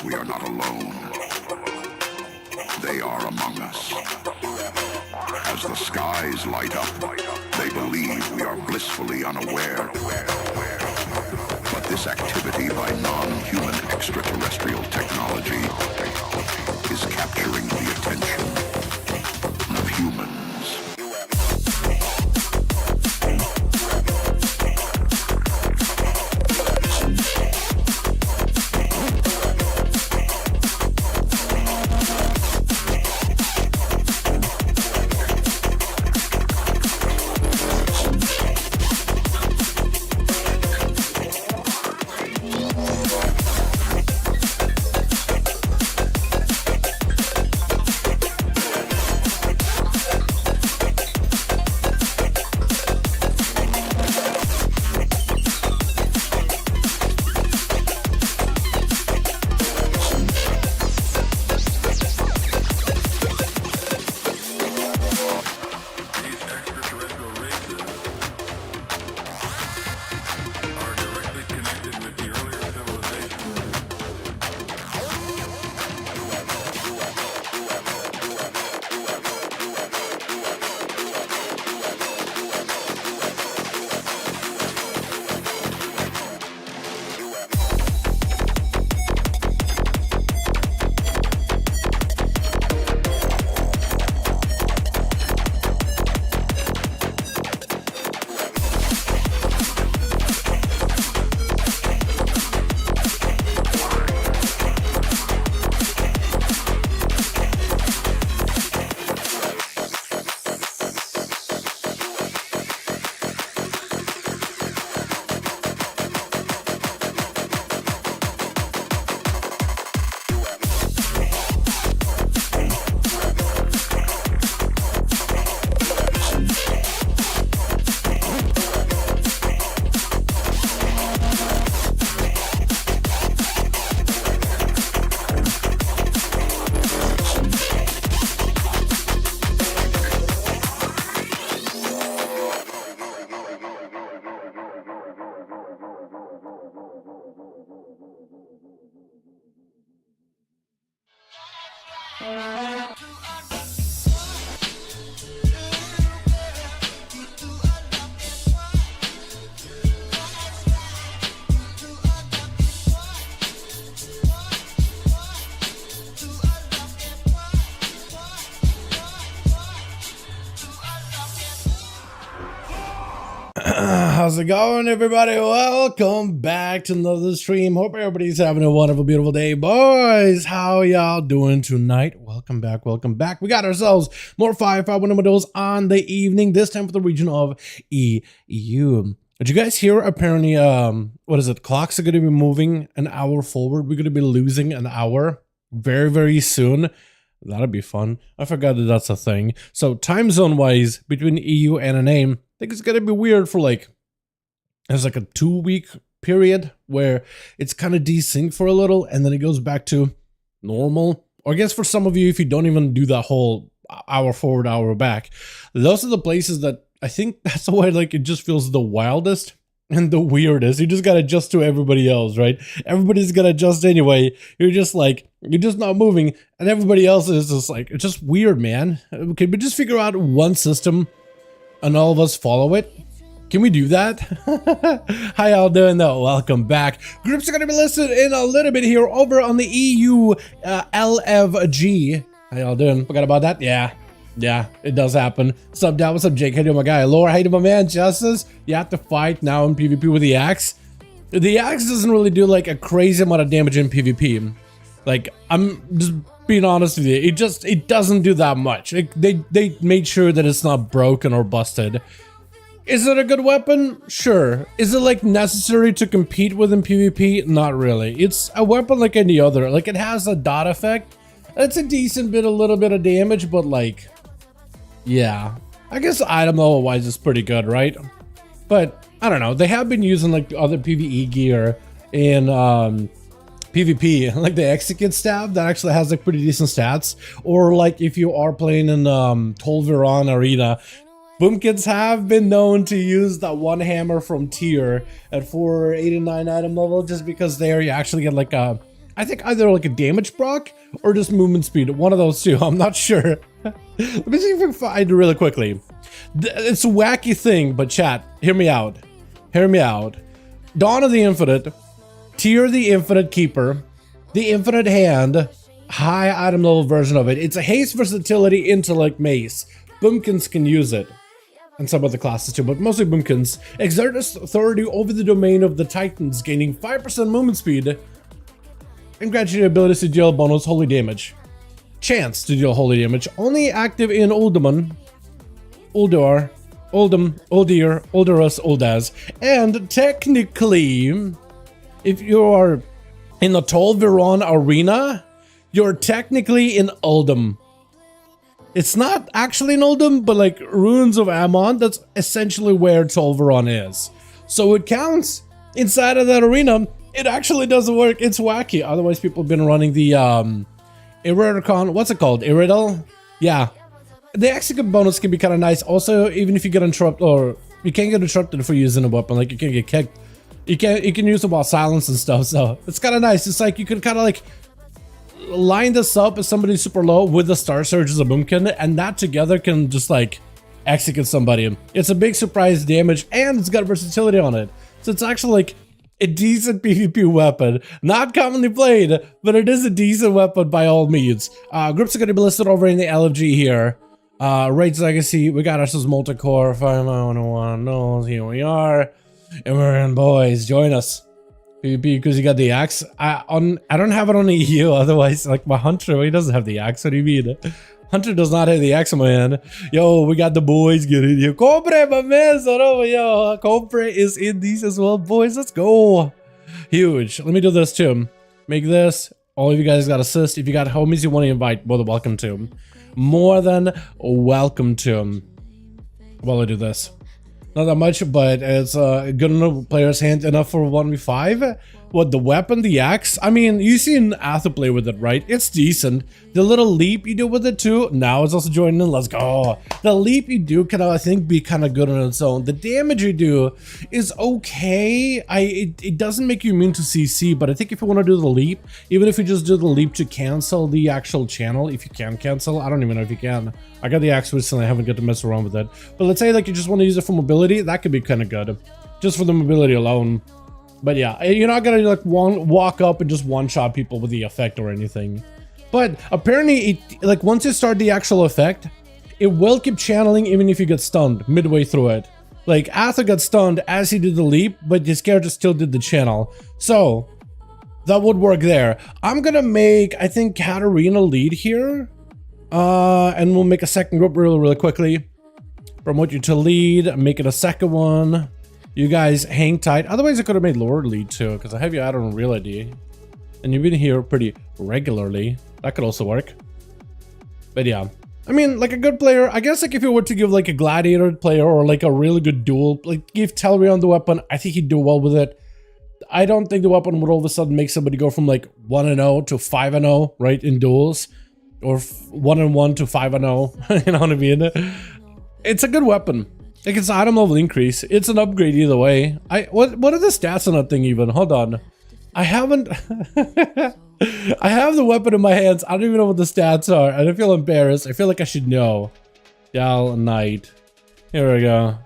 we are not alone. They are among us. As the skies light up, they believe we are blissfully unaware. But this activity by non-human extraterrestrial technology is capturing the attention of humans. How's it going, everybody? Welcome back to another stream. Hope everybody's having a wonderful, beautiful day. Boys, how y'all doing tonight? Welcome back, welcome back. We got ourselves more 5V5 1v1 DUELS on the evening, this time for the region of EU. Did you guys hear? Apparently, what is it? Clocks are going to be moving an hour forward. We're going to be losing an hour very, very soon. That'll be fun. I forgot that that's a thing. So time zone wise, between EU and NA, I think it's going to be weird for like, there's like a 2-week period where it's kind of desynced for a little and then it goes back to normal. Or I guess for some of you, if you don't even do that whole hour forward, hour back, those are the places that I think that's why like it just feels the wildest and the weirdest. You just got to adjust to everybody else, right? Everybody's going to adjust anyway. You're just like, you're just not moving and everybody else is just like, it's just weird, man. Can we just figure out one system and all of us follow it? Can we do that? How y'all doing though? Welcome back. Groups are going to be listed in a little bit here over on the EU LFG. How y'all doing? Forgot about that? Yeah, it does happen. What's up, Dad? What's up, Jake? How you doing, my guy? Laura, how you doing, my man? Justice? You have to fight now in PvP with the axe. The axe doesn't really do like a crazy amount of damage in PvP. Like, I'm just being honest with you. It doesn't do that much. They made sure that it's not broken or busted. Is it a good weapon? Sure. Is it like necessary to compete with in PvP? Not really. It's a weapon like any other. Like it has a dot effect. It's a decent bit, a little bit of damage, but like, yeah. I guess item level wise is pretty good, right? But I don't know. They have been using like other PvE gear in PvP, like the execute stab that actually has like pretty decent stats. Or like if you are playing in Tolveron Arena, Boom Kids have been known to use that one hammer from tier at 489 item level just because there you actually get like a I think either like a damage proc or just movement speed. One of those two. I'm not sure. Let me see if I can find it really quickly. It's a wacky thing, but chat, hear me out. Hear me out. Dawn of the Infinite, Tier the Infinite Keeper, the Infinite Hand, high item level version of it. It's a haste versatility intellect mace. Boomkins can use it. And some other classes too, but mostly Boomkins. Exert authority over the domain of the Titans, gaining 5% movement speed. And grants you the ability to deal bonus holy damage. Chance to deal holy damage. Only active in Uldaman. Uldor. Uldum. Uldir. Uldurus. Uldaz. And technically, if you are in the Tolveron arena, you're technically in Uldum. It's not actually in Uldum, but like Ruins of Ammon, that's essentially where Tolveron is. So it counts inside of that arena. It actually doesn't work. It's wacky. Otherwise, people have been running the Iridicon. What's it called? Iridal? Yeah. The execute bonus can be kind of nice. Also, even if you get interrupted, or you can't get interrupted for using a weapon, like you can get kicked. You can use it while silence and stuff. So it's kind of nice. It's like you can kind of like line this up as somebody super low with the Star Surge as a boomkin, and that together can just like execute somebody. It's a big surprise damage, and it's got versatility on it. So it's actually like a decent PvP weapon. Not commonly played, but it is a decent weapon by all means. Groups are going to be listed over in the LFG here. Raids Legacy, we got ourselves multi-core, 5V5 1V1 here we are. And we're in, boys, join us. PvP because you got the axe. I don't have it on the EU, otherwise like my Hunter, he doesn't have the axe. What do you mean? Hunter does not have the axe in my hand. Yo, we got the boys getting here. Copre, my man, son of a yo. Copre is in these as well, boys. Let's go. Huge. Let me do this too. Make this. All of you guys got assist. If you got homies you want to invite, more than welcome to. More than welcome to. While I do this. Not that much, but it's good enough player's hand enough for 1v5. What, the weapon, the axe? I mean, you've seen Atha play with it, right? It's decent. The little leap you do with it too, now it's also joining in. Let's go. The leap you do can, I think, be kind of good on its own. The damage you do is okay. It doesn't make you immune to CC, but I think if you want to do the leap, even if you just do the leap to cancel the actual channel, if you can cancel, I don't even know if you can. I got the axe recently, I haven't got to mess around with it. But let's say like you just want to use it for mobility, that could be kind of good. Just for the mobility alone. But yeah, you're not gonna like walk up and just one-shot people with the effect or anything. But apparently, like once you start the actual effect, it will keep channeling even if you get stunned midway through it. Like Atha got stunned as he did the leap, but his character still did the channel. So that would work there. I'm gonna make, I think, Katarina lead here. And we'll make a second group really quickly. Promote you to lead, make it a second one. You guys hang tight. Otherwise, I could have made Lord lead too, because I have you out on real ID. And you've been here pretty regularly. That could also work. But yeah. I mean, like a good player, I guess like if you were to give like a gladiator player or like a really good duel, like give Telrion the weapon, I think he'd do well with it. I don't think the weapon would all of a sudden make somebody go from like 1-0 to 5-0, right, in duels. Or 1-1 to 5-0, you know what I mean? It's a good weapon. Like it's an item level increase. It's an upgrade either way. What are the stats on that thing even? Hold on. I haven't I have the weapon in my hands. I don't even know what the stats are. I don't feel embarrassed. I feel like I should know. Dal Knight. Here we go.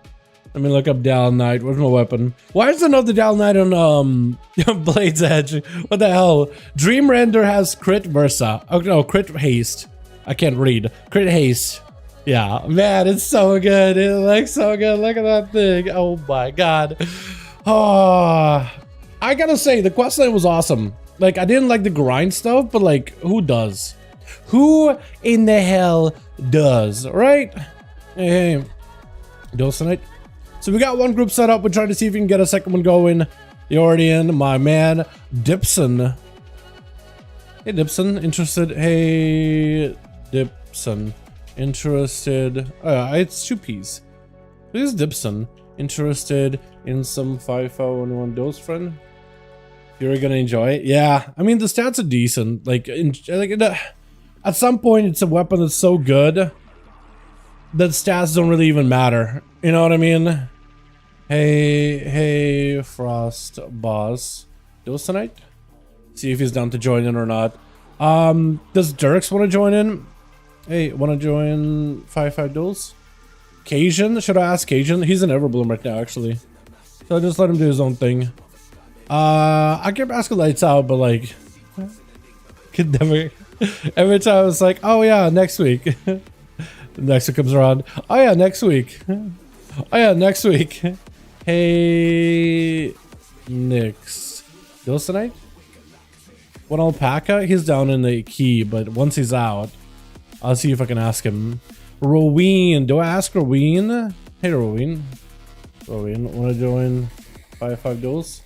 Let me look up Dal Knight. Where's my weapon? Why is there another Dal Knight on Blade's Edge? What the hell? Dream Render has crit versa. Oh no, crit haste. I can't read. Crit haste. Yeah, man, it's so good. It looks so good. Look at that thing. Oh my god. Oh, I gotta say, the questline was awesome. Like, I didn't like the grind stuff, but like, who does? Who in the hell does, right? Hey, Duels tonight. So we got one group set up. We're trying to see if we can get a second one going. You're already in, my man, Dipson. Hey, Dipson, interested? Hey, Dipson. Interested. It's 2Ps. Who's Dipson? Interested in some 5V5 1v1 Duels, friend? You're gonna enjoy it. Yeah, I mean the stats are decent. Like, at some point, it's a weapon that's so good that stats don't really even matter. You know what I mean? Hey, Frost Boss. Duels tonight? See if he's down to join in or not. Does Dirks want to join in? Hey, want to join 5v5 duels? Cajun? Should I ask Cajun? He's in Everbloom right now, actually. So I just let him do his own thing. I kept asking Lights Out, but like, could never. Every time it's like, oh yeah, next week. Next week comes around. Oh yeah, next week. Oh yeah, next week. Hey, Nix. Duels tonight? One alpaca? He's down in the key, but once he's out, I'll see if I can ask him. Roween. Do I ask Roween? Hey, Roween. Roween, want to join 5v5 duels?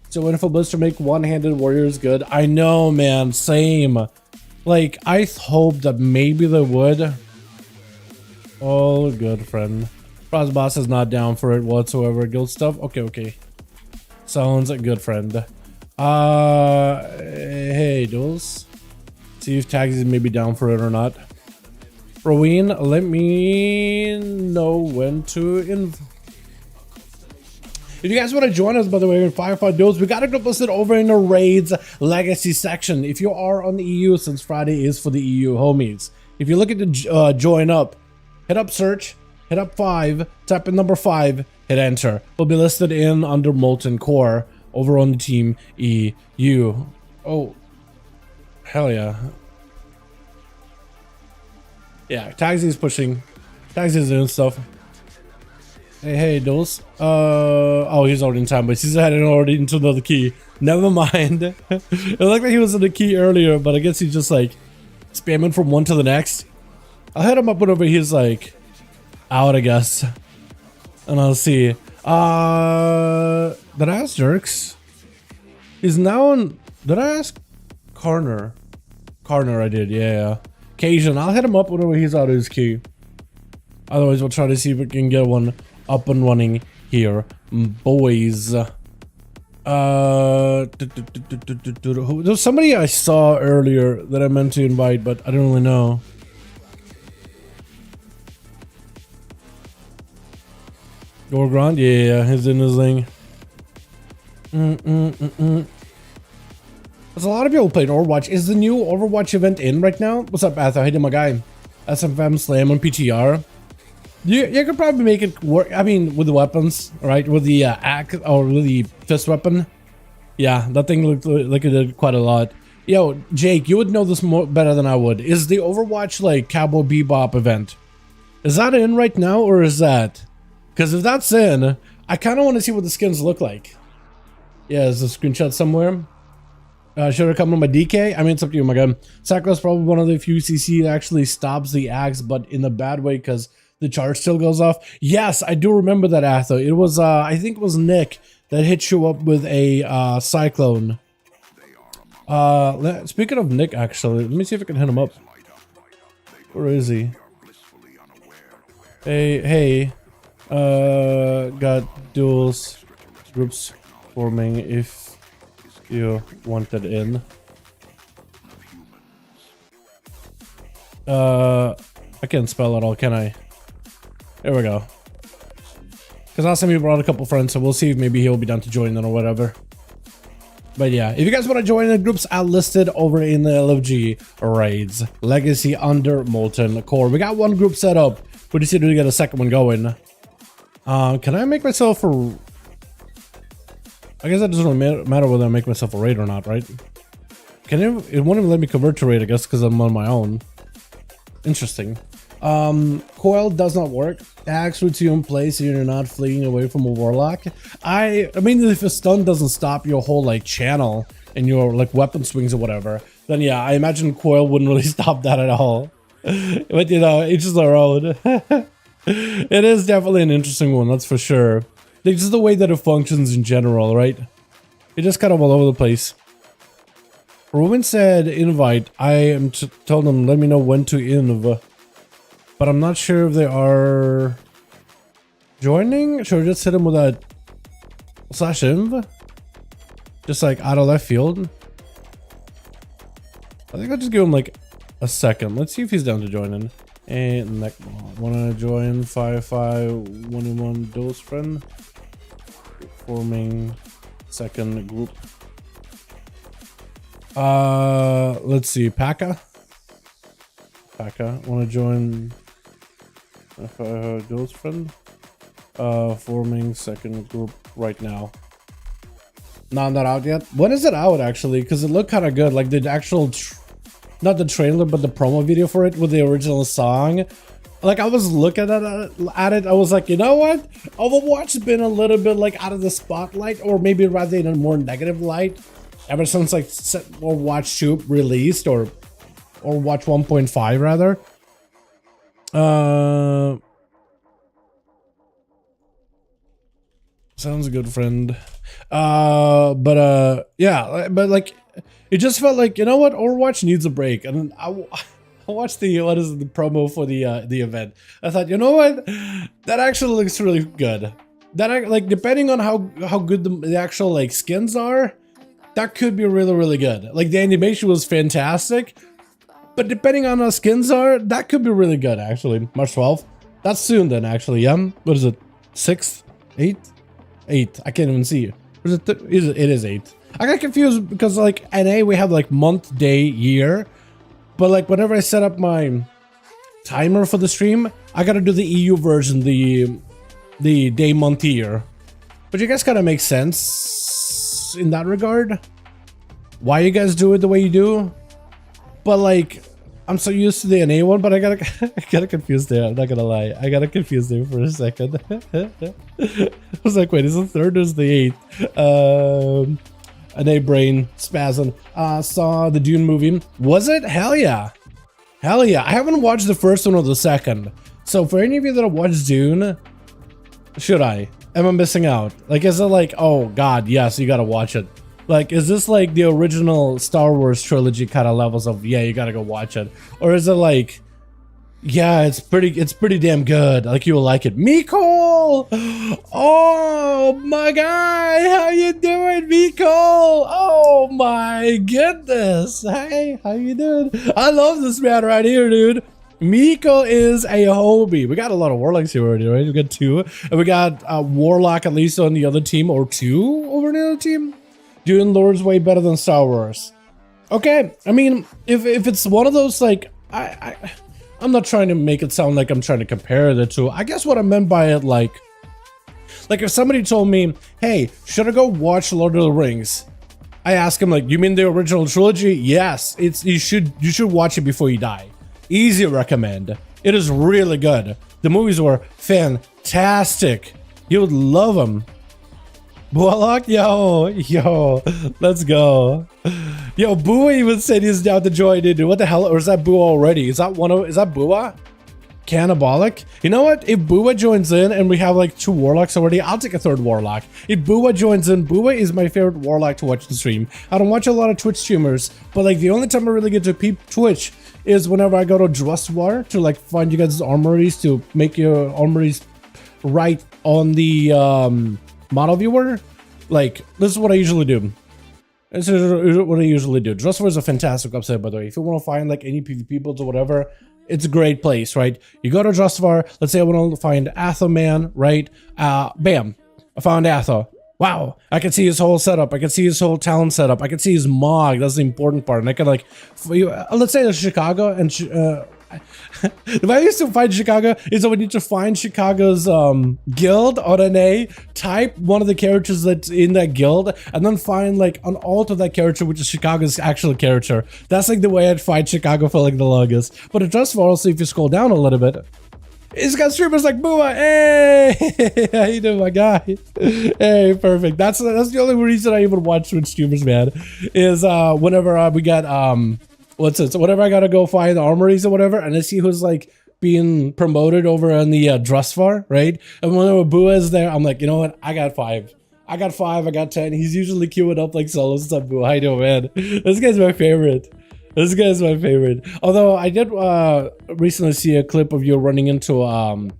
So wonderful blister make one-handed warriors good. I know, man. Same. Like, I hoped that maybe they would. Oh, good friend. Frost Boss is not down for it whatsoever. Guild stuff? Okay, okay. Sounds good, friend. Hey, duels. See if Tags is maybe down for it or not. Roween, let me know when to If you guys want to join us, by the way, in 5v5 duels, we got a group listed over in the Raids Legacy section. If you are on the EU, since Friday is for the EU homies. If you're looking to join up, hit up search, hit up 5, type in number 5, hit enter. We'll be listed in under Molten Core over on the Team EU. Oh, hell yeah. Yeah, Taxi's pushing. Taxi's doing stuff. Hey, duels. Oh, he's already in time, but he's heading already into another key. Never mind. It looked like he was in the key earlier, but I guess he's just like spamming from one to the next. I'll hit him up whenever he's like out, I guess. And I'll see. Did I ask Jerks? He's now in. Did I ask Carner? Carner, I did, yeah. Cajun, I'll hit him up whenever he's out of his key. Otherwise, we'll try to see if we can get one up and running here, boys. There's somebody I saw earlier that I meant to invite, but I don't really know. Gorgrand, yeah, he's in his thing. There's a lot of people playing Overwatch. Is the new Overwatch event in right now? What's up, Arthur? Hey, my guy. SFM Slam on PTR. You could probably make it work. I mean, with the weapons, right? With the axe or with the fist weapon. Yeah, that thing looked like it did quite a lot. Yo, Jake, you would know this more better than I would. Is the Overwatch like Cowboy Bebop event? Is that in right now, or is that? Because if that's in, I kind of want to see what the skins look like. Yeah, is a screenshot somewhere? Should I come to my DK? I mean, it's up to you, my guy. Sakura's probably one of the few CC that actually stops the axe, but in a bad way because the charge still goes off. Yes, I do remember that, Atho. It was, I think it was Nick that hit you up with a cyclone. Speaking of Nick, actually, let me see if I can hit him up. Where is he? Hey, got duels groups forming if you wanted in. I can't spell it all, can I? There we go. Because last time he brought a couple friends, so we'll see if maybe he'll be down to join them or whatever. But yeah, if you guys want to join the groups, are listed over in the LFG Raids Legacy under Molten Core. We got one group set up. We just need to get a second one going. Can I make myself a... I guess that doesn't matter whether I make myself a raid or not, right? Can it won't even let me convert to raid, I guess, because I'm on my own. Interesting. Coil does not work. Axe puts you in place so you're not fleeing away from a warlock. I mean, if a stun doesn't stop your whole like channel and your like weapon swings or whatever, then yeah, I imagine Coil wouldn't really stop that at all. But you know, each is their own. It is definitely an interesting one, that's for sure. It's just the way that it functions in general, right? It's just kind of all over the place. Ruben said invite. I am told them let me know when to inv. But I'm not sure if they are joining. Should I just hit them with that /inv? Just like out of left field. I think I'll just give him like a second. Let's see if he's down to join in. And like, wanna join 5v5 1v1 duels friend? Forming second group. Let's see, Paka, want to join Duels friend? Forming second group right now. No, not out yet. When is it out actually? Because it looked kind of good, like the actual, not the trailer, but the promo video for it with the original song. Like I was looking at it, I was like, you know what? Overwatch has been a little bit like out of the spotlight, or maybe rather in a more negative light, ever since like Overwatch 2 released, or Watch 1.5 rather. Sounds good, friend. Yeah, but like it just felt like, you know what, Overwatch needs a break. And I watched the promo for the event. I thought, you know what, that actually looks really good. That, like, depending on how good the actual like skins are, that could be really good. Like the animation was fantastic, but depending on how skins are, that could be really good actually. March 12th. That's soon then actually. Yeah. What is it? 6th? 8th? 8. I can't even see. Is it? It is 8. I got confused because like NA we have like month, day, year, but like whenever I set up my timer for the stream, I gotta do the EU version, the day, month, year. But you guys kind of make sense in that regard. Why you guys do it the way you do? But like, I'm so used to the NA one, but I got confused there. I'm not gonna lie, I got confused there for a second. I was like, wait, is it 3rd or is the 8th? NA brain spasm. Saw the Dune movie. Was it? Hell yeah. Hell yeah. I haven't watched the first one or the second. So for any of you that have watched Dune, should I? Am I missing out? Like, is it like, oh god, yes, you gotta watch it. Like, is this like the original Star Wars trilogy kind of levels of, yeah, you gotta go watch it? Or is it like, yeah, it's pretty damn good, like you will like it? Miko! Oh my god, how you doing, Miko? Oh my goodness. Hey, how you doing? I love this man right here, dude. Miko is a homie. We got a lot of Warlocks here already, right? We got 2. And we got Warlock at least on the other team, or 2 over on the other team. Doing Lord's way better than Star Wars. Okay, I mean, if it's one of those, like, I'm not trying to make it sound like I'm trying to compare the two. I guess what I meant by it, like if somebody told me, hey, should I go watch Lord of the Rings? I ask him, like, you mean the original trilogy? Yes, you should watch it before you die. Easy recommend. It is really good. The movies were fantastic. You would love them. Warlock, yo, let's go. Yo, Bua even said he's down to join in. What the hell? Or is that Bua already? Is that Bua? Cannibalic? You know what? If Bua joins in and we have like 2 Warlocks already, I'll take a 3rd Warlock. If Bua joins in, Bua is my favorite Warlock to watch the stream. I don't watch a lot of Twitch streamers, but like the only time I really get to peep Twitch is whenever I go to Drustwar to like find you guys' armories, to make your armories right on the model viewer. Like, this is what I usually do. Drustwar is a fantastic website, by the way. If you want to find like any PvP builds or whatever, it's a great place, right? You go to Drustwar. Let's say I want to find Atho man, right? Bam, I found Atho. Wow, I can see his whole setup. I can see his whole talent setup. I can see his mog. That's the important part. And I can like, let's say it's Chicago, and the way I used to find Chicago is that we need to find Chicago's guild on NA, type one of the characters that's in that guild, and then find like an alt of that character, which is Chicago's actual character. That's like the way I'd find Chicago for like the longest. But it does also, if you scroll down a little bit, it's got streamers like Bua. Hey, how you doing, my guy? Hey, perfect. That's the only reason I even watch Twitch streamers, man. Is whenever we got so whenever I gotta go find the armories or whatever, and I see who's like being promoted over on the Drustvar, right? And whenever Bua is there, I'm like, you know what? I got 5. I got 10. He's usually queuing up like solo stuff. Bua, how you doing, man? This guy's my favorite. This guy's my favorite. Although I did recently see a clip of you running into a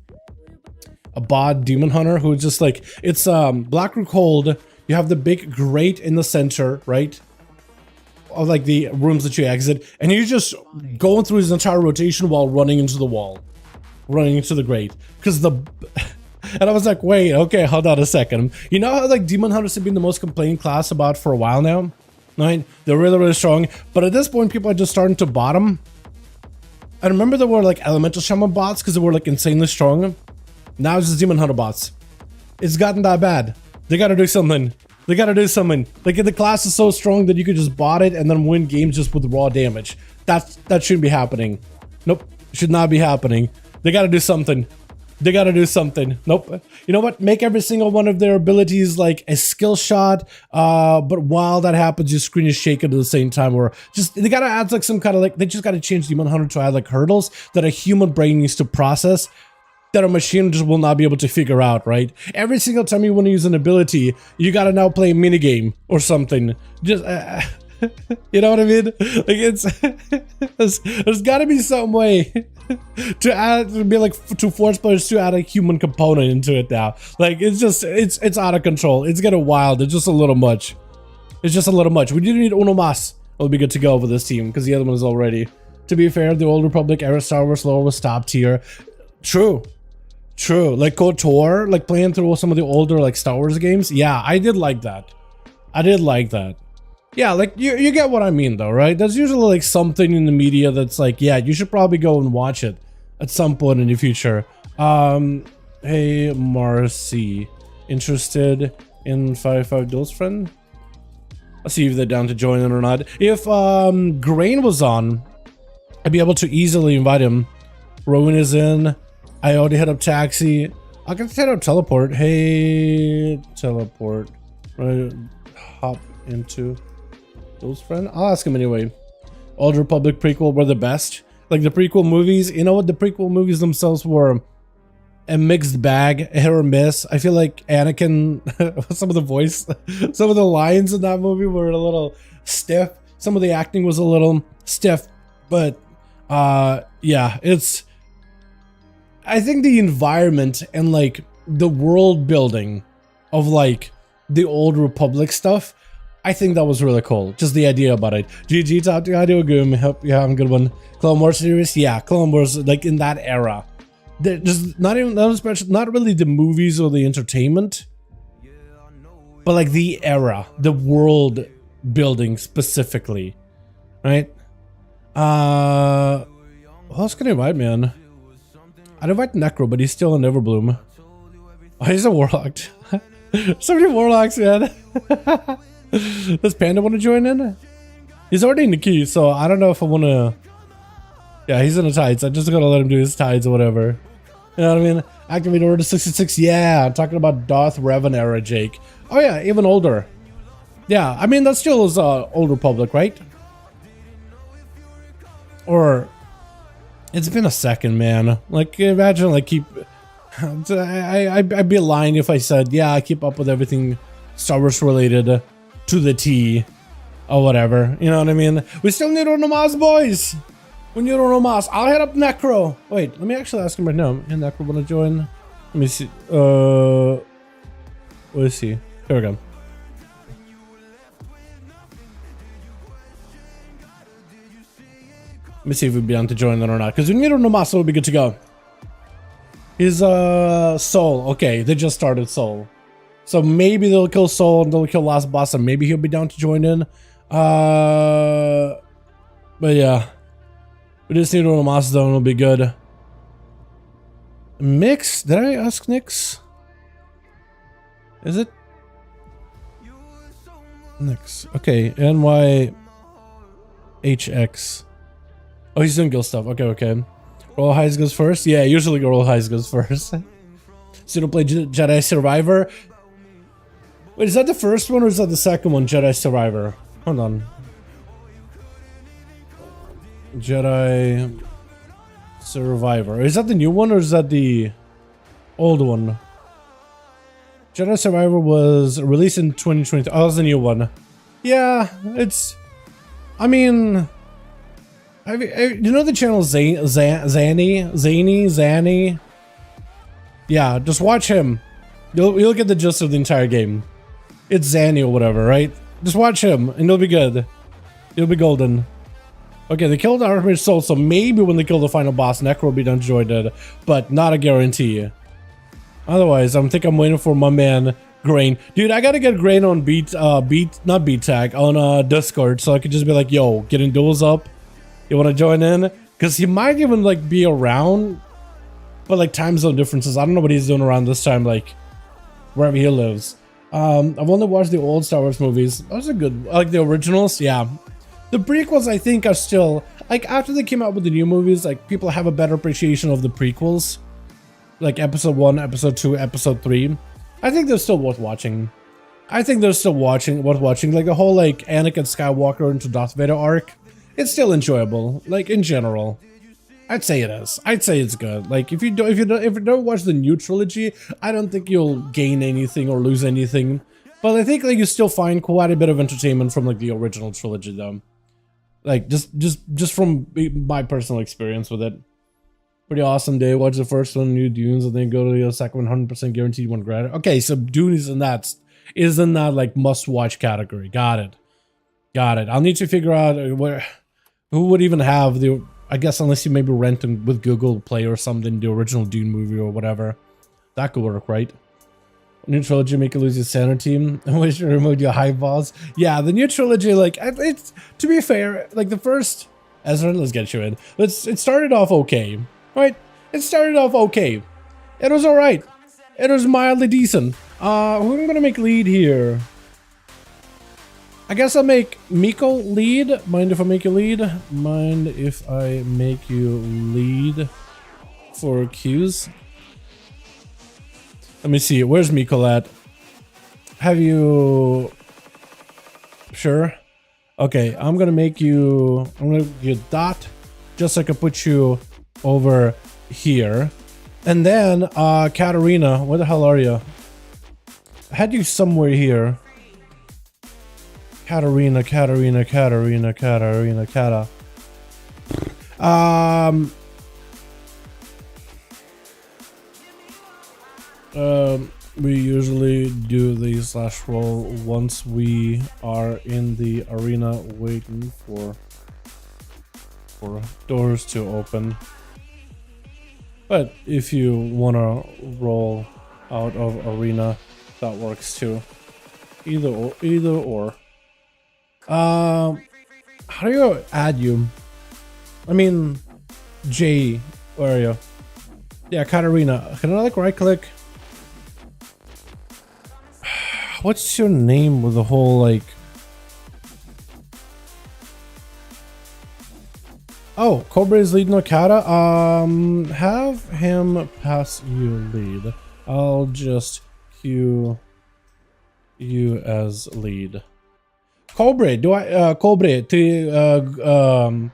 bot demon hunter who just like, it's Blackroot Hold. You have the big grate in the center, right? Of like the rooms that you exit, and you're just going through his entire rotation while running into the wall, running into the grate. Because and I was like, wait, okay, hold on a second. You know how like demon hunters have been the most complained class about for a while now? right? They're really, really strong. But at this point, people are just starting to bottom. I remember there were like elemental shaman bots because they were like insanely strong. Now it's just demon hunter bots. It's gotten that bad. They gotta do something. They gotta do something. Like the class is so strong that you could just bot it and then win games just with raw damage. That shouldn't be happening. Nope, should not be happening. They gotta do something. They gotta do something. Nope. You know what? Make every single one of their abilities like a skill shot. But while that happens, your screen is shaken at the same time. Or just they gotta add like some kind of like they just gotta change Demon Hunter to add like hurdles that a human brain needs to process that a machine just will not be able to figure out, right? Every single time you want to use an ability, you gotta now play a minigame or something. Just you know what I mean? Like it's there's gotta be some way to add to be like to force players to add a human component into it now. Like it's just it's out of control. It's getting wild. It's just a little much. It's just a little much. We do need uno mas. It'll be good to go for this team because the other one is all ready. To be fair, the Old Republic era Star Wars lore was top tier. True. True. Like KOTOR, like playing through some of the older like Star Wars games. Yeah, I did like that. I did like that. Yeah, like you get what I mean though, right? There's usually like something in the media that's like, yeah, you should probably go and watch it at some point in the future. Hey Marcy, interested in 5v5 Duels friend? I'll see if they're down to join in or not. If Grain was on, I'd be able to easily invite him. Rowan is in. I already hit up Taxi. I can set up Teleport. Hey, Teleport. Right, hop into Duels friend. I'll ask him anyway. Old Republic prequel were the best. Like the prequel movies. You know what? The prequel movies themselves were a mixed bag, a hit or miss. I feel like Anakin, some of the voice, some of the lines in that movie were a little stiff. Some of the acting was a little stiff, but yeah, it's. I think the environment and like the world building of like the Old Republic stuff, I think that was really cool. Just the idea about it. GG, talk to you. I do a good. Hope you have a good one. Clone Wars series, yeah, Clone Wars like in that era. They're just not really the movies or the entertainment, but like the era, the world building specifically, right? Who else can I invite, man? I'd invite Necro, but he's still in Everbloom. Oh, he's a Warlock. So many Warlocks, man. Does Panda want to join in? He's already in the key, so I don't know if I want to. Yeah, he's in the tides. I just gotta let him do his tides or whatever. You know what I mean? Activate Order 66. Yeah, I'm talking about Darth Revan era, Jake. Oh yeah, even older. Yeah, I mean that still is Old Republic, right? Or it's been a second, man. Like imagine, like keep. I'd be lying if I said, yeah, I keep up with everything Star Wars related to the T or whatever. You know what I mean? We still need Onomas, boys. We need Onomas. I'll hit up Necro. Wait, let me actually ask him right now. Hey, Necro, wanna join? Let me see. Where is he? Here we go. Let me see if we'd be on to join them or not. Because we need Onomas, so we'll be good to go. Is Soul. Okay, they just started Soul. So maybe they'll kill Soul and they'll kill Last Boss and maybe he'll be down to join in. But yeah. We just need Onomas though and it'll be good. Mix? Did I ask Nix? Is it? Nix. Okay, NYHX. Oh, he's doing guild stuff. Okay, okay. Roll Highs goes first? Yeah, usually Roll Highs goes first. So you don't play Jedi Survivor? Wait, is that the first one or is that the second one, Jedi Survivor? Hold on. Jedi Survivor. Is that the new one or is that the old one? Jedi Survivor was released in 2020. Oh, that's the new one. Yeah, it's... I mean... you know the channel Zanny? Yeah, just watch him. You'll get the gist of the entire game. It's Zanny or whatever, right? Just watch him and you'll be good. You'll be golden. Okay, they killed Archmage Soul, so maybe when they kill the final boss, Necro will be done, but not a guarantee. Otherwise, I think I'm waiting for my man Grain. Dude, I gotta get Grain on not beat tag, on Discord, so I could just be like, yo, getting duels up. You wanna join in? Because he might even like be around, but like time zone differences. I don't know what he's doing around this time, like wherever he lives. I've only watched the old Star Wars movies. Those are good. Like the originals, yeah. The prequels, I think, are still like after they came out with the new movies, like people have a better appreciation of the prequels, like episode 1, episode 2, episode 3. I think they're still worth watching. I think they're still worth watching. Like the whole like Anakin Skywalker into Darth Vader arc, it's still enjoyable. Like in general, I'd say it is. I'd say it's good. Like if you don't watch the new trilogy, I don't think you'll gain anything or lose anything. But I think like you still find quite a bit of entertainment from like the original trilogy, though. Like just from my personal experience with it. Pretty awesome day. Watch the first one, new Dunes, and then go to the second one, 100% guaranteed one grad. Okay, so Dune is in that like must-watch category. Got it. I'll need to figure out who would even have the. I guess unless you maybe rent them with Google Play or something, the original Dune movie or whatever, that could work, right? New trilogy make you lose your sanity. I wish you removed your high balls. Yeah, the new trilogy, like it's to be fair, like the first. Ezra, let's get you in. It started off okay. Right, it started off okay. It was alright. It was mildly decent. Who am I gonna make lead here? I guess I'll make Miko lead. Mind if I make you lead? Mind if I make you lead for Qs? Let me see. Where's Miko at? Have you... Sure? Okay, I'm gonna make you... I'm gonna give you Dot. Just so I can put you over here. And then Katarina, where the hell are you? I had you somewhere here. Katarina. We usually do the slash roll once we are in the arena waiting for doors to open. But if you want to roll out of arena, that works too. Either or. How do you add you? I mean, J, where are you? Yeah, Katarina. Can I like right click? What's your name with the whole like... Oh, Cobra is leading Okada. Have him pass you lead. I'll just queue you as lead. Cobra, Cobra, ты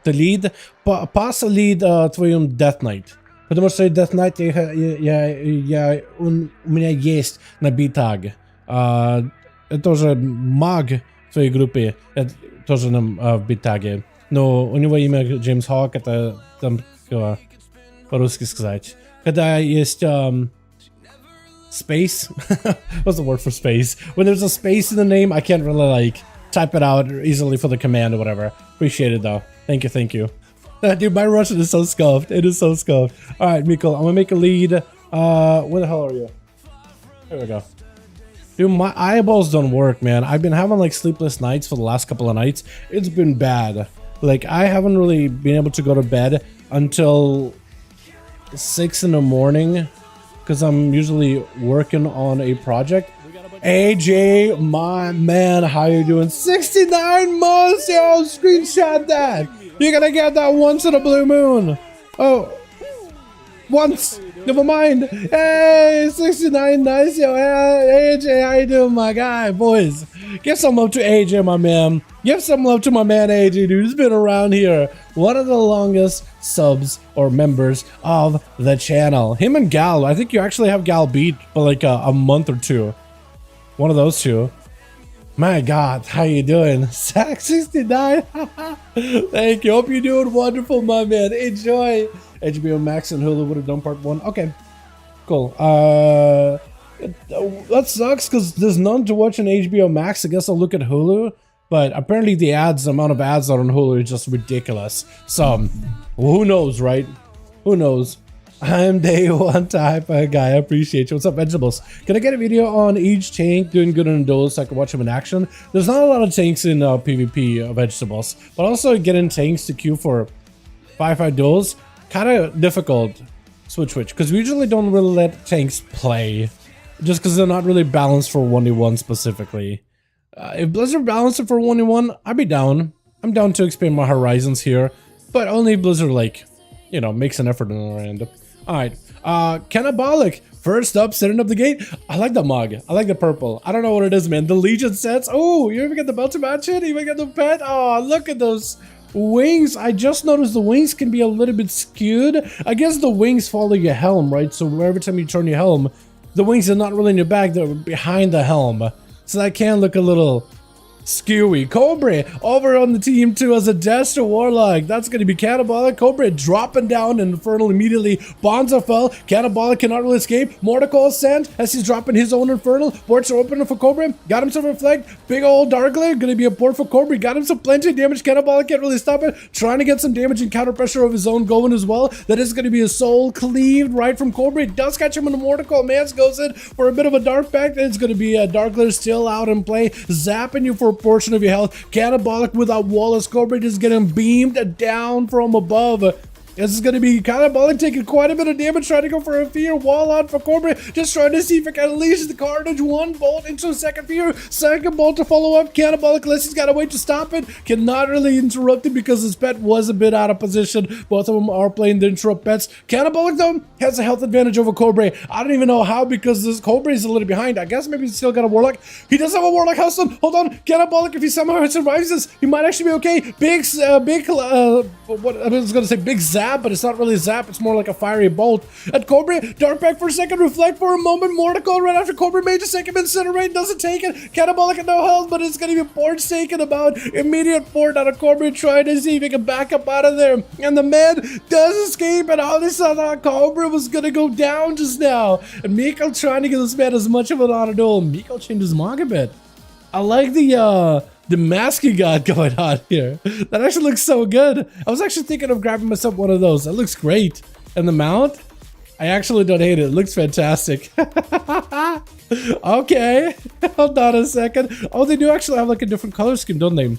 lead, пас lead твоем Death Knight. Потому что Death Knight у меня есть на битаг. Это тоже маг в своей группе, это тоже в битаге. Но у него имя Джеймс Хок, это там по-русски сказать. Когда есть space, what's the word for space? When there's a space in the name, I can't really like type it out easily for the command or whatever. Appreciate it though. Thank you. Dude, my Russian is so scuffed. It is so scuffed. Alright, Miko, I'm gonna make a lead. Where the hell are you? There we go. Dude, my eyeballs don't work, man. I've been having like sleepless nights for the last couple of nights. It's been bad. Like, I haven't really been able to go to bed until 6 in the morning because I'm usually working on a project. AJ, my man, how you doing? 69 months, yo, screenshot that. You're gonna get that once in a blue moon. Oh, once. Never mind. Hey, 69, nice, yo. Hey, AJ, how you doing, my guy? Boys, give some love to AJ, my man. Give some love to my man, AJ, dude. He's been around here. One of the longest subs or members of the channel. Him and Gal. I think you actually have Gal beat for like a month or two. One of those two. My God, how you doing? Sack 69. Thank you. Hope you're doing wonderful, my man. Enjoy. HBO Max and Hulu would have done part 1. Okay, cool. That sucks because there's none to watch on HBO Max. I guess I'll look at Hulu, but apparently the amount of ads that are on Hulu is just ridiculous. So who knows, right? Who knows? I'm day one type of guy. I appreciate you. What's up, vegetables? Can I get a video on each tank doing good in duels so I can watch them in action? There's not a lot of tanks in PvP vegetables, but also getting tanks to queue for 5v5 duels, kind of difficult. Switch, because we usually don't really let tanks play, just because they're not really balanced for 1v1 specifically. If Blizzard balanced it for 1v1, I'd be down. I'm down to expand my horizons here, but only if Blizzard, like, you know, makes an effort on our end. Alright, Cannibalic, first up, setting up the gate. I like the mug. I like the purple. I don't know what it is, man. The Legion sets. Oh, you even get the belt to match it? You even get the pet? Oh, look at those wings. I just noticed the wings can be a little bit skewed. I guess the wings follow your helm, right? So every time you turn your helm, the wings are not really in your back. They're behind the helm. So that can look a little skewy. Cobra over on the team too as a Destro Warlock. That's going to be Cannibalic. Cobra dropping down in Infernal immediately. Bonza fell. Cannibalic cannot really escape. Mordecai sent as he's dropping his own Infernal. Ports are open for Cobra. Got himself a reflect. Big old Darkler. Going to be a port for Cobra. Got himself plenty of damage. Cannibalic can't really stop it. Trying to get some damage and counter pressure of his own going as well. That is going to be a soul cleaved right from Cobra. It does catch him in the Mordecai. Mance goes in for a bit of a dark pact. It's going to be a Darkler still out in play. Zapping you for a portion of your health. Cannibalic without Wallace. Cobra just getting beamed down from above. This is going to be Cannibalic taking quite a bit of damage, trying to go for a fear. Wall out for Cobra, just trying to see if it can unleash the Carnage. One bolt into a second fear. Second bolt to follow up. Cannibalic, unless he's got to wait to stop it. Cannot really interrupt it because his pet was a bit out of position. Both of them are playing the interrupt pets. Cannibalic, though, has a health advantage over Cobra. I don't even know how because this Cobra is a little behind. I guess maybe he's still got a Warlock. He does have a Warlock house on. Hold on. Cannibalic, if he somehow survives this, he might actually be okay. What I was going to say big zap, but it's not really a zap. It's more like a fiery bolt. At Cobra, Dark back for a second, reflect for a moment. Mordecai right after Cobra made a second incinerate, doesn't take it. Cannibalic at no health, but it's going to be Port's taken about. Immediate Port out of Cobra, trying to see if he can back up out of there. And the man does escape, and all this other Cobra was going to go down just now. And Miko trying to give this man as much of an honor duel. Miko changed his mark a bit. I like the mask he got going on here. That actually looks so good. I was actually thinking of grabbing myself one of those. That looks great. And the mount, I actually don't hate it. It looks fantastic. Okay, hold on a second. Oh, they do actually have like a different color scheme, don't they?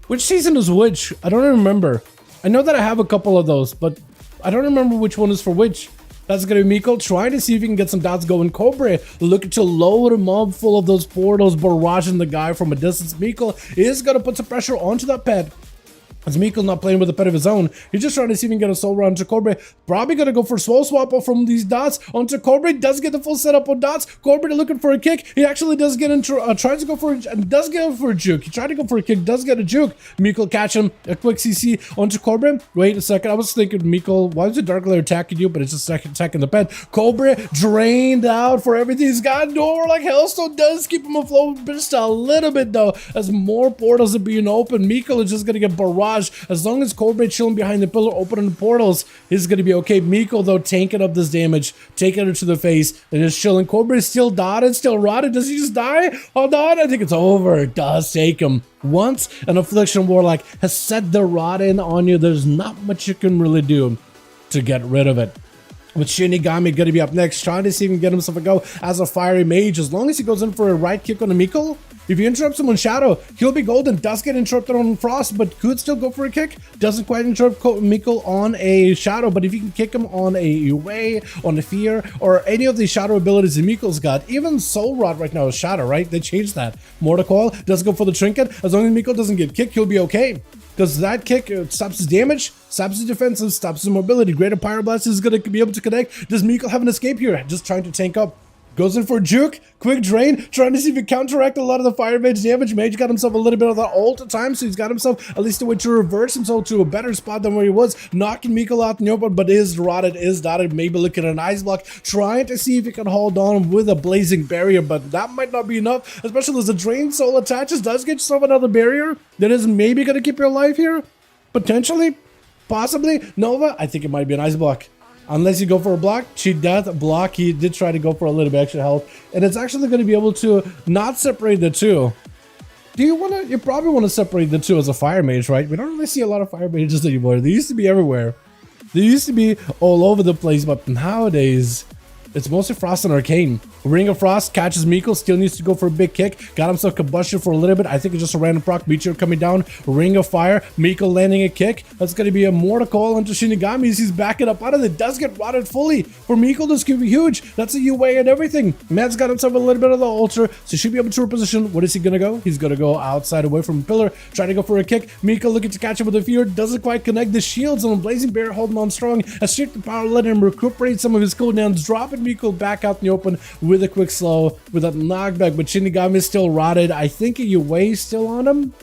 Which season is which? I don't remember. I know that I have a couple of those, but I don't remember which one is for which. That's going to be Miko trying to see if he can get some dots going. Cobra looking to load him up full of those portals, barraging the guy from a distance. Miko is going to put some pressure onto that pet. As Miko not playing with a pet of his own, he's just trying to see if he can get a soul run to Cobra. Probably gonna go for soul swap from these dots onto Cobra. Does get the full setup on dots. Cobra looking for a kick. He actually does get into tries to go for does get for a juke. He tried to go for a kick, does get a juke. Miko catch him. A quick CC onto Cobra. Wait a second. I was thinking, Miko, why is the Dark Lair attacking you? But it's just attacking the pet. Cobra drained out for everything he's got. Door like Hellstone does keep him afloat just a little bit though, as more portals are being opened. Miko is just gonna get barraged. As long as Cobra chilling behind the pillar, opening the portals, he's going to be okay. Miko, though, tanking up this damage, taking it to the face, and just chilling. Cobra is still dotted, still rotted. Does he just die? Hold on, I think it's over. It does take him. Once an Affliction Warlock has set the rot in on you, there's not much you can really do to get rid of it. With Shinigami going to be up next, trying to see if he can get himself a go as a fiery mage. As long as he goes in for a right kick on a Miko, if you interrupt him on Shadow, he'll be golden. Does get interrupted on Frost, but could still go for a kick. Doesn't quite interrupt Miko on a Shadow, but if you can kick him on a Way, on a Fear, or any of the Shadow abilities that Miko's got, even Soul Rot right now is Shadow, right? They changed that. Mordecai does go for the Trinket. As long as Miko doesn't get kicked, he'll be okay. Because that kick stops his damage, stops his defensive, stops his mobility. Greater Pyroblast is going to be able to connect. Does Miko have an escape here? Just trying to tank up. Goes in for a juke, quick drain, trying to see if he can counteract a lot of the Fire Mage damage. Mage got himself a little bit of that ult at times, so he's got himself at least a way to reverse himself to a better spot than where he was. Knocking Miko out in the open, but is rotted, is dotted. Maybe looking at an ice block, trying to see if he can hold on with a blazing barrier, but that might not be enough, especially as the drain soul attaches. Does get yourself another barrier that is maybe going to keep you alive here. Potentially, possibly. Nova, I think it might be an ice block. Unless you go for a block, cheat death, block. He did try to go for a little bit extra health, and it's actually going to be able to not separate the two. Do you want to? You probably want to separate the two as a fire mage, right? We don't really see a lot of fire mages anymore. They used to be everywhere. They used to be all over the place, but nowadays, it's mostly Frost and Arcane. Ring of Frost catches Meikle, still needs to go for a big kick. Got himself Combustion for a little bit. I think it's just a random proc. Meteor coming down. Ring of Fire. Meikle landing a kick. That's going to be a Mortal Call into Shinigami's. He's backing up out of it. Does get rotted fully. For Meikle, this could be huge. That's a UA and everything. Man's got himself a little bit of the altar, so he should be able to reposition. What is he going to go? He's going to go outside away from a pillar. Trying to go for a kick. Meikle looking to catch him with a fear. Doesn't quite connect. The shields on Blazing Bear holding on strong. A shift to power letting him recuperate some of his cooldowns. Dropping Meikle back out in the open with a quick slow. With a knockback, but Shinigami is still rotted. I think a UA is still on him.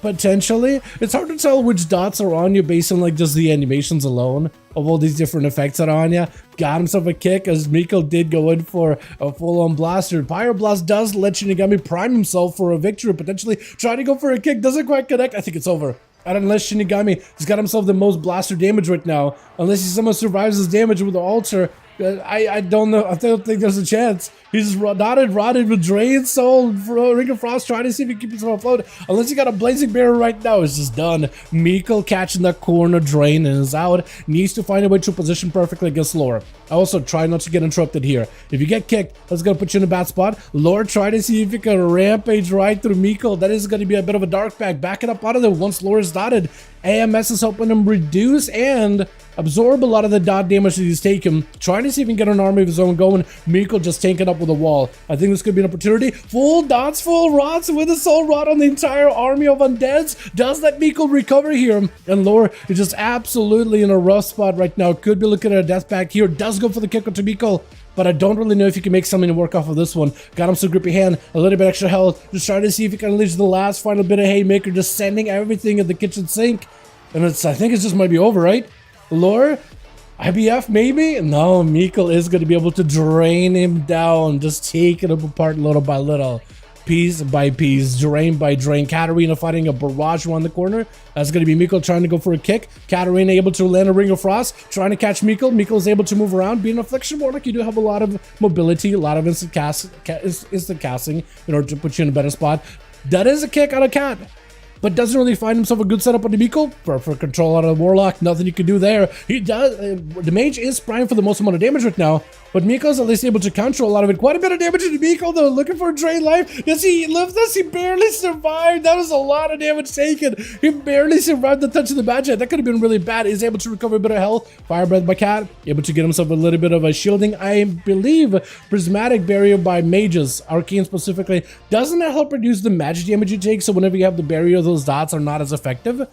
Potentially. It's hard to tell which dots are on you based on like just the animations alone of all these different effects that are on you. Got himself a kick as Meikle did go in for a full-on blaster. Pyro Blast does let Shinigami prime himself for a victory, potentially trying to go for a kick. Doesn't quite connect. I think it's over. And unless Shinigami has got himself the most blaster damage right now, unless he somehow survives his damage with the altar, I don't know. I don't think there's a chance. He's rotted with Drained Soul. Ring of Frost trying to see if he can keep himself afloat. Unless he got a Blazing Bear right now, it's just done. Meikle catching that corner drain and is out. Needs to find a way to position perfectly against Lore. Also, try not to get interrupted here. If you get kicked, that's going to put you in a bad spot. Lore try to see if he can rampage right through Meikle. That is going to be a bit of a dark bag. Back it up out of there once Lore is dotted. AMS is helping him reduce and absorb a lot of the dot damage that he's taken. Trying to see if he can get an army of his own going. Meikle just tanking up with a wall. I think this could be an opportunity. Full dots, full rots with a soul rot on the entire army of undeads. Does let Meikle recover here? And Lore is just absolutely in a rough spot right now. Could be looking at a death pact here. Does go for the kick to Meikle, but I don't really know if you can make something to work off of this one. Got him some grippy hand, a little bit extra health. Just trying to see if he can unleash the last final bit of haymaker, just sending everything in the kitchen sink. And I think it just might be over, right? Lore? IBF maybe? No, Meikle is going to be able to drain him down, just taking him apart little by little. Piece by piece, drain by drain. Katarina fighting a barrage around the corner. That's going to be Meikle trying to go for a kick. Katarina able to land a Ring of Frost, trying to catch Meikle. Meikle is able to move around. Being an Affliction Warlock, you do have a lot of mobility, a lot of instant casting in order to put you in a better spot. That is a kick on a cat, but doesn't really find himself a good setup on the Meikle. For control out of the Warlock, nothing you can do there. He does. The mage is prime for the most amount of damage right now, but Meikle's at least able to counter a lot of it. Quite a bit of damage to Meikle though. Looking for a drain life. Does he live this? He barely survived. That was a lot of damage taken. He barely survived the touch of the magic. That could have been really bad. He's able to recover a bit of health. Fire Breath by Cat. Able to get himself a little bit of a shielding. I believe Prismatic Barrier by mages, Arcane specifically, doesn't it help reduce the magic damage you take? So whenever you have the barrier, those dots are not as effective.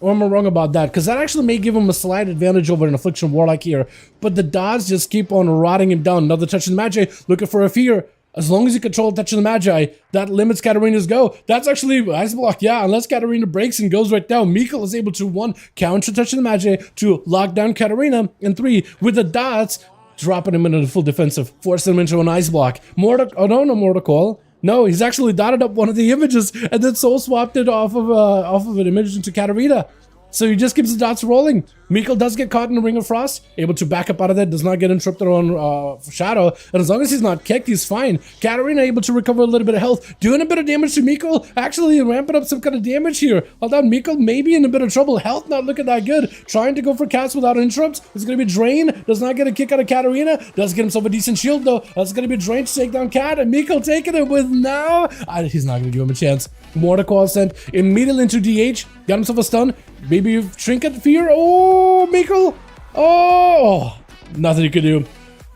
Or am I wrong about that? Because that actually may give him a slight advantage over an Affliction Warlock here. But the dots just keep on rotting him down. Another touch of the Magi, looking for a fear. As long as you control the touch of the Magi, that limits Katarina's go. That's actually Ice Block, yeah, unless Katarina breaks and goes right down. Meikle is able to, 1, counter touch of the Magi, 2, lock down Katarina, and 3, with the dots, dropping him into the full defensive, forcing him into an Ice Block. No Mortal Call. No, he's actually dotted up one of the images and then soul swapped it off of an image into Katarina. So he just keeps the dots rolling. Meikle does get caught in the Ring of Frost, able to back up out of that, does not get interrupted on Shadow, and as long as he's not kicked, he's fine. Katarina able to recover a little bit of health, doing a bit of damage to Meikle, actually ramping up some kind of damage here. Hold on, Meikle maybe in a bit of trouble, health not looking that good, trying to go for cats without interrupts. It's going to be Drain, does not get a kick out of Katarina, does get himself a decent shield though. That's going to be Drain to take down Cat, and Meikle taking it with now. He's not going to give him a chance. Mortal Call sent immediately into DH, got himself a stun, maybe Trinket Fear. Oh, Meikle. Oh, nothing you can do.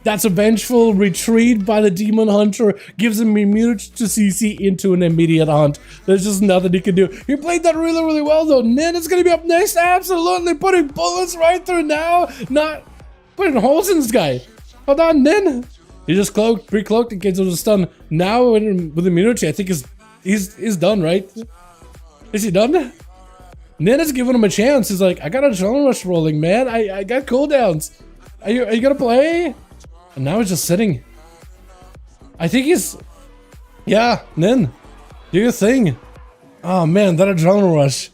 That's a vengeful retreat by the Demon Hunter. Gives him immunity to CC into an immediate hunt. There's just nothing he can do. He played that really, really well though. Nin is going to be up next. Absolutely putting bullets right through now. Not putting holes in this guy. Hold on, Nin. He just cloaked, pre-cloaked in case it was a stun. Now with immunity, I think he's done, right? Is he done? Nin is giving him a chance. He's like, I got a Adrenaline Rush rolling, man. I got cooldowns. Are you gonna play? And now he's just sitting. I think he's... Yeah, Nin. Do your thing. Oh man, that Adrenaline Rush.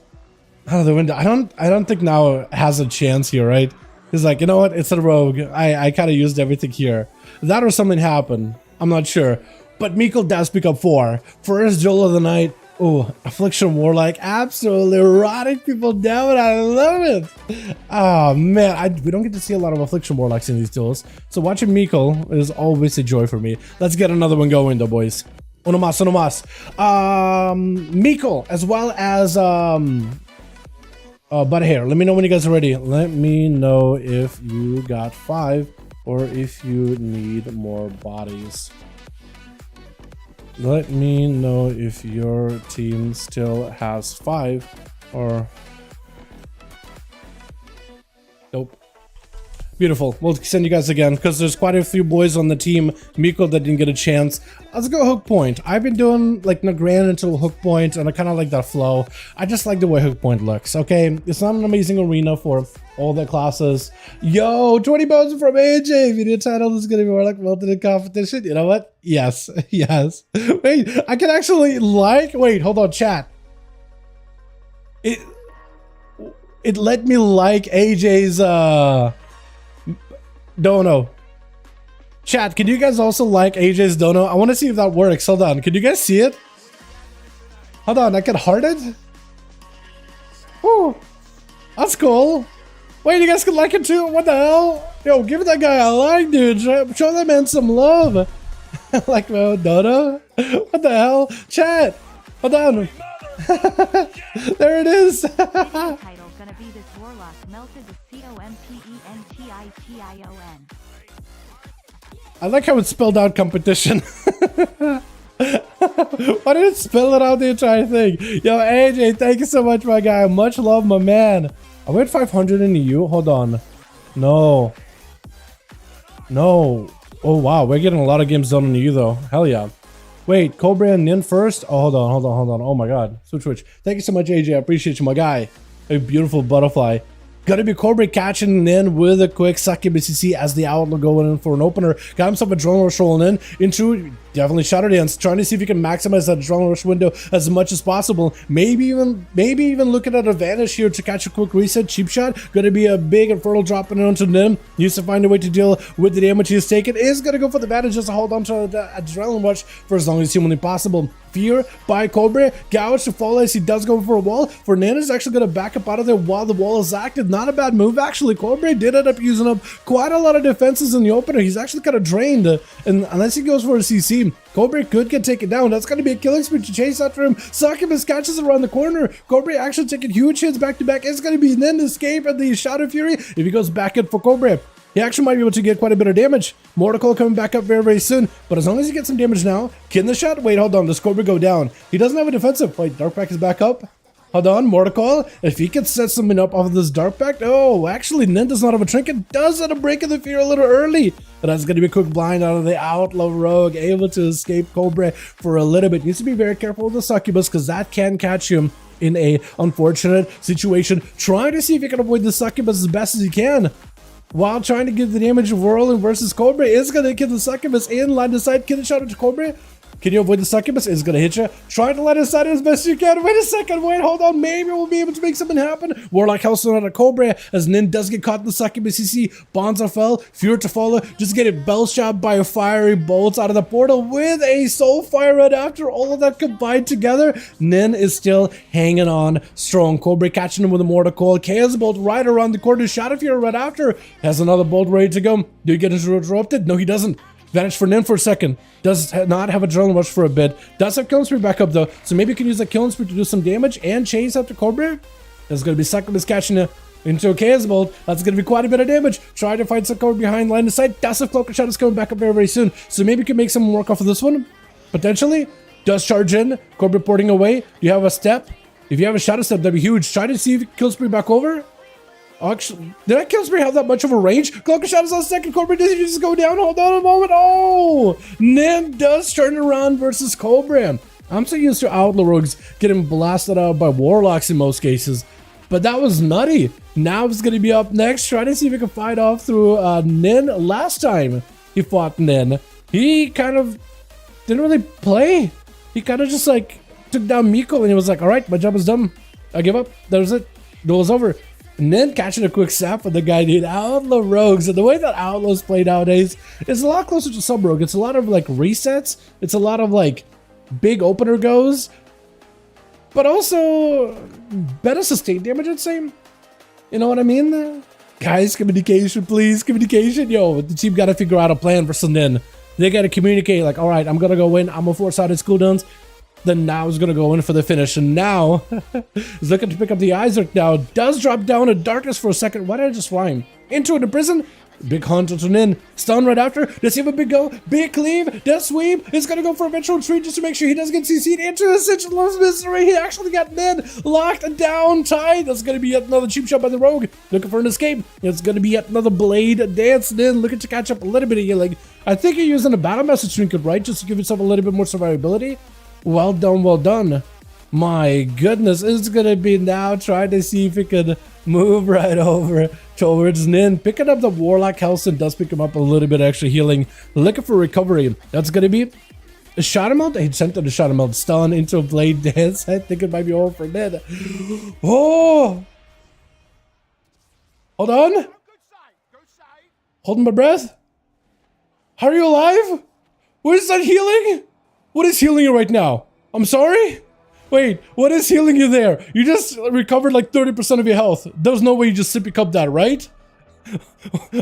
Out of the window. I don't think now has a chance here, right? He's like, you know what? It's a rogue. I kind of used everything here. That or something happened. I'm not sure. But Meikle does pick up 4. First duel of the night. Oh, Affliction Warlock, absolutely rotting people down. I love it. Oh man, we don't get to see a lot of Affliction Warlocks in these duels, so watching Mikkel is always a joy for me. Let's get another one going though, boys. Uno más, uno más. Mikkel, as well as but here, let me know when you guys are ready. Let me know if you got 5 or if you need more bodies. Let me know if your team still has 5 or... Nope. Beautiful. We'll send you guys again because there's quite a few boys on the team, Mikkel, that didn't get a chance. Let's go hook point. I've been doing like Nagran until hook point, and I kind of like that flow. I just like the way hook point looks. Okay, it's not an amazing arena for all the classes. Yo, 20 bones from AJ. Video title is gonna be more like melted in competition. You know what? Yes, yes. Wait, I can actually like. Wait, hold on, chat. It let me like AJ's dono. Chat, can you guys also like AJ's dono? I want to see if that works. Hold on. Can you guys see it? Hold on. I can heart it. Oh, that's cool. Wait, you guys can like it too? What the hell? Yo, give that guy a like, dude. Show that man some love. Like my own dono? What the hell? Chat. Hold on. There it is. Title gonna be this Warlock melted with COMPENTITION. I like how it's spelled out competition. Why did it spell it out the entire thing? Yo, AJ, thank you so much, my guy. Much love, my man. I went 500 in EU. Hold on. No. No. Oh, wow. We're getting a lot of games done in EU, though. Hell yeah. Wait, Cobra and Nin first? Oh, hold on. Oh, my God. Switch. Thank you so much, AJ. I appreciate you, my guy. A beautiful butterfly. Gonna be Cobra catching in with a quick succubus CC as the outlaw going in for an opener. Got himself a drone rush rolling in into definitely Shadow Dance, trying to see if he can maximize that drone rush window as much as possible. Maybe even looking at advantage here to catch a quick reset. Cheap shot. Gonna be a big Infernal dropping it onto Nim. Needs to find a way to deal with the damage he has taken. Is gonna go for the advantage just to hold on to the adrenaline rush for as long as humanly possible. Fear by Cobra. Gouge to fall as he does go for a wall. Fernand is actually going to back up out of there while the wall is active. Not a bad move, actually. Cobra did end up using up quite a lot of defenses in the opener. He's actually kind of drained. And unless he goes for a CC, Cobra could get taken down. That's going to be a killing spree to chase after him. Succubus catches around the corner. Cobra actually taking huge hits back to back. It's going to be an end escape at the Shadow Fury if he goes back in for Cobra. He actually might be able to get quite a bit of damage. Mortical coming back up very, very soon. But as long as he gets some damage now, can the shot? Wait, hold on. Does Cobra go down? He doesn't have a defensive. Wait, Darkpack is back up. Hold on, Mortical. If he can set something up off of this Darkpack. Oh, actually, Nin does not have a trinket. Does end up breaking the fear a little early. But that's going to be a quick blind out of the Outlaw Rogue. Able to escape Cobra for a little bit. Needs to be very careful with the Succubus because that can catch him in a unfortunate situation. Trying to see if he can avoid the Succubus as best as he can, while trying to give the damage of Whirling versus Cobra. Is going to kill the Succubus in line of sight. Can the shot into Cobra? Can you avoid the Succubus? Is going to hit you. Trying to line of sight as best you can. Wait a second. Wait, hold on. Maybe we'll be able to make something happen. Warlock house on a Cobra as Nin does get caught in the Succubus CC. Bonds are fell. Fear to follow. Just get it bell shot by a fiery bolts out of the portal with a soul fire right after. All of that combined together. Nin is still hanging on strong. Cobra catching him with a mortar coil. Chaos bolt right around the corner. Shadow Fury right after. Has another bolt ready to go. Do he get interrupted? No, he doesn't. Vanished for Nin for a second. Does not have a adrenaline rush for a bit. Does have killing spree back up though. So maybe you can use that killing spree to do some damage and chase after Cobra. There's going to be Succubus catching into a Chaos Bolt. That's going to be quite a bit of damage. Try to find some Cobra behind line of sight. Dust of Cloak and Shadow is coming back up very, very soon. So maybe you can make some work off of this one. Potentially. Does charge in. Cobra porting away. Do you have a step? If you have a Shadow Step, that'd be huge. Try to see if you can kill spree back over. Actually, did that kill spree have that much of a range? Cloak of Shadows on second. Cobra, does he just go down? Hold on a moment. Oh! Nin does turn around versus Cobra. I'm so used to Outlaw Rogues getting blasted out by Warlocks in most cases. But that was nutty. Now it's going to be up next. Try to see if he can fight off through Nin. Last time he fought Nin, he kind of didn't really play. He kind of just like took down Mikkel and he was like, all right, my job is done. I give up. That was it. Duel's over. And then catching a quick sap for the guy, dude. Outlaw Rogues. And the way that Outlaws play nowadays is a lot closer to Sub Rogue. It's a lot of like resets. It's a lot of like big opener goes. but also better sustained damage, I'd say. You know what I mean? Guys, communication, please. Communication. Yo, the team got to figure out a plan for Sunin. They got to communicate like, all right, I'm going to go in. I'm going to force out his cooldowns. Then now is going to go in for the finish. And now he's looking to pick up the Isaac now. Does drop down in darkness for a second. Why did I just rhyme? Into it in prison. Big hunt to Nin. Stun right after. Does he have a big go? Big cleave. Death sweep. He's going to go for a eventual retreat just to make sure he doesn't get CC'd into a situation of misery. He actually got Nin locked down tight. That's going to be yet another cheap shot by the Rogue. Looking for an escape. It's going to be yet another blade dance. Nin looking to catch up a little bit of healing. I think you're using a battle message trinket, right? Just to give yourself a little bit more survivability. Well done, well done. My goodness, it's gonna be now trying to see if it could move right over towards Nin. Picking up the Warlock health and does pick him up a little bit extra healing. Looking for recovery. That's gonna be a shot him out. He sent him to shot him out. Stun into a blade dance. I think it might be over for Nin. Oh! Hold on. Holding my breath. How are you alive? What is that healing? What is healing you right now? I'm sorry? Wait, what is healing you there? You just recovered like 30% of your health. There's no way you just sippy cup that, right?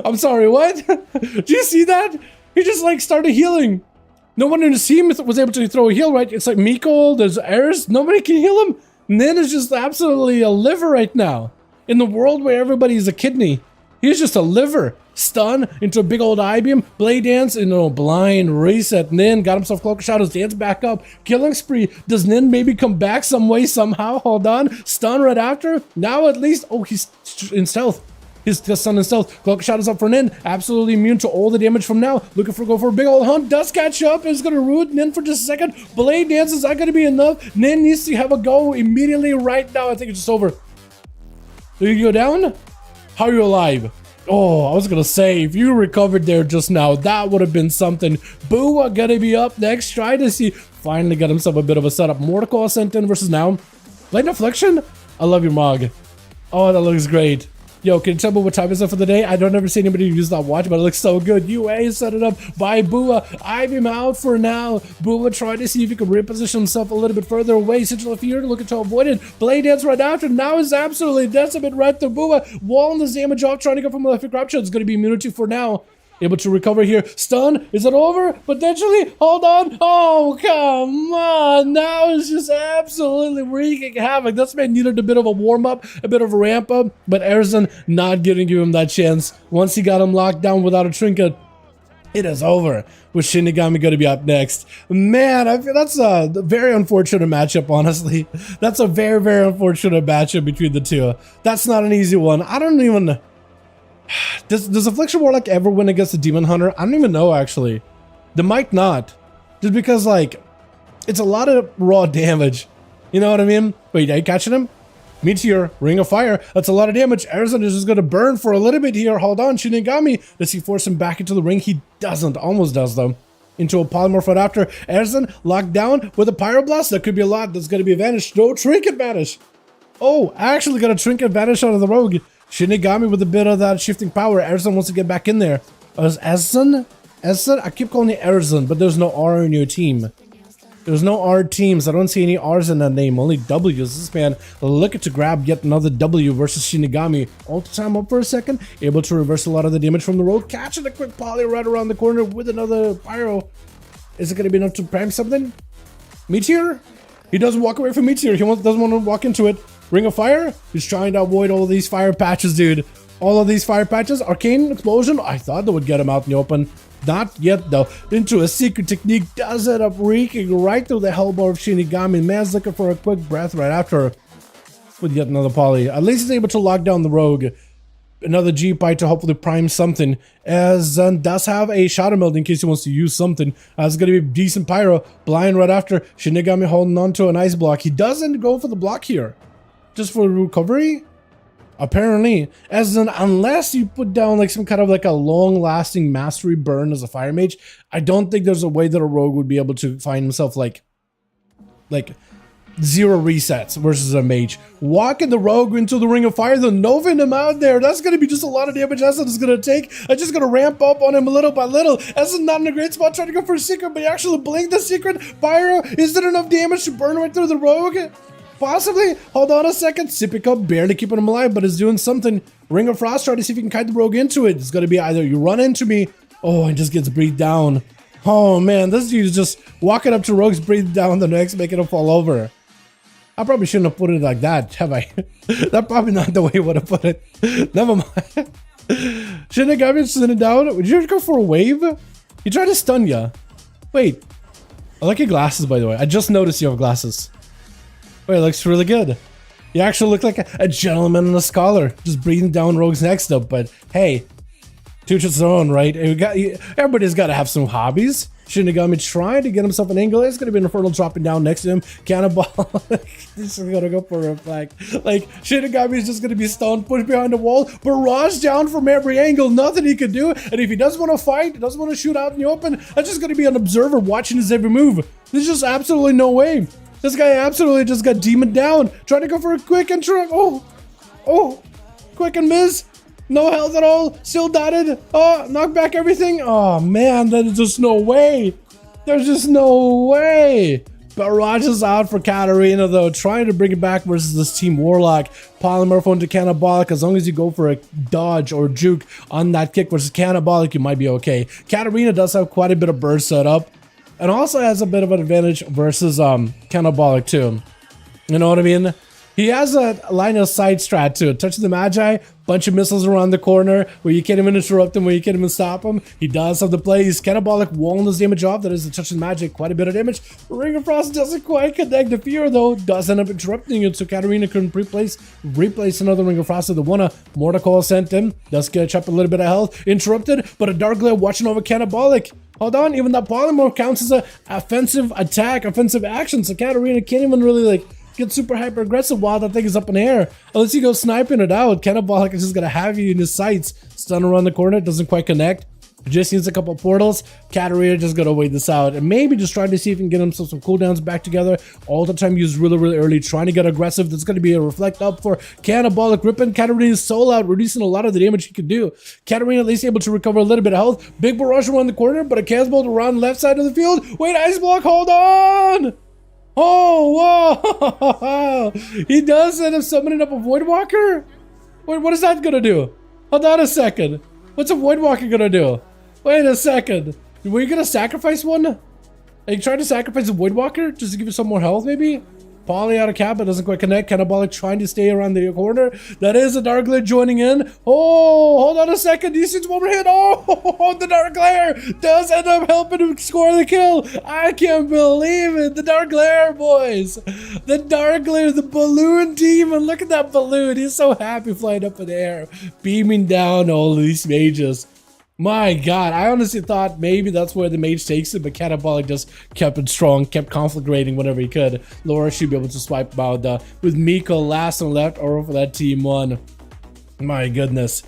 I'm sorry, what? Do you see that? He just like started healing. No one in the team was able to throw a heal, right? It's like Miko, there's Eris, nobody can heal him. Nin is just absolutely a liver right now. In the world where everybody is a kidney, he's just a liver. Stun into a big old I-beam, blade dance, blind reset. Nin got himself Cloak of Shadows, dance back up, killing spree. Does Nin maybe come back some way somehow? Hold on, stun right after. Now at least, oh, he's in stealth. He's just stun in stealth. Cloak of Shadows up for Nin, absolutely immune to all the damage from now. Looking for go for a big old hunt. Does catch up. Is gonna root Nin for just a second. Blade dance is not gonna be enough. Nin needs to have a go immediately right now. I think it's just over. Do you go down? How are you alive? Oh, I was gonna say, if you recovered there just now, that would have been something. Boo gonna be up next. Try to see. Finally got himself a bit of a setup. Mortal sent in versus now. Blade Affliction? I love your Mog. Oh, that looks great. Yo, can you tell me what time is it for the day? I don't ever see anybody use that watch, but it looks so good. UA set it up by Bua. I'm out for now. Bua trying to see if he can reposition himself a little bit further away. Sigil of Fear looking to avoid it. Blade dance right after. Now is absolutely decimate right through Bua. Wall on the damage off, trying to go from the corruption. It's going to be immunity for now. Able to recover here. Stun. Is it over? Potentially. Hold on. Oh, come on. Now it's just absolutely wreaking havoc. This man needed a bit of a warm-up, a bit of a ramp-up, but Erzan not giving him that chance. Once he got him locked down without a trinket, it is over. With Shinigami going to be up next. Man, I feel that's a very unfortunate matchup, honestly. That's a very, very unfortunate matchup between the two. That's not an easy one. I don't even... Does Affliction Warlock ever win against the Demon Hunter? I don't even know, actually. They might not. Just because, like, it's a lot of raw damage. You know what I mean? Wait, are you catching him? Meteor, Ring of Fire. That's a lot of damage. Arizona is just going to burn for a little bit here. Hold on, Shinigami. Does he force him back into the ring? He doesn't. Almost does, though. Into a polymorph right after. Arizona locked down with a Pyroblast. That could be a lot. That's going to be a vanish. No Trinket vanish. Oh, I actually got a Trinket vanish out of the Rogue. Shinigami with a bit of that shifting power. Erzan wants to get back in there. Erzan? I keep calling it Erzan, but there's no R in your team. There's no R teams. I don't see any R's in that name, only W's. This man looking to grab yet another W versus Shinigami. All the time up for a second. Able to reverse a lot of the damage from the road. Catching a quick poly right around the corner with another pyro. Is it going to be enough to prime something? Meteor? He doesn't walk away from Meteor. He doesn't want to walk into it. Ring of Fire? He's trying to avoid all of these fire patches, dude. All of these fire patches. Arcane Explosion? I thought they would get him out in the open. Not yet, though. Into a secret technique. Does end up reeking right through the hellbore of Shinigami. Man's looking for a quick breath right after. With yet another poly. At least he's able to lock down the Rogue. Another G-Pie to hopefully prime something. As does have a Shadow Meld in case he wants to use something. It's going to be decent Pyro. Blind right after. Shinigami holding on to an ice block. He doesn't go for the block here. Just for recovery? Apparently. As in, unless you put down like some kind of like a long-lasting mastery burn as a fire mage, I don't think there's a way that a rogue would be able to find himself like 0 resets versus a mage. Walking the rogue into the ring of fire, the Noving him out there. That's going to be just a lot of damage Essen is going to take. I'm just going to ramp up on him little by little. Essen not in a great spot trying to go for a secret, but he actually blinked the secret. Pyro, is there enough damage to burn right through the rogue? Possibly. Hold on a second. Sippy Cup barely keeping him alive, but is doing something. Ring of Frost, try to see if you can kite the rogue into it. It's going to be either you run into me. Oh, and just gets breathed down. Oh, man. This dude's just walking up to rogues, breathe down the next, making him fall over. I probably shouldn't have put it like that, have I? That's probably not the way you would have put it. Never mind. Shouldn't have got me sitting down. Would you go for a wave? He tried to stun ya. Wait. I like your glasses, by the way. I just noticed you have glasses. Wait, it looks really good. You actually look like a gentleman and a scholar. Just breathing down rogues next up. But hey, to each its own, right? Everybody's got to have some hobbies. Shinigami trying to get himself an angle. It's going to be an Infernal dropping down next to him. Cannonball. He's going to go for a flag. Like, Shinigami is just going to be stunned, pushed behind the wall. Barrage down from every angle. Nothing he can do. And if he doesn't want to fight, doesn't want to shoot out in the open, that's just going to be an observer watching his every move. There's just absolutely no way. This guy absolutely just got demoned down. Trying to go for a quick and try. Oh, quick and miss. No health at all. Still dotted. Oh, knock back everything. Oh, man, there's just no way. There's just no way. Barrage is out for Katarina, though. Trying to bring it back versus this Team Warlock. Polymorph onto Cannibalic. As long as you go for a dodge or juke on that kick versus Cannibalic, you might be okay. Katarina does have quite a bit of burst set up. And also has a bit of an advantage versus Cannibalic, too. You know what I mean? He has a line of sight strat too. Touch the Magi, bunch of missiles around the corner where you can't even interrupt him, where you can't even stop him. He does have the play. He's Cannibalic walling his damage off. That is the Touch the Magic, quite a bit of damage. Ring of Frost doesn't quite connect. The Fear though does end up interrupting it, so Katarina couldn't replace another Ring of Frost with the one. Mordecai sent him. Does catch up a little bit of health. Interrupted, but a Dark Glare watching over Cannibalic. Hold on, even that Polymorph counts as a offensive attack, offensive action, so Katarina can't even really like get super hyper aggressive while that thing is up in the air. Unless you go sniping it out, Cannibalic is just gonna have you in his sights. Stun around the corner, doesn't quite connect. Just needs a couple portals. Katarina just gonna wait this out and maybe just try to see if he can get himself some cooldowns back together. All the time used really early, trying to get aggressive. There's gonna be a reflect up for Cannibalic, ripping Katarina's soul out, reducing a lot of the damage he can do. Katarina at least able to recover a little bit of health. Big barrage around the corner, but a Casbolt around the left side of the field. Wait, Ice Block, hold on! Oh, whoa! He does end up summoning up a Voidwalker? Wait, what is that gonna do? Hold on a second. What's a Voidwalker gonna do? Wait a second. Were you gonna sacrifice one? Are you trying to sacrifice a Voidwalker just to give you some more health, maybe? Poly out of cap, but doesn't quite connect. Cannibalic trying to stay around the corner. That is a Dark Glare joining in. Oh, hold on a second. These things one more hit. Oh, the Dark Glare does end up helping him score the kill. I can't believe it. The Dark Glare, boys. The Dark Glare, the balloon demon. Look at that balloon. He's so happy flying up in the air, beaming down all these mages. My god, I honestly thought maybe that's where the mage takes it, but Cannibalic just kept it strong, kept conflagrating whenever he could. Laura should be able to swipe out with Miko last and left over for that team one. My goodness.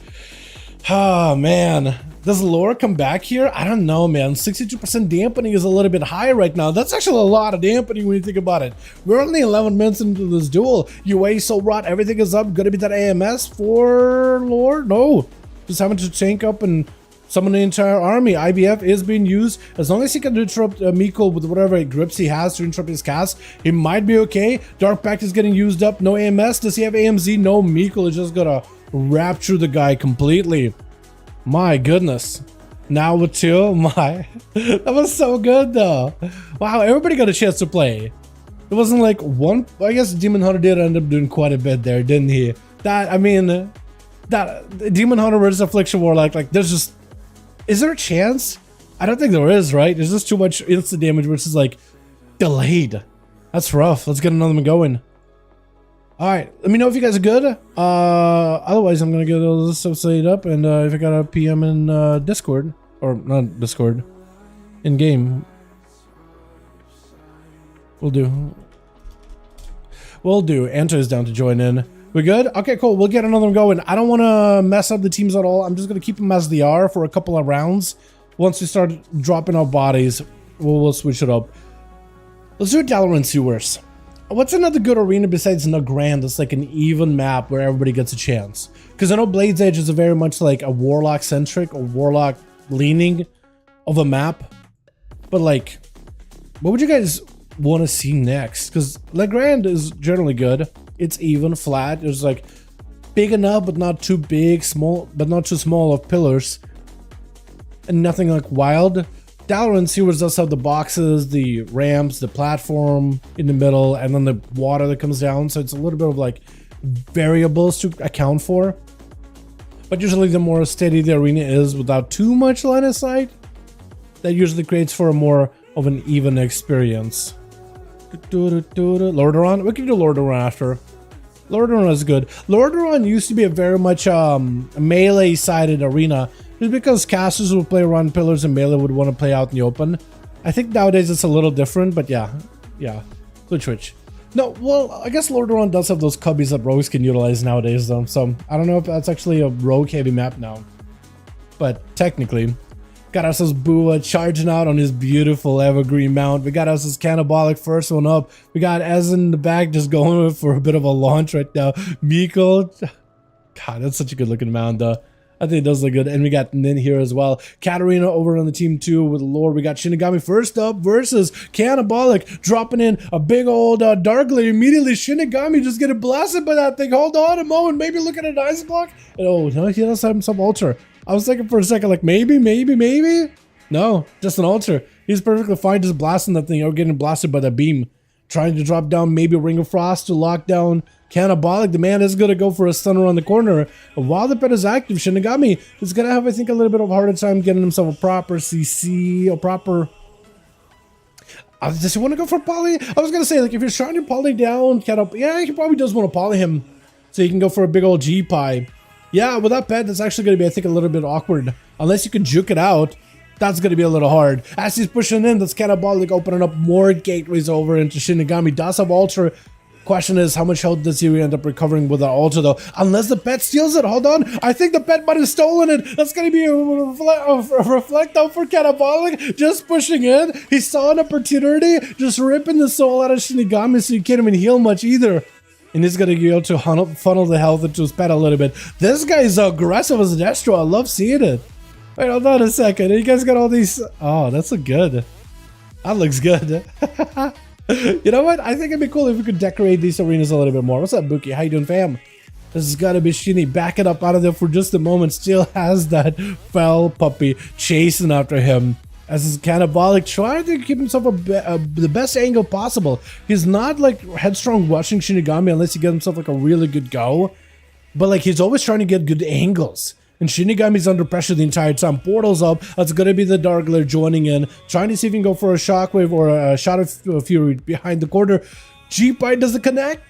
Oh man. Does Laura come back here? I don't know, man. 62% dampening is a little bit high right now. That's actually a lot of dampening when you think about it. We're only 11 minutes into this duel. UA so rot, everything is up. Gonna be that AMS for Laura? No. Just having to tank up and summon the entire army. IBF is being used. As long as he can interrupt Miko with whatever grips he has to interrupt his cast, he might be okay. Dark Pact is getting used up. No AMS. Does he have AMZ? No. Miko is just gonna rapture the guy completely. My goodness. Now with two. That was so good though. Wow, everybody got a chance to play. It wasn't like one. I guess Demon Hunter did end up doing quite a bit there, didn't he? That Demon Hunter versus Affliction Warlock, like there's just, is there a chance? I don't think there is, right? There's just too much instant damage versus like delayed. That's rough. Let's get another one going. All right, let me know if you guys are good. Otherwise, I'm gonna get all this stuff set up, and if I got a PM in Discord, or not Discord, in game, we'll do. Anta is down to join in. We good? Okay, cool. We'll get another one going. I don't want to mess up the teams at all. I'm just going to keep them as they are for a couple of rounds. Once we start dropping our bodies, we'll switch it up. Let's do Dalaran Sewers. What's another good arena besides Nagrand that's like an even map where everybody gets a chance? Because I know Blade's Edge is a very much like a Warlock-centric or Warlock-leaning of a map. But like, what would you guys want to see next, because Legrand is generally good. It's even, flat. It's like big enough but not too big, small but not too small of pillars, and nothing like wild. Dalaran Sewers does have the boxes, the ramps, the platform in the middle, and then the water that comes down, so it's a little bit of like variables to account for. But usually the more steady the arena is without too much line of sight, that usually creates for a more of an even experience. Lordaeron? We can do Lordaeron after. Lordaeron is good. Lordaeron used to be a very much melee-sided arena, just because casters would play around pillars and melee would want to play out in the open. I think nowadays it's a little different, but yeah. Switch. No, well, I guess Lordaeron does have those cubbies that rogues can utilize nowadays, though, so I don't know if that's actually a rogue-heavy map now. But technically, got ourselves Bua charging out on his beautiful evergreen mount. We got ourselves Cannibalic first one up. We got Ez in the back just going for a bit of a launch right now. Miko, God, that's such a good looking mount, though. I think it does look good. And we got Nin here as well. Katarina over on the team 2 with Lord. We got Shinigami first up versus Cannibalic, dropping in a big old Darkly. Immediately, Shinigami just getting blasted by that thing. Hold on a moment. Maybe look at an ice block. Oh, no, he does have some ultra. I was thinking for a second, like maybe. No, just an ultra. He's perfectly fine just blasting that thing or getting blasted by that beam. Trying to drop down maybe Ring of Frost to lock down Cannibalic. The man is going to go for a stun around the corner. While the pet is active, Shinigami is going to have, I think, a little bit of a harder time getting himself a proper CC, a proper... does he want to go for poly? I was going to say, like, if you're trying to poly down, yeah, he probably does want to poly him so you can go for a big old G-Pie. Yeah, with that pet, that's actually going to be, I think, a little bit awkward. Unless you can juke it out, that's going to be a little hard. As he's pushing in, that's Cannibalic opening up more gateways over into Shinigami. Does have Ultra. Question is, how much health does he end up recovering with that Ultra, though? Unless the pet steals it. Hold on. I think the pet might have stolen it. That's going to be a reflect out for Cannibalic. Just pushing in. He saw an opportunity. Just ripping the soul out of Shinigami so you can't even heal much either. And he's going to be able to funnel the health into his pet a little bit. This guy is aggressive as a Destro. I love seeing it. Wait, hold on a second. You guys got all these... Oh, that's so good. That looks good. You know what? I think it'd be cool if we could decorate these arenas a little bit more. What's up, Buki? How you doing, fam? This has got to be Shinny. Back it up out of there for just a moment. Still has that fell puppy chasing after him. As his Cannibalic trying to keep himself the best angle possible. He's not like headstrong rushing Shinigami unless he gets himself like a really good go. But like he's always trying to get good angles. And Shinigami's under pressure the entire time. Portal's up. That's going to be the Darkler joining in. Trying to see if he can go for a Shockwave or a Shot of Fury behind the corner. G-Pie doesn't connect.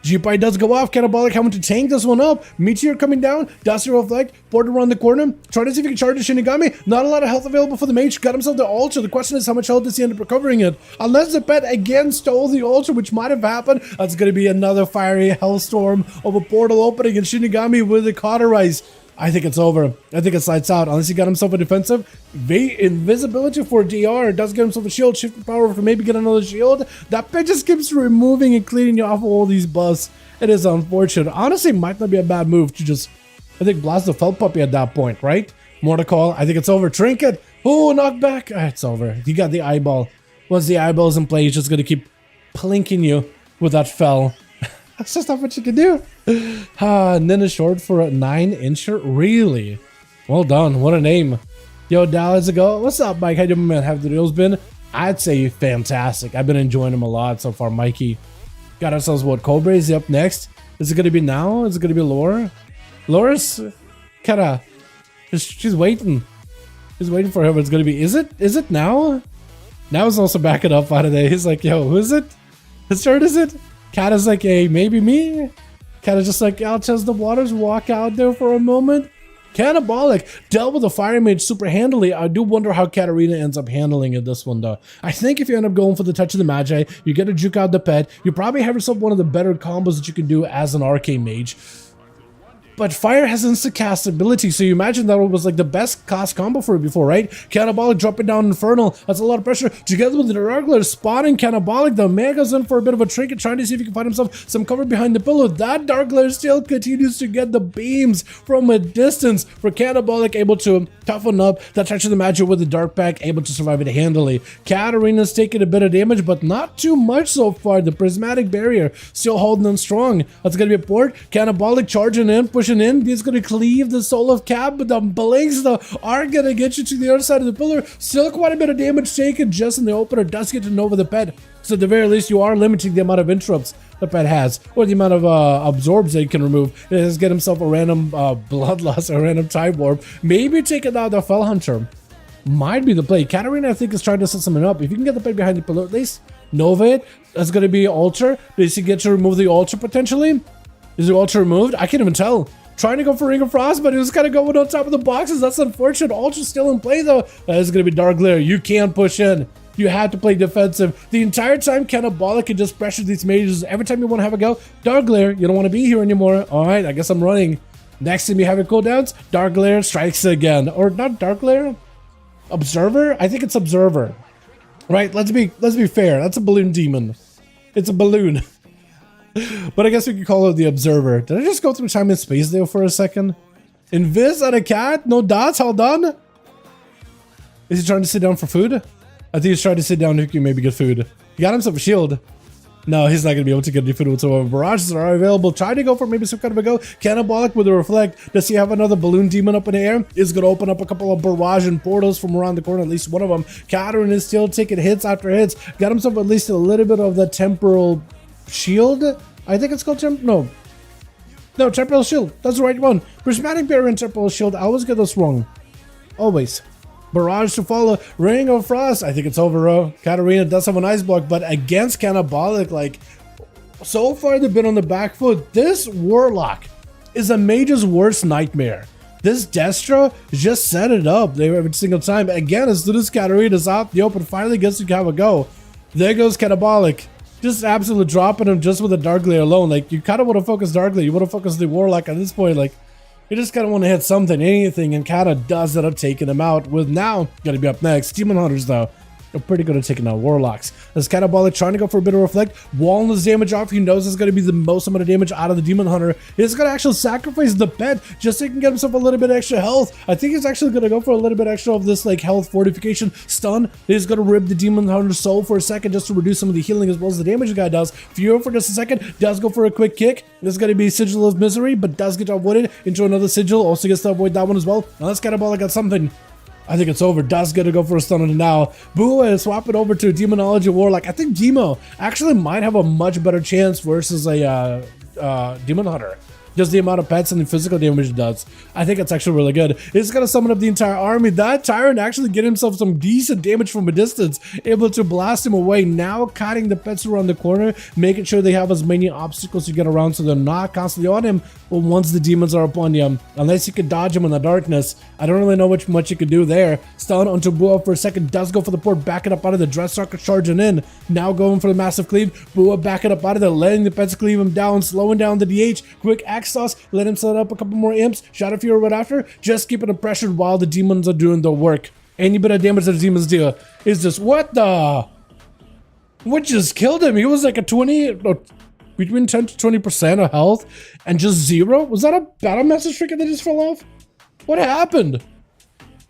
G-Pie does go off. Cannibalic having to tank this one up. Meteor coming down. Dusty Reflect. Portal around the corner. Trying to see if he can charge the Shinigami. Not a lot of health available for the mage. Got himself the Ultra. The question is how much health does he end up recovering it? Unless the pet again stole the Ultra, which might have happened. That's going to be another fiery hellstorm of a portal opening. And Shinigami with the cauterize. I think it's over. I think it's lights out. Unless he got himself a defensive. Invisibility for DR. Does get himself a shield. Shift power for maybe get another shield. That pet just keeps removing and cleaning you off all these buffs. It is unfortunate. Honestly, it might not be a bad move to just, I think, blast the felt puppy at that point, right? More to call. I think it's over. Trinket. Oh, knockback. It's over. He got the eyeball. Once the eyeball's in play, he's just going to keep plinking you with that fell. That's just not what you can do. And then a short for a 9-incher. Really? Well done. What a name. Yo, Dallas ago. What's up, Mike? How you doing, man? Have the deals been? I'd say fantastic. I've been enjoying them a lot so far, Mikey. Got ourselves what? Cobra is up next. Is it going to be now? Is it going to be Laura? Laura's kind of... She's waiting. She's waiting for him. It's going to be... Is it now? Now is also backing up out of there. He's like, yo, who is it? Whose turn is it? Cat is like, hey, maybe me? Cat is just like, I'll test the waters, walk out there for a moment. Cannibalic dealt with the Fire Mage super handily. I do wonder how Katarina ends up handling it this one, though. I think if you end up going for the Touch of the Magi, you get to juke out the pet. You probably have yourself one of the better combos that you can do as an Arcane Mage. but fire has instant cast ability, so you imagine that was like the best cast combo for it before, right? Cannibalic dropping down Infernal, that's a lot of pressure, together with the Darkler spotting Cannibalic. The man goes in for a bit of a trinket, trying to see if he can find himself some cover behind the pillow. That Darkler still continues to get the beams from a distance for Cannibalic, able to toughen up that touch of the magic with the Dark Pack, able to survive it handily. Katarina's taking a bit of damage, but not too much so far. The prismatic barrier still holding on strong. That's gonna be a port. Cannibalic charging in, pushing in. He's gonna cleave the soul of Cap, but the blinks are gonna get you to the other side of the pillar. Still quite a bit of damage taken just in the opener. Does get to Nova the pet, so at the very least you are limiting the amount of interrupts the pet has, or the amount of absorbs that he can remove. It has get himself a random bloodlust, a random time warp. Maybe taking out the Fell Hunter might be the play. Katarina, I think, is trying to set something up. If you can get the pet behind the pillar, at least Nova it. That's going to be altar. Does he get to remove the altar potentially? Is the altar removed? I can't even tell. Trying to go for Ring of Frost, but he was kind of going on top of the boxes. That's unfortunate. Altar's still in play though. That is going to be Dark Glare. You can't push in. You have to play defensive. The entire time, Cannibalic can just pressure these mages. Every time you want to have a go, Dark Glare, you don't want to be here anymore. All right, I guess I'm running. Next time you have your cooldowns, Dark Glare strikes again. Or not Dark Glare? Observer? I think it's Observer. Right, let's be fair. That's a balloon demon. It's a balloon. But I guess we could call it the Observer. Did I just go through time and space there for a second? Invis at a cat? No dots? Hold on. Is he trying to sit down for food? I think he's trying to sit down and maybe get food. He got himself a shield. No, he's not going to be able to get any food whatsoever. Barrages are available. Try to go for maybe some kind of a go. Cannibalic with a reflect. Does he have another balloon demon up in the air? Is going to open up a couple of barrage and portals from around the corner. At least one of them. Katarina is still taking hits after hits. Got himself at least a little bit of the temporal shield. I think it's called No, temporal shield. That's the right one. Prismatic barrier and temporal shield. I always get those wrong. Always. Barrage to follow. Ring of Frost. I think it's over. Katarina does have an ice block, but against Cannibalic, like, so far they've been on the back foot. This Warlock is a mage's worst nightmare. This Destra just set it up every single time. Again, as soon as Katarina's out the open, finally gets to have a go. There goes Cannibalic. Just absolutely dropping him just with a Dark Glare alone. Like, you kind of want to focus Dark Glare. You want to focus the Warlock at this point. Like, you just kind of want to hit something, anything, and Kata does end up taking him out. With now, going to be up next. Demon Hunters, though, are pretty good at taking out Warlocks. As Cannibalic trying to go for a bit of reflect, walling his damage off. He knows it's going to be the most amount of damage out of the Demon Hunter. He's going to actually sacrifice the pet just so he can get himself a little bit extra health. I think he's actually going to go for a little bit extra of this like health fortification stun. He's going to rip the Demon Hunter's soul for a second just to reduce some of the healing as well as the damage the guy does. Fury for just a second, does go for a quick kick. This is going to be Sigil of Misery, but does get avoided into another Sigil. Also gets to avoid that one as well. Now let's Cannibalic got something. I think it's over. Does get to go for a stun on it now. Boo is swapping over to Demonology Warlock. I think Demo actually might have a much better chance versus a Demon Hunter. Just the amount of pets and the physical damage it does. I think it's actually really good. It's going to summon up the entire army. That Tyrant actually get himself some decent damage from a distance. Able to blast him away. Now cutting the pets around the corner. Making sure they have as many obstacles to get around so they're not constantly on him. But once the demons are upon you, unless you can dodge them in the darkness, I don't really know much you can do there. Stun onto Bua for a second. Does go for the port. Backing up out of the Dreadsucker charging in. Now going for the massive cleave. Bua backing up out of there. Letting the pets cleave him down. Slowing down the DH. Quick axe toss. Let him set up a couple more imps. Shadow Fury right after. Just keeping him pressured while the demons are doing the work. Any bit of damage that the demons do is just what the... What just killed him? He was like a 20... between 10 to 20% of health and just 0? Was that a battle message trinket that just fell off? What happened?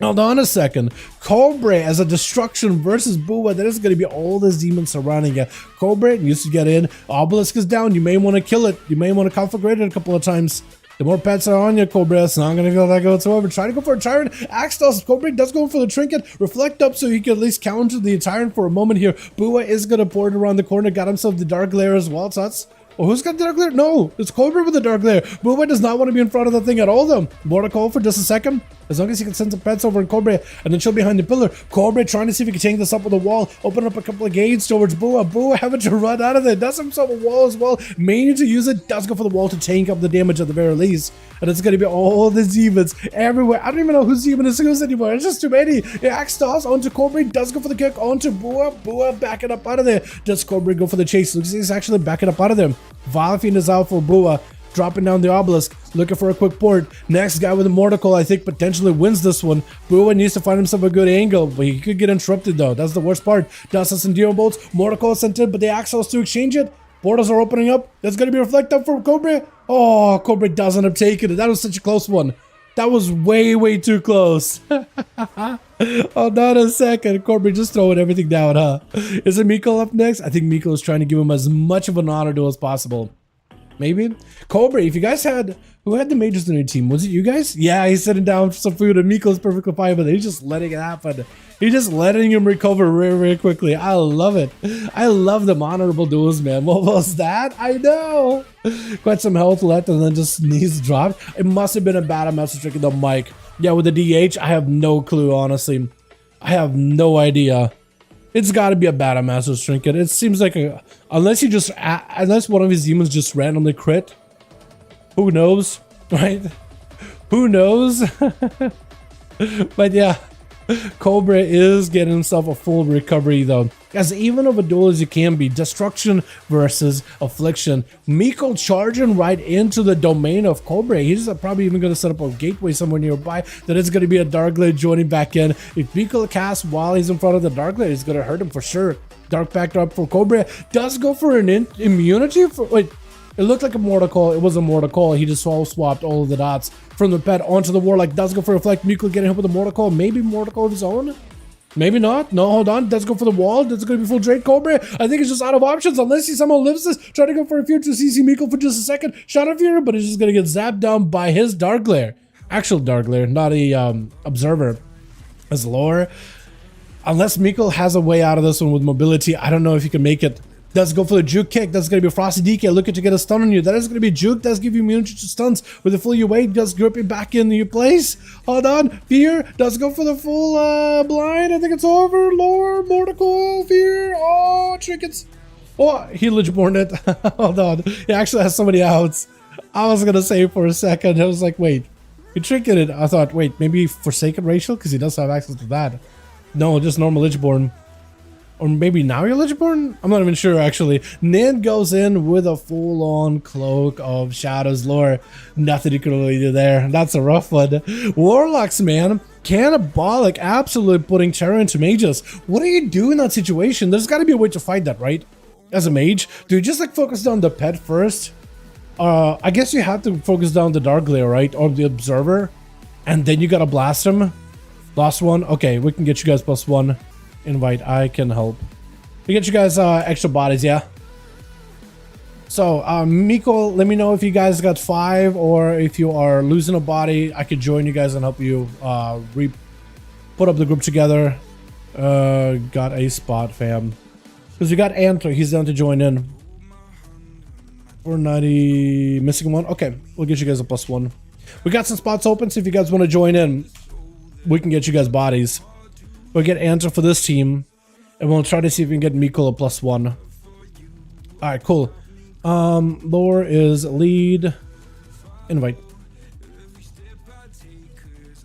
Hold on a second. Cobra as a destruction versus Bua. That is going to be all these demons surrounding you. Cobra used to get in. Obelisk is down. You may want to kill it. You may want to conflagrate it a couple of times. The more pets are on you, Cobra, it's not going to feel that good whatsoever. Try to go for a Tyrant. Axe toss. Cobra does go for the trinket. Reflect up so he can at least counter the Tyrant for a moment here. Bua is going to pour it around the corner. Got himself the Dark Glare as well. So that's... Oh, who's got the Dark Glare? No, it's Cobra with the Dark Glare. Bua does not want to be in front of the thing at all, though. More to call for just a second. As long as he can send some pets over in Cobra and then chill behind the pillar. Cobra trying to see if he can tank this up with a wall. Open up a couple of gates towards Bua. Bua having to run out of there. Does himself a wall as well. May need to use it. Does go for the wall to tank up the damage at the very least. And it's going to be all the demons everywhere. I don't even know whose demon is whose anymore. It's just too many. Axe toss onto Cobra. Does go for the kick onto Bua. Bua backing up out of there. Does Cobra go for the chase? Looks like he's actually backing up out of there. Valifian is out for Bua. Dropping down the obelisk. looking for a quick port. Next guy with a mortal, I think potentially wins this one. Bua needs to find himself a good angle, but he could get interrupted though. That's the worst part. Dust and Deer bolts. Mortal is sent in, but the Axles to exchange it. Portals are opening up. That's going to be reflected from Cobra. Oh, Cobra does end up taking it. That was such a close one. That was way too close. Hold on a second. Corbin just throwing everything down, huh? Is it Miko up next? I think Miko is trying to give him as much of an honor duel as possible. Maybe? Cobra, if you guys had... Who had the mages on your team? Was it you guys? Yeah, he's sitting down for some food and Miko's perfectly fine with it. He's just letting it happen. He's just letting him recover very quickly. I love it. I love them honorable duels, man. What was that? I know. Quite some health left and then just knees dropped. It must have been a bad message trick in the mic. Yeah, with the DH, I have no clue, honestly. I have no idea. It's got to be a bad master trinket. It seems like a... Unless one of his demons just randomly crit. Who knows, right? Who knows? But yeah, Cobra is getting himself a full recovery though. As even of a duel as you can be, destruction versus affliction. Miko charging right into the domain of Cobra. He's probably even going to set up a gateway somewhere nearby. That is going to be a Darkblade joining back in. If Miko casts while he's in front of the Darkblade, it's going to hurt him for sure. Dark backdrop for Cobra. Does go for an immunity for... Wait. It looked like a mortal call. It was a mortal call. He just swapped all of the dots from the pet onto the Warlock. Does go for reflect. Miko getting hit with a mortal call. Maybe mortal call of his own. Maybe not. No, hold on. Does go for the wall. That's going to be full Drake Cobra. I think it's just out of options unless he somehow lives this. Try to go for a fear to CC Miko for just a second. Shot of fear, but it's just going to get zapped down by his Dark Glare. Actual Dark Glare, not a observer. As lore. Unless Miko has a way out of this one with mobility, I don't know if he can make it. Does go for the juke kick. That's going to be Frosty DK looking to get a stun on you. That is going to be juke. Does give you immunity to stuns. With the full you wait, does grip it back in your place. Hold on. Fear. Does go for the full blind. I think it's over. Lore. Mortal. Fear. Oh, trinkets. Oh, he Lichborn it. Hold on. He actually has so many outs. I was going to say for a second. I was like, wait. He trinketed it. I thought, wait, maybe Forsaken Racial? Because he does have access to that. No, just normal Lichborn. Or maybe now you're Lichborn? I'm not even sure, actually. Nin goes in with a full-on Cloak of Shadows lore. Nothing you can really do there. That's a rough one. Warlocks, man. Cannibalic, absolutely putting terror into mages. What do you do in that situation? There's got to be a way to fight that, right? As a mage. Do you just like focus down the pet first? I guess you have to focus down the Dark Glare, right? Or the Observer. And then you gotta blast him. Last one. Okay, we can get you guys +1. Invite, I can help. We get you guys extra bodies, yeah? So, Miko, let me know if you guys got 5 or if you are losing a body. I could join you guys and help you put up the group together. Got a spot, fam. Because we got Antler, he's down to join in. 490, missing one. Okay, we'll get you guys a +1. We got some spots open, so if you guys want to join in, we can get you guys bodies. We'll get Answer for this team, and we'll try to see if we can get Miko a +1. Alright, cool. Lore is lead. Invite.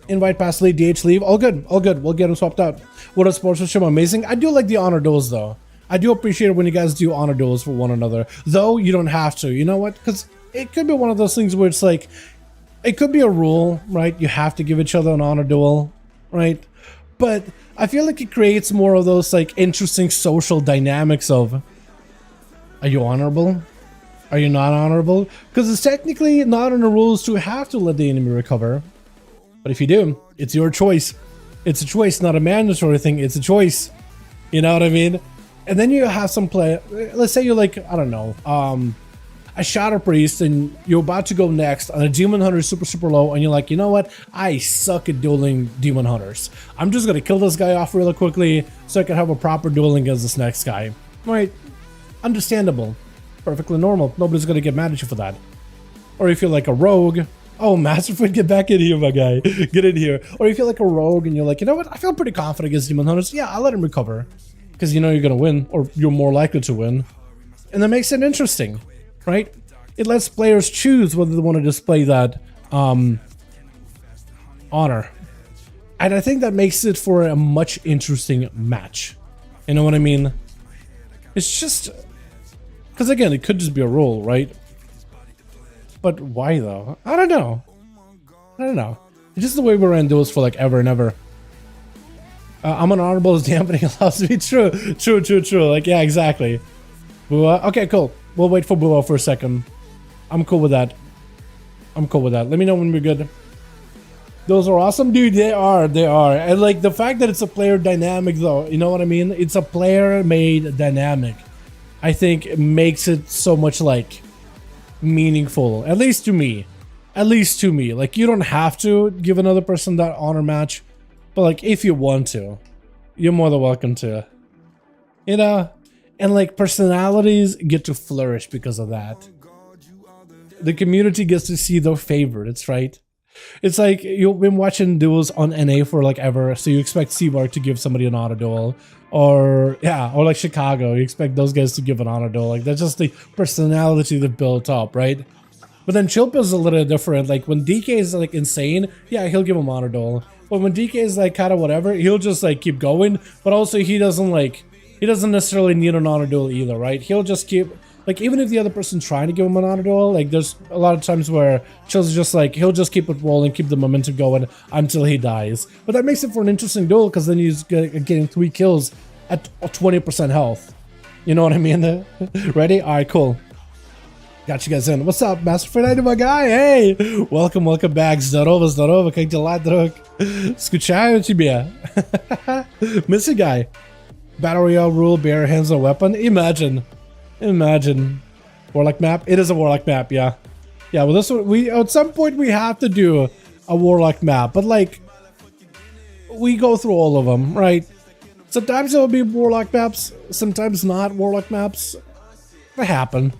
Invite past lead, DH leave. All good, all good. We'll get him swapped out. What a sportsmanship, amazing. I do like the honor duels, though. I do appreciate it when you guys do honor duels for one another. Though, you don't have to. You know what? Because it could be one of those things where it's like, it could be a rule, right? You have to give each other an honor duel, right? But I feel like it creates more of those like interesting social dynamics of, are you honorable? Are you not honorable? Because it's technically not in the rules to have to let the enemy recover. But if you do, it's your choice. It's a choice, not a mandatory thing. It's a choice. You know what I mean? And then you have some play. Let's say you're like, I don't know, a Shadow Priest, and you're about to go next, and a Demon Hunter is super low, and you're like, you know what? I suck at dueling Demon Hunters. I'm just gonna kill this guy off really quickly so I can have a proper dueling against this next guy. Right? Understandable. Perfectly normal. Nobody's gonna get mad at you for that. Or if you're like a rogue, oh, Masterfoot, get back in here, my guy. Get in here. Or if you're like a rogue and you're like, you know what? I feel pretty confident against Demon Hunters. Yeah, I'll let him recover. Because you know you're gonna win, or you're more likely to win. And that makes it interesting. Right? It lets players choose whether they want to display that honor. And I think that makes it for a much interesting match. You know what I mean? It's just... Because again, it could just be a rule, right? But why though? I don't know. I don't know. It's just the way we're in duels for like ever and ever. I'm an honorable as dampening allows to be true. True. Like, yeah, exactly. Bua. Okay, cool. We'll wait for Bua for a second. I'm cool with that. Let me know when we're good. Those are awesome, dude. They are. And like the fact that it's a player dynamic though, you know what I mean? It's a player made dynamic. I think it makes it so much like meaningful, at least to me. Like, you don't have to give another person that honor match, but like if you want to, you're more than welcome to, you know. And like personalities get to flourish because of that. The community gets to see their favorites, right? It's like you've been watching duels on NA for like ever, so you expect Seabark to give somebody an auto duel, or yeah, or like Chicago, you expect those guys to give an auto duel. Like that's just the personality they've built up, right? But then Chilpa's a little different. Like when DK is like insane, yeah, he'll give him auto duel. But when DK is like kind of whatever, he'll just like keep going. But also he doesn't necessarily need an auto duel either, right? He'll just keep. Like, even if the other person's trying to give him an auto duel, like, there's a lot of times where Chill's just like, he'll just keep it rolling, keep the momentum going until he dies. But that makes it for an interesting duel, because then he's getting 3 kills at 20% health. You know what I mean? Ready? Alright, cool. Got you guys in. What's up, Master Fernando, my guy? Hey! Welcome back. Здорово, как дела, друг? Скучаю тебе. Missy guy. Battle Royale rule, bare hands on weapon. Imagine. Warlock map? It is a Warlock map, yeah. Yeah, well this one, at some point we have to do a Warlock map, but like, we go through all of them, right? Sometimes it'll be Warlock maps, sometimes not Warlock maps. They happen.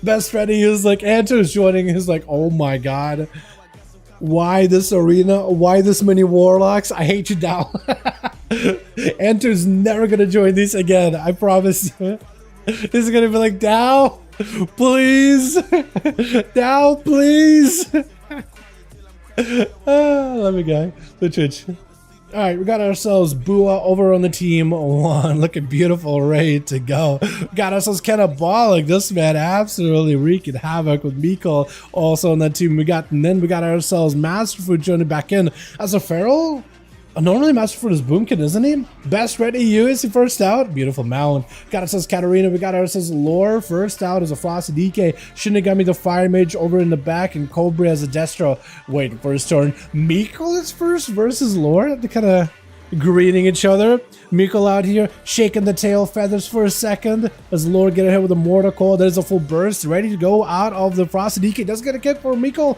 Best friend is like, Anto's joining, he's like, oh my god. Why this arena? Why this many Warlocks? I hate you, Dow. Anto's never gonna join these again, I promise you. He's gonna be like, Dow, please. Dow, please. Let me go. The Twitch. Alright, we got ourselves Bua over on the team 1. Looking beautiful, ready to go. Got ourselves Cannibalic. This man absolutely wreaking havoc with Miko also on that team. And then we got ourselves Masterfoot joining back in as a Feral. Normally Masterfoot is Boomkin, isn't he? Best Red EU is he first out. Beautiful mount. Got ourselves Katarina. We got ourselves Lore first out as a Frosty DK. Shinigami the Fire Mage over in the back, and Cobra as a Destro waiting for his turn. Mikkel is first versus Lore. They're kind of greeting each other. Mikkel out here shaking the tail feathers for a second as Lore get ahead with a Mortar Coil. There's a full burst ready to go out of the Frosty DK. Does get a kick for Mikkel.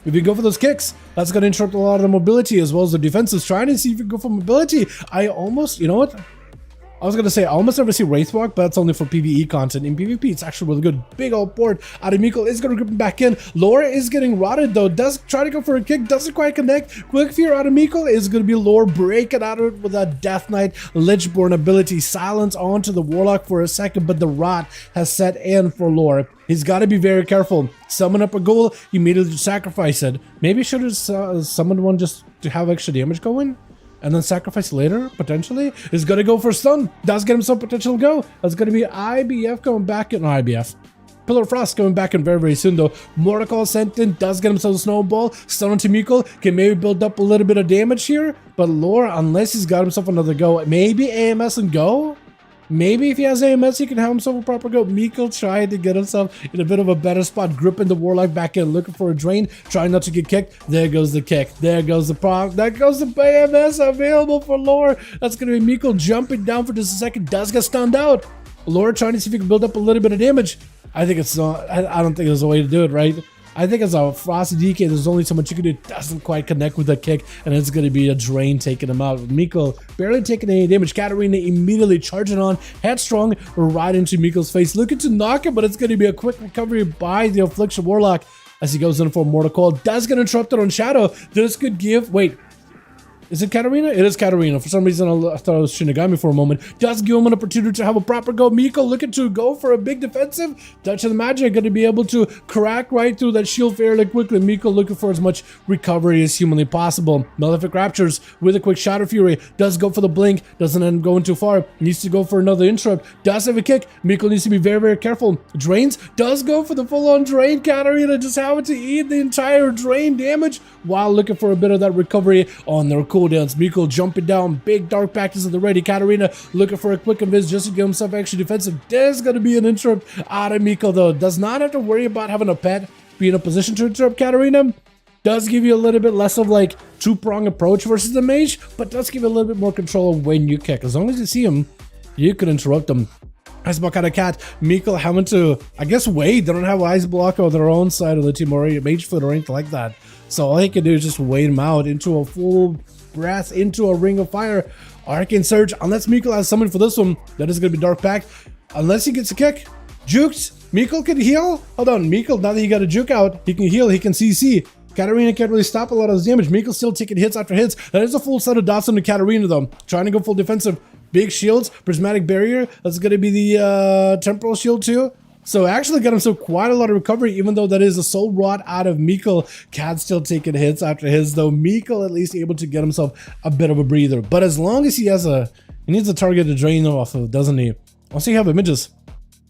If you go for those kicks, that's going to interrupt a lot of the mobility as well as the defenses. Trying to see if you can go for mobility. I almost, you know what? I was going to say, I almost never see Wraithwalk, but that's only for PvE content. In PvP, it's actually really good. Big old board. Ademiko is going to grip him back in. Laura is getting rotted, though. Does try to go for a kick. Doesn't quite connect. Quick Fear Ademiko is going to be Laura breaking out of it with a Death Knight Lichborn ability. Silence onto the Warlock for a second, but the rot has set in for Laura. He's got to be very careful. Summon up a ghoul, immediately sacrifice it. Maybe should have summoned one just to have extra damage going? And then sacrifice later, potentially? He's going to go for stun. Does get him some potential go. That's going to be IBF going back in. No, IBF. Pillar of Frost coming back in very, very soon, though. Mortal sent in, does get himself a snowball. Stun on Mikkel, can maybe build up a little bit of damage here. But Lore, unless he's got himself another go, maybe AMS and go? Maybe if he has AMS, he can have himself a proper go. Mikkel trying to get himself in a bit of a better spot, gripping the Warlock back in, looking for a drain, trying not to get kicked. There goes the kick. There goes the prop. That goes the AMS available for Lore. That's going to be Mikkel jumping down for just a second. Does get stunned out. Lore trying to see if he can build up a little bit of damage. I think it's not. I don't think there's a way to do it, right? I think as a Frosty DK, there's only so much you can do. It doesn't quite connect with the kick, and it's going to be a drain taking him out. Mikkel barely taking any damage. Katarina immediately charging on, headstrong, right into Mikkel's face. Looking to knock him, but it's going to be a quick recovery by the Affliction Warlock as he goes in for a Mortal Coil. Does get interrupted on Shadow. This could give... Wait. Is it Katarina? It is Katarina. For some reason, I thought it was Shinigami for a moment. Does give him an opportunity to have a proper go. Miko looking to go for a big defensive. Touch of the magic, going to be able to crack right through that shield fairly quickly. Miko looking for as much recovery as humanly possible. Malefic Raptures with a quick Shadow Fury. Does go for the blink. Doesn't end up going too far. Needs to go for another interrupt. Does have a kick. Miko needs to be very, very careful. Drains. Does go for the full-on drain. Katarina just having to eat the entire drain damage while looking for a bit of that recovery on their cooldowns. Miko jumping down, big dark practice at the ready. Katarina looking for a quick invis just to give himself extra defensive. There's going to be an interrupt out of Miko though. Does not have to worry about having a pet be in a position to interrupt Katarina. Does give you a little bit less of like two-prong approach versus the mage, but does give you a little bit more control of when you kick. As long as you see him, you can interrupt him. Ice block out of Cat. Miko having to, I guess, wait. They don't have ice block on their own side of the team or mage foot or anything like that. So all he can do is just wait him out into a full breath, into a ring of fire. Arcane Surge, unless Miko has someone for this one, that is going to be Dark Pact. Unless he gets a kick. Jukes. Miko can heal. Hold on, Miko, now that he got a juke out, he can heal, he can CC. Katarina can't really stop a lot of his damage. Miko's still taking hits after hits. That is a full set of dots on the Katarina though. Trying to go full defensive. Big shields, prismatic barrier. That's going to be the temporal shield too. So actually got himself quite a lot of recovery, even though that is a soul rot out of Miko. Cat's still taking hits after his, though. Miko at least able to get himself a bit of a breather. But as long as he has he needs a target to drain off of, doesn't he? Also, you have images.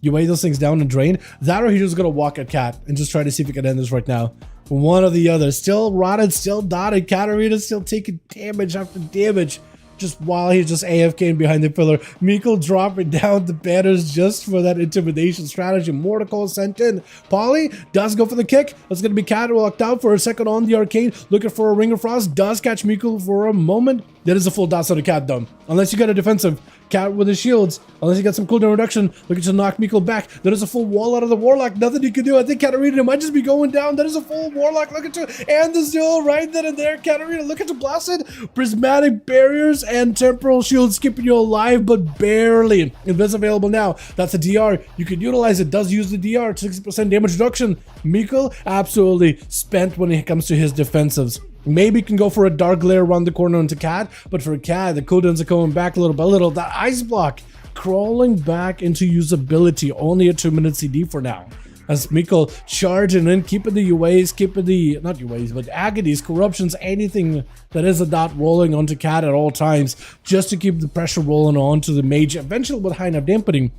You weigh those things down and drain. That or he's just gonna walk at Cat and just try to see if he can end this right now. One or the other. Still rotted, still dotted. Katarina's still taking damage after damage. Just while he's just AFKing behind the pillar. Miko dropping down the banners just for that intimidation strategy. Mortical sent in. Polly does go for the kick. That's going to be Cat locked out for a second on the arcane. Looking for a Ring of Frost. Does catch Miko for a moment. That is a full dot on the Cat though. Unless you got a defensive. Cat with his shields. Unless you got some cooldown reduction. Looking to knock Miko back. That is a full wall out of the Warlock. Nothing you can do. I think Katarina might just be going down. That is a full Warlock. Looking to and the duel right then and there. Katarina looking to blast it. Prismatic barriers and temporal shields keeping you alive, but barely. Invis available now. That's a DR. You can utilize it. Does use the DR. 60% damage reduction. Miko absolutely spent when it comes to his defensives. Maybe can go for a dark glare around the corner into Cat, but for Cat, the cooldowns are coming back little by little. That ice block crawling back into usability. Only a 2-minute CD for now. As Miko charging in, keeping the UAs, keeping the, not UAs, but agonies, corruptions, anything that is a dot rolling onto Cat at all times, just to keep the pressure rolling onto the mage, eventually with high enough dampening.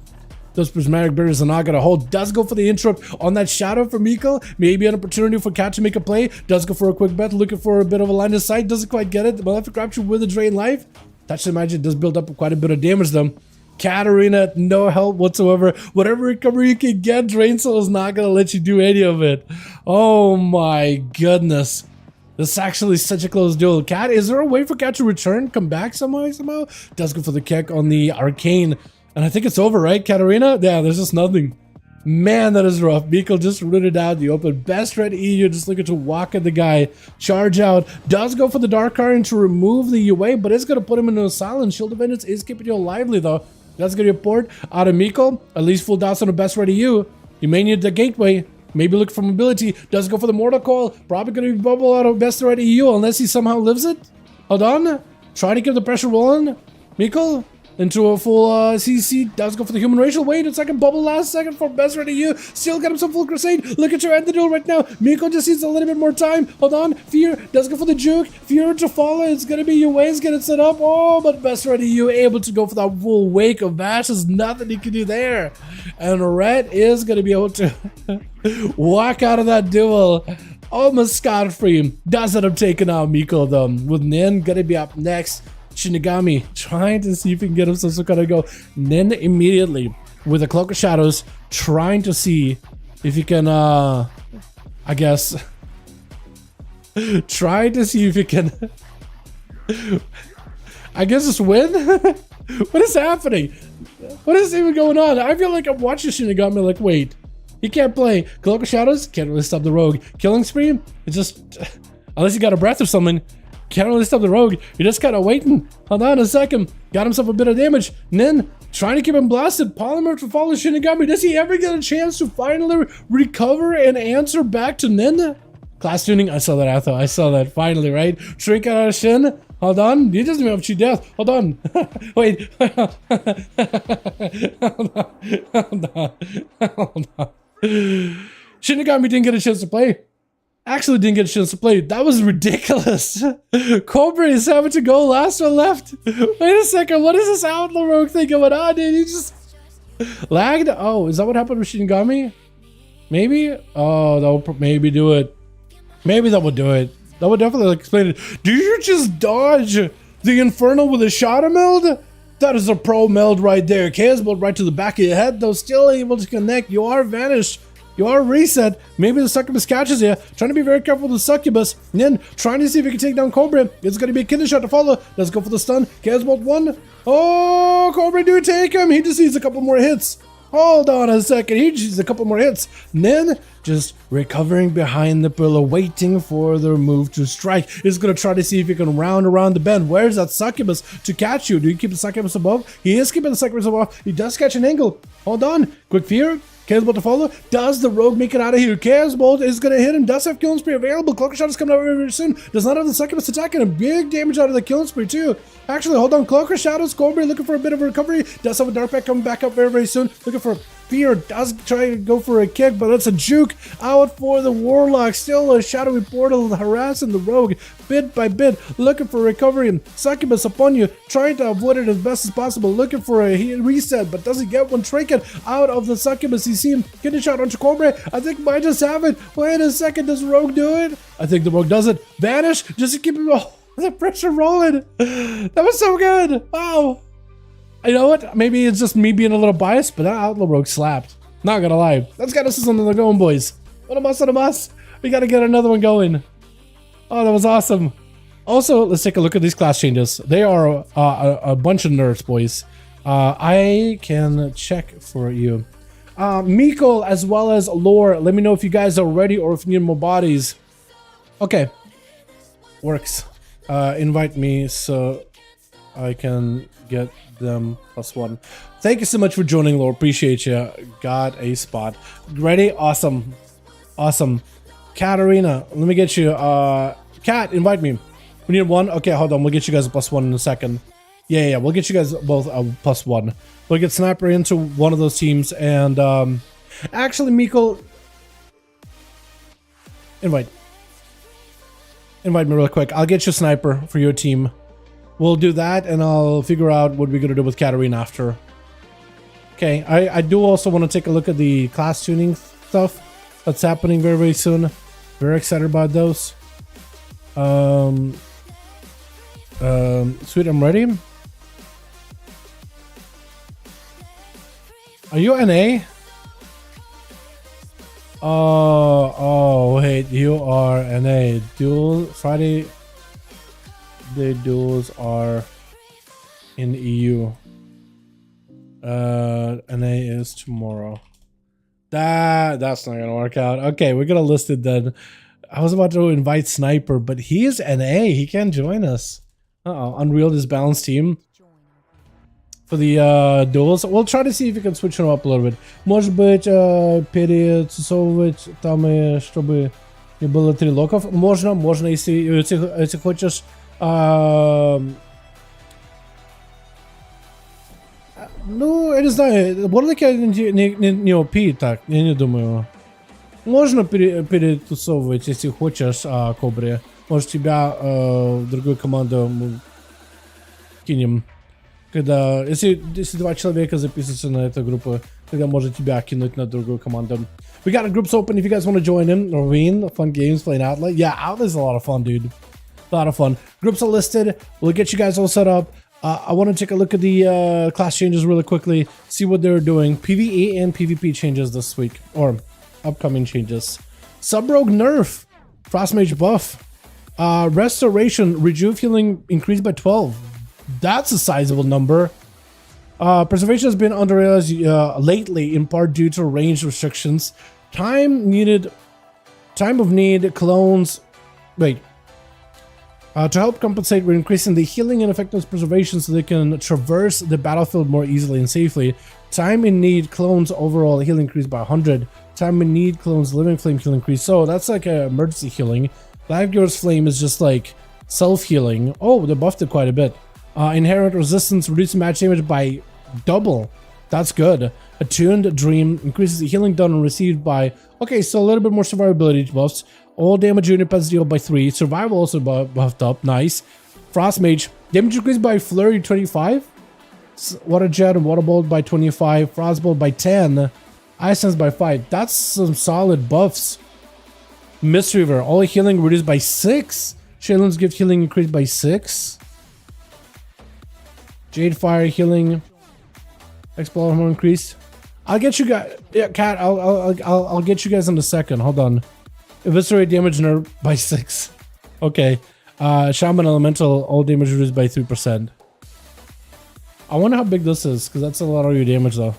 Those prismatic barriers are not going to hold. Does go for the interrupt on that shadow for Miko. Maybe an opportunity for Cat to make a play. Does go for a quick bet, looking for a bit of a line of sight. Doesn't quite get it. The Malefic Rapture with a drain life. Touch the magic does build up quite a bit of damage though. Katarina, no help whatsoever. Whatever recovery you can get, Drain Soul is not going to let you do any of it. Oh my goodness. This is actually such a close duel. Cat, is there a way for Cat to return? Come back somehow? Does go for the kick on the arcane. And I think it's over, right, Katarina? Yeah, there's just nothing. Man, that is rough. Miko just rooted out the open. Best Red EU just looking to walk at the guy. Charge out. Does go for the Dark Current to remove the UA, but it's going to put him into a silence. Shield of Vengeance is keeping you lively, though. That's going to be a port out of Miko. At least full dots on the Best Red EU. You may need the gateway. Maybe look for mobility. Does go for the Mortal Coil. Probably going to be bubble out of Best Red EU unless he somehow lives it. Hold on. Try to keep the pressure rolling. Miko into a full CC. Does go for the human racial. Wait a second. Bubble last second for Best Red EU. Still got him some full crusade. Look at you end the duel right now. Miko just needs a little bit more time. Hold on. Fear does go for the juke. Fear to follow. It's going to be your ways. Get it set up. Oh, but Best Red EU able to go for that full wake of bash. There's nothing he can do there. And Red is going to be able to walk out of that duel almost scot-free. Does end up taking out Miko though. With Nin going to be up next. Shinigami trying to see if he can get himself some kind of go. Nin immediately with a Cloak of Shadows trying to see if he can, I guess, trying to see if he can, I guess, just win? What is happening? What is even going on? I feel like I'm watching Shinigami like, wait, he can't play. Cloak of Shadows can't really stop the rogue. Killing Spree, it's just, unless you got a breath or something, can't really stop the rogue. You're just kind of waiting. Hold on a second. Got himself a bit of damage. Nin trying to keep him blasted. Polymer to follow Shinigami. Does he ever get a chance to finally recover and answer back to Nin? Class tuning. I saw that, Atho. I saw that finally, right? Shrink out of Shin. Hold on. He doesn't even have cheat death. Hold on. Wait. Hold on. Hold on. Hold on. Shinigami didn't get a chance to play. Actually didn't get a chance to play. That was ridiculous. Cobra is having to go last or left. Wait a second. What is this Outlaw Rogue thing going on, dude? He just lagged. Oh, is that what happened with Shinigami? Maybe? Oh, that would maybe do it. Maybe that would do it. That would definitely explain it. Do you just dodge the Infernal with a Shadow meld? That is a pro meld right there. Chaos bolt right to the back of your head, though still able to connect. You are vanished. You are reset. Maybe the Succubus catches you. Trying to be very careful with the Succubus. And then trying to see if you can take down Cobra. It's going to be a kidney shot to follow. Let's go for the stun. Chaos bolt 1. Oh, Cobra do take him. He just needs a couple more hits. Hold on a second. He just needs a couple more hits. And then just recovering behind the pillar, waiting for the move to strike. He's going to try to see if he can round around the bend. Where's that Succubus to catch you? Do you keep the Succubus above? He is keeping the Succubus above. He does catch an angle. Hold on. Quick fear. Chaos Bolt to follow. Does the Rogue make it out of here? Chaos Bolt is going to hit him. Does have Killing Spree available. Cloaker Shot is coming out very, very soon. Does not have the Succubus attacking him. Big damage out of the Killing Spree too. Actually, hold on. Cloaker Shadows. Cobra looking for a bit of a recovery. Does have a Dark Pack coming back up very, very soon. Looking for fear. Does try to go for a kick, but that's a juke out for the Warlock. Still a shadowy portal harassing the Rogue bit by bit. Looking for recovery. Succubus upon you. Trying to avoid it as best as possible. Looking for a reset, but doesn't get one. Trinket out of the Succubus. You see him getting shot onto Cobra. I think might just have it. Wait a second. Does Rogue do it? I think the Rogue does it. Vanish. Just to keep him. Oh, the pressure rolling. That was so good. Wow. You know what? Maybe it's just me being a little biased, but that Outlaw Rogue slapped. Not gonna lie. Let's get us something going, boys. What a must. We gotta get another one going. Oh, that was awesome. Also, let's take a look at these class changes. They are a bunch of nerfs, boys. I can check for you. Miko as well as Lore. Let me know if you guys are ready or if you need more bodies. Okay. Works. Invite me so I can get them +1. Thank you so much for joining, Lord. Appreciate you. Got a spot. Ready? Awesome. Awesome. Katarina, let me get you. Kat, invite me. We need 1. Okay, hold on. We'll get you guys a +1 in a second. Yeah. We'll get you guys both a +1. We'll get Sniper into one of those teams. And actually, Miko, invite me real quick. I'll get you Sniper for your team. We'll do that, and I'll figure out what we're gonna do with Katarina after. Okay, I do also want to take a look at the class tuning stuff that's happening very, very soon. Very excited about those. Sweet, I'm ready. Are you NA? Oh, wait, you are NA. Duel Friday. The duels are in EU. NA is tomorrow. That's not gonna work out. Okay, we're gonna list it then. I was about to invite Sniper, but he is NA. He can't join us. Unreal disbalanced team for the duels. We'll try to see if we can switch them up a little bit. Может быть, перетусовывать там, чтобы не было 3 локов. Можно, если хочешь. Ну, я не знаю, Warlock не OP, так, я не думаю. Можно перетусовывать, если хочешь, Кобре. Может, тебя в другую команду кинем. Когда, если 2 человека записываются на эту группу, тогда может тебя кинуть на другую команду. We got groups open if you guys want to join in. Noreen, fun games playing Outlet. Yeah, Outlet's a lot of fun, dude. A lot of fun. Groups are listed. We'll get you guys all set up. I want to take a look at the class changes really quickly, see what they're doing. PvE and PvP changes this week, or upcoming changes. Sub-Rogue nerf. Frostmage buff. Restoration. Rejuve healing increased by 12. That's a sizable number. Preservation has been underutilized lately, in part due to range restrictions. Time of need clones. Wait. To help compensate, we're increasing the healing and effectiveness preservation so they can traverse the battlefield more easily and safely. Time in need clones overall heal increased by 100. Time in need clones living flame heal increase. So that's like an emergency healing. Live Giver's Flame is just like Self-healing. Oh, they buffed it quite a bit. Inherent resistance reduces match damage by double. That's good. Attuned Dream increases the healing done and received by... Okay, so a little bit more survivability buffs. All damage unit pets deal by 3. Survival also buffed up. Nice. Frost Mage. Damage increased by Flurry 25. Water Jet and Water Bolt by 25. Frostbolt by 10. Ice Sense by 5. That's some solid buffs. Mistweaver. All healing reduced by 6. Shalen's Gift healing increased by 6. Jade Fire healing. Explorer more increased. I'll get you guys. Yeah, Cat. I'll get you guys in a second. Hold on. Eviscerate damage nerf by 6. Okay. Shaman Elemental. All damage reduced by 3%. I wonder how big this is, because that's a lot of your damage though.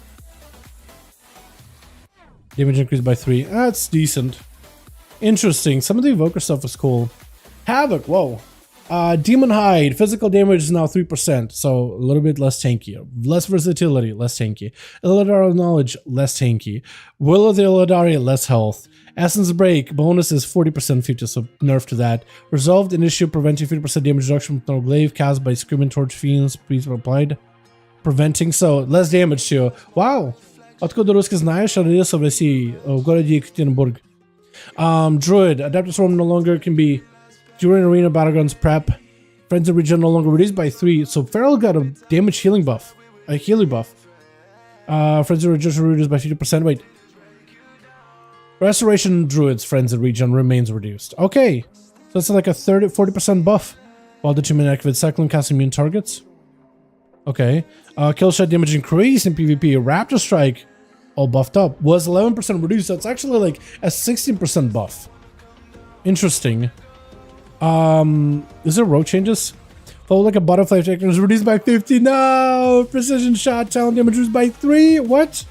Damage increased by 3. That's decent. Interesting. Some of the Evoker stuff is cool. Havoc. Whoa. Demon Hide, physical damage is now 3%, so a little bit less tanky. Less versatility, less tanky. Illidari Knowledge, less tanky. Will of the Illidari, less health. Essence Break, bonus is 40% future, so nerf to that. Resolved Initiative, preventing 50% damage reduction from no glaive, cast by Screaming Torch Fiends, please applied. Preventing, so less damage too. Wow! Откуда русский знаешь, родился в России, в городе Екатеринбург. Druid, Adaptive Swarm no longer can be during arena battlegrounds prep. Friends of Region no longer reduced by 3. So Feral got a damage healing buff. A healing buff. Friends of Region reduced by 50%. Wait. Restoration Druid's Friends of Region remains reduced. Okay. So that's like a 40% buff. While determining activate cyclone cast immune targets. Okay. Kill shot damage increase in PvP. Raptor Strike, all buffed up, was 11% reduced. So it's actually like a 16% buff. Interesting. Is there rogue changes? Follow like a butterfly technique is reduced by 50. No! Precision shot, talent damage reduced by 3. What?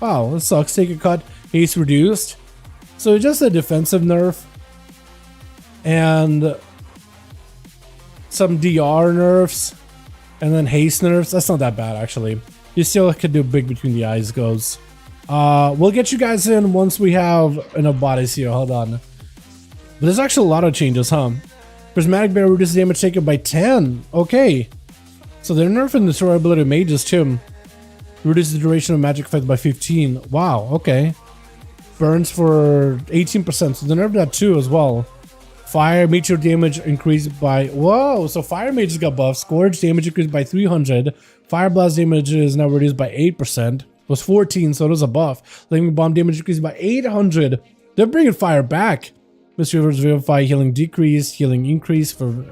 Wow, that sucks. Take a cut. Haste reduced. So just a defensive nerf. And some DR nerfs. And then haste nerfs. That's not that bad, actually. You still could do big between the eyes goes. We'll get you guys in once we have enough bodies here. Hold on. But there's actually a lot of changes, huh? Prismatic Bear reduces damage taken by 10. Okay. So they're nerfing the survivability of mages too. Reduces the duration of magic effect by 15. Wow, okay. Burns for 18%. So they nerfed that too as well. Fire meteor damage increased by... Whoa! So Fire Mages got buffed. Scourge damage increased by 300. Fire Blast damage is now reduced by 8%. It was 14, so it was a buff. Lightning Bomb damage increased by 800. They're bringing fire back. Mistweaver's Vivify healing decreased, healing increase for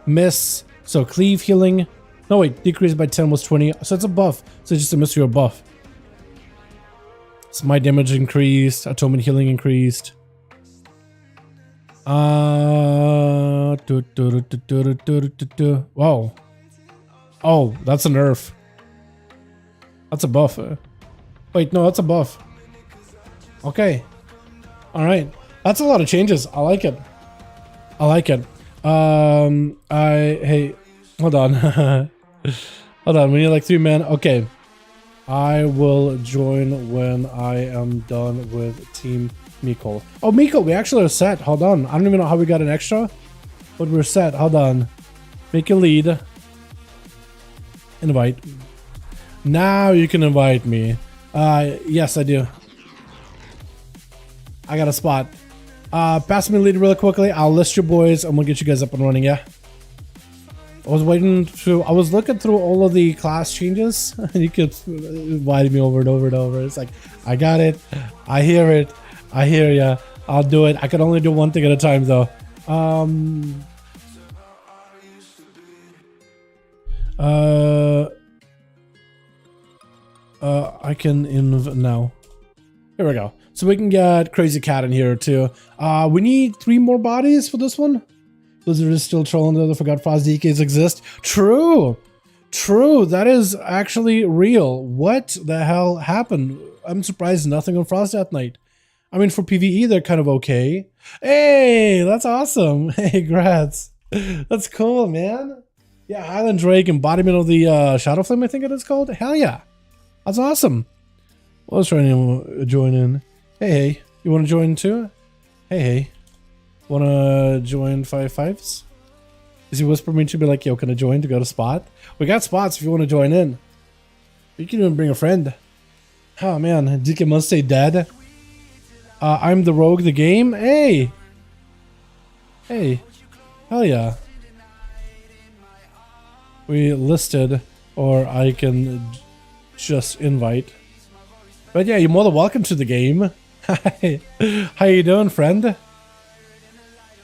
miss. So cleave healing. No wait, decreased by 10 was 20. So it's a buff. So it's just a Mistweaver buff. Smite damage increased. Atonement healing increased. Wow. Oh, that's a nerf. That's a buff. Wait, no, that's a buff. Okay. Alright. That's a lot of changes. I like it. I like it. Hey, hold on. Hold on, we need like 3 men. Okay. I will join when I am done with Team Miko. Oh, Miko, we actually are set. Hold on. I don't even know how we got an extra, but we're set. Hold on. Make a lead. Invite. Now you can invite me. Yes, I do. I got a spot. Pass me the lead really quickly. I'll list your boys and we'll get you guys up and running, yeah? I was looking through all of the class changes and you could invite me over and over and over. It's like, I got it. I hear it. I hear ya. I'll do it. I can only do one thing at a time though. I can inv now. Here we go. So we can get Crazy Cat in here too. We need 3 more bodies for this one. Blizzard is still trolling the other forgot Frost DKs exist. True. True. That is actually real. What the hell happened? I'm surprised nothing on Frost Death Knight. I mean, for PvE, they're kind of okay. Hey, that's awesome. Hey, grats. That's cool, man. Yeah, Highland Drake, embodiment of the Shadow Flame, I think it is called. Hell yeah. That's awesome. Well, let's try to join in. Hey, hey. You want to join too? Hey, hey. Want to join 5 5s? Is he whispering me to be like, yo, can I join to go to spot? We got spots if you want to join in. You can even bring a friend. Oh man, DK must stay dead. I'm the rogue the game. Hey! Hey. Hell yeah. We listed, or I can just invite. But yeah, you're more than welcome to the game. Hi. How you doing, friend?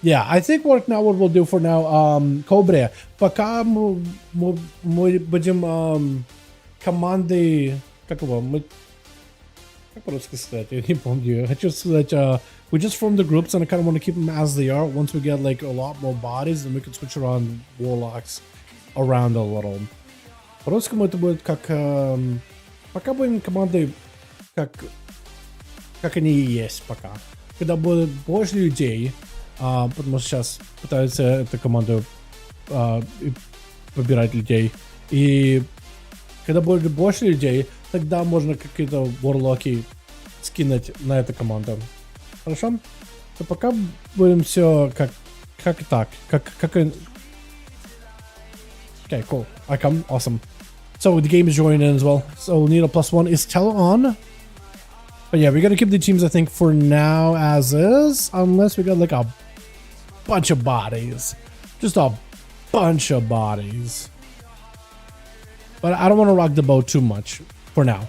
Yeah, I think what we'll do for now, Cobra, пока мы будем командой, как по-русски сказать, я не помню. Хочу сказать, we just formed the groups and I kind of want to keep them as they are. Once we get like a lot more bodies, then we can switch around warlocks around a little. По-русскому это будет как, пока будем командой, как они и есть пока. Когда будет больше людей, потому что сейчас пытаются эту команду выбирать людей. И когда будет больше людей, тогда можно какие-то ворлоки скинуть на эту команду. Хорошо? То пока будем все как так. Okay, cool. I come. Awesome. So the game is joining in as well. So we'll need a +1. Is Tello on? But yeah, we're gonna keep the teams, I think, for now as is. Unless we got like a bunch of bodies. Just a bunch of bodies. But I don't want to rock the boat too much for now.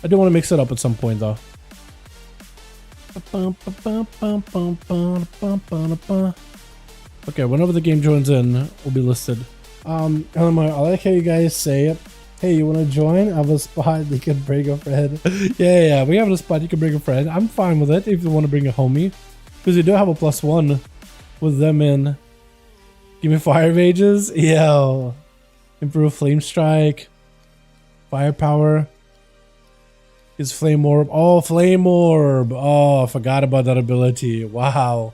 I do want to mix it up at some point though. Okay, whenever the game joins in, we'll be listed. I like how you guys say it. Hey, you want to join? I have a spot you can bring a friend. yeah, we have a spot you can bring a friend. I'm fine with it if you want to bring a homie. Because you do have a +1 with them in. Give me fire mages. Yo. Improve flame strike. Firepower. Is flame orb. Oh, flame orb. Oh, I forgot about that ability. Wow.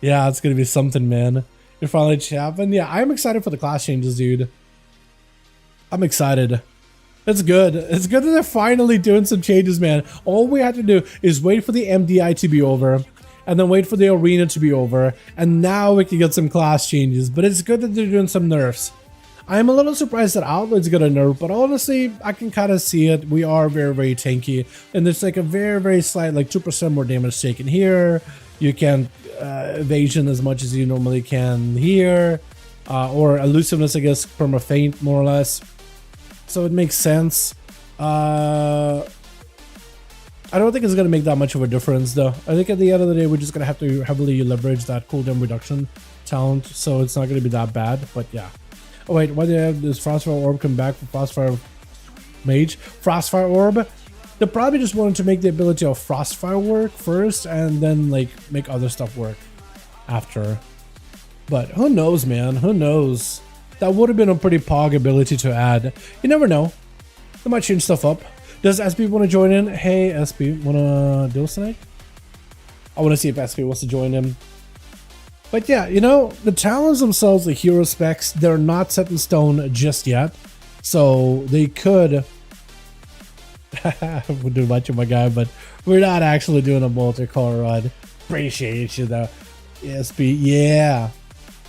Yeah, it's going to be something, man. It finally happened. Yeah, I'm excited for the class changes, dude. I'm excited. It's good. It's good that they're finally doing some changes, man. All we have to do is wait for the MDI to be over. And then wait for the arena to be over. And now we can get some class changes. But it's good that they're doing some nerfs. I'm a little surprised that Outlet's gonna nerf, but honestly, I can kind of see it. We are very, very tanky. And there's like a very, very slight, like 2% more damage taken here. You can evasion as much as you normally can here. Or elusiveness, I guess, from a feint, more or less. So it makes sense. I don't think it's going to make that much of a difference, though. I think at the end of the day, we're just going to have to heavily leverage that cooldown reduction talent, so it's not going to be that bad, but yeah. Oh wait, why did I have this Frostfire Orb come back for Frostfire Mage? Frostfire Orb? They probably just wanted to make the ability of Frostfire work first, and then, like, make other stuff work after. But who knows, man? Who knows? That would have been a pretty pog ability to add. You never know. They might change stuff up. Does SP want to join in? Hey, SP, wanna do this tonight? I want to see if SP wants to join in. But yeah, you know, the talents themselves, the hero specs, they're not set in stone just yet. So they could... we're doing much of my guy, but we're not actually doing a multi-car run. Appreciate you though. SP, yeah.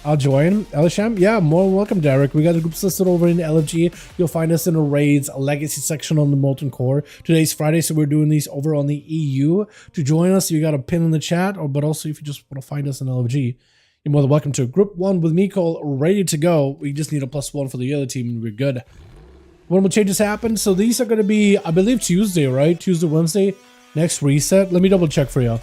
I'll join. Elisham? Yeah, more welcome, Derek. We got the groups listed over in LFG. You'll find us in the raids legacy section on the Molten Core. Today's Friday, so we're doing these over on the EU. To join us, you got a pin in the chat, but also if you just want to find us in LFG, you're more than welcome to. Group 1 with Miko ready to go. We just need a +1 for the other team and we're good. When will changes happen? So these are going to be, I believe, Tuesday, right? Tuesday, Wednesday, next reset. Let me double check for you.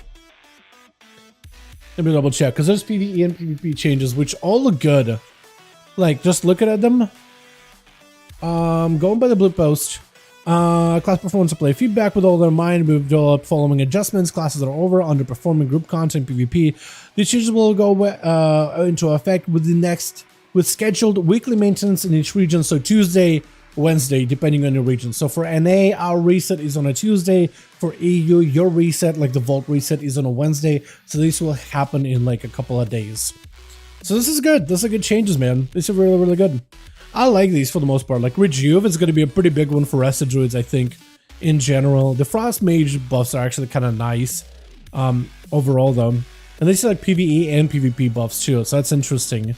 Let me double check, because there's PvE and PvP changes, which all look good. Like, just looking at them. Going by the blue post. Class performance play feedback with all their mind. We've developed following adjustments. Classes are over. Underperforming group content PvP. These changes will go into effect with scheduled weekly maintenance in each region. So Tuesday, Wednesday, depending on your region. So for NA, our reset is on a Tuesday. For EU, your reset, like the Vault reset, is on a Wednesday. So this will happen in like a couple of days. So this is good. These are good changes, man. These are really, really good. I like these for the most part. Like Rejuve is going to be a pretty big one for Rested Druids, I think, in general. The Frost Mage buffs are actually kind of nice overall, though. And they see like PvE and PvP buffs too, so that's interesting.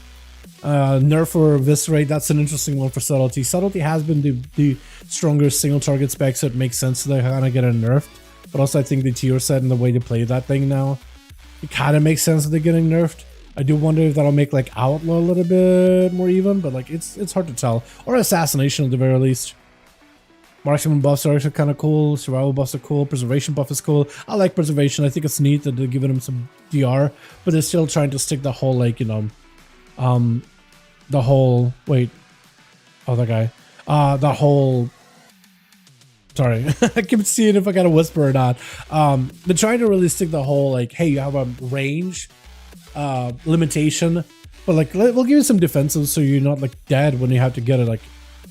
Nerf for Viscerate, that's an interesting one for Subtlety. Subtlety has been the stronger single target spec, so it makes sense that they kind of get a nerfed. But also I think the tier set and the way to play that thing now, it kind of makes sense that they're getting nerfed. I do wonder if that'll make like Outlaw a little bit more even, but like it's hard to tell. Or Assassination at the very least. Marksman buffs are actually kind of cool. Survival buffs are cool. Preservation buff is cool. I like Preservation. I think it's neat that they're giving him some DR, but they're still trying to stick the whole like, you know, the whole, wait, oh, that guy, the whole, sorry, I keep seeing if I got a whisper or not. They're trying to really stick the whole, like, hey, you have a range limitation, but like, we'll give you some defensive so you're not like dead when you have to get it like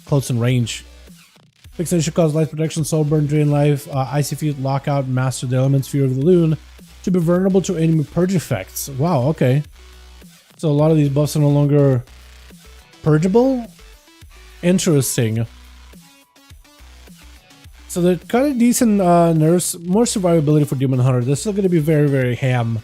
close in range. Fixation cause life protection, soul burn, drain life, icy feet, lockout, master the elements, fear of the loon, to be vulnerable to enemy purge effects. Wow, okay. So a lot of these buffs are no longer purgeable? Interesting. So they're kind of decent nerfs, more survivability for Demon Hunter. They're still going to be very, very ham,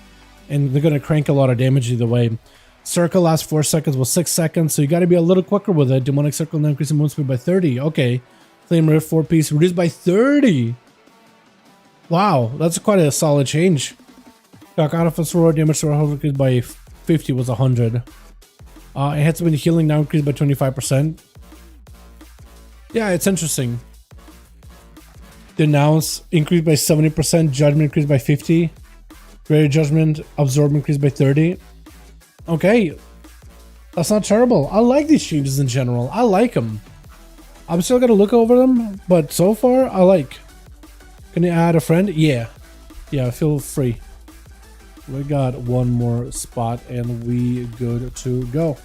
and they're going to crank a lot of damage either way. Circle lasts 4 seconds with 6 seconds, so you got to be a little quicker with it. Demonic Circle now increasing movement speed by 30. Okay. Flame Rift 4-piece reduced by 30. Wow, that's quite a solid change. Dark Artifice Roar damage to our health increased by 50 was 100. Enhancement healing now increased by 25%. Yeah, it's interesting. Denounce increased by 70%. Judgment increased by 50. Greater Judgment Absorb increased by 30. Okay, that's not terrible. I like these changes in general. I like them. I'm still gonna look over them, but so far I like. Can you add a friend? Yeah, feel free. We got one more spot and we good to go.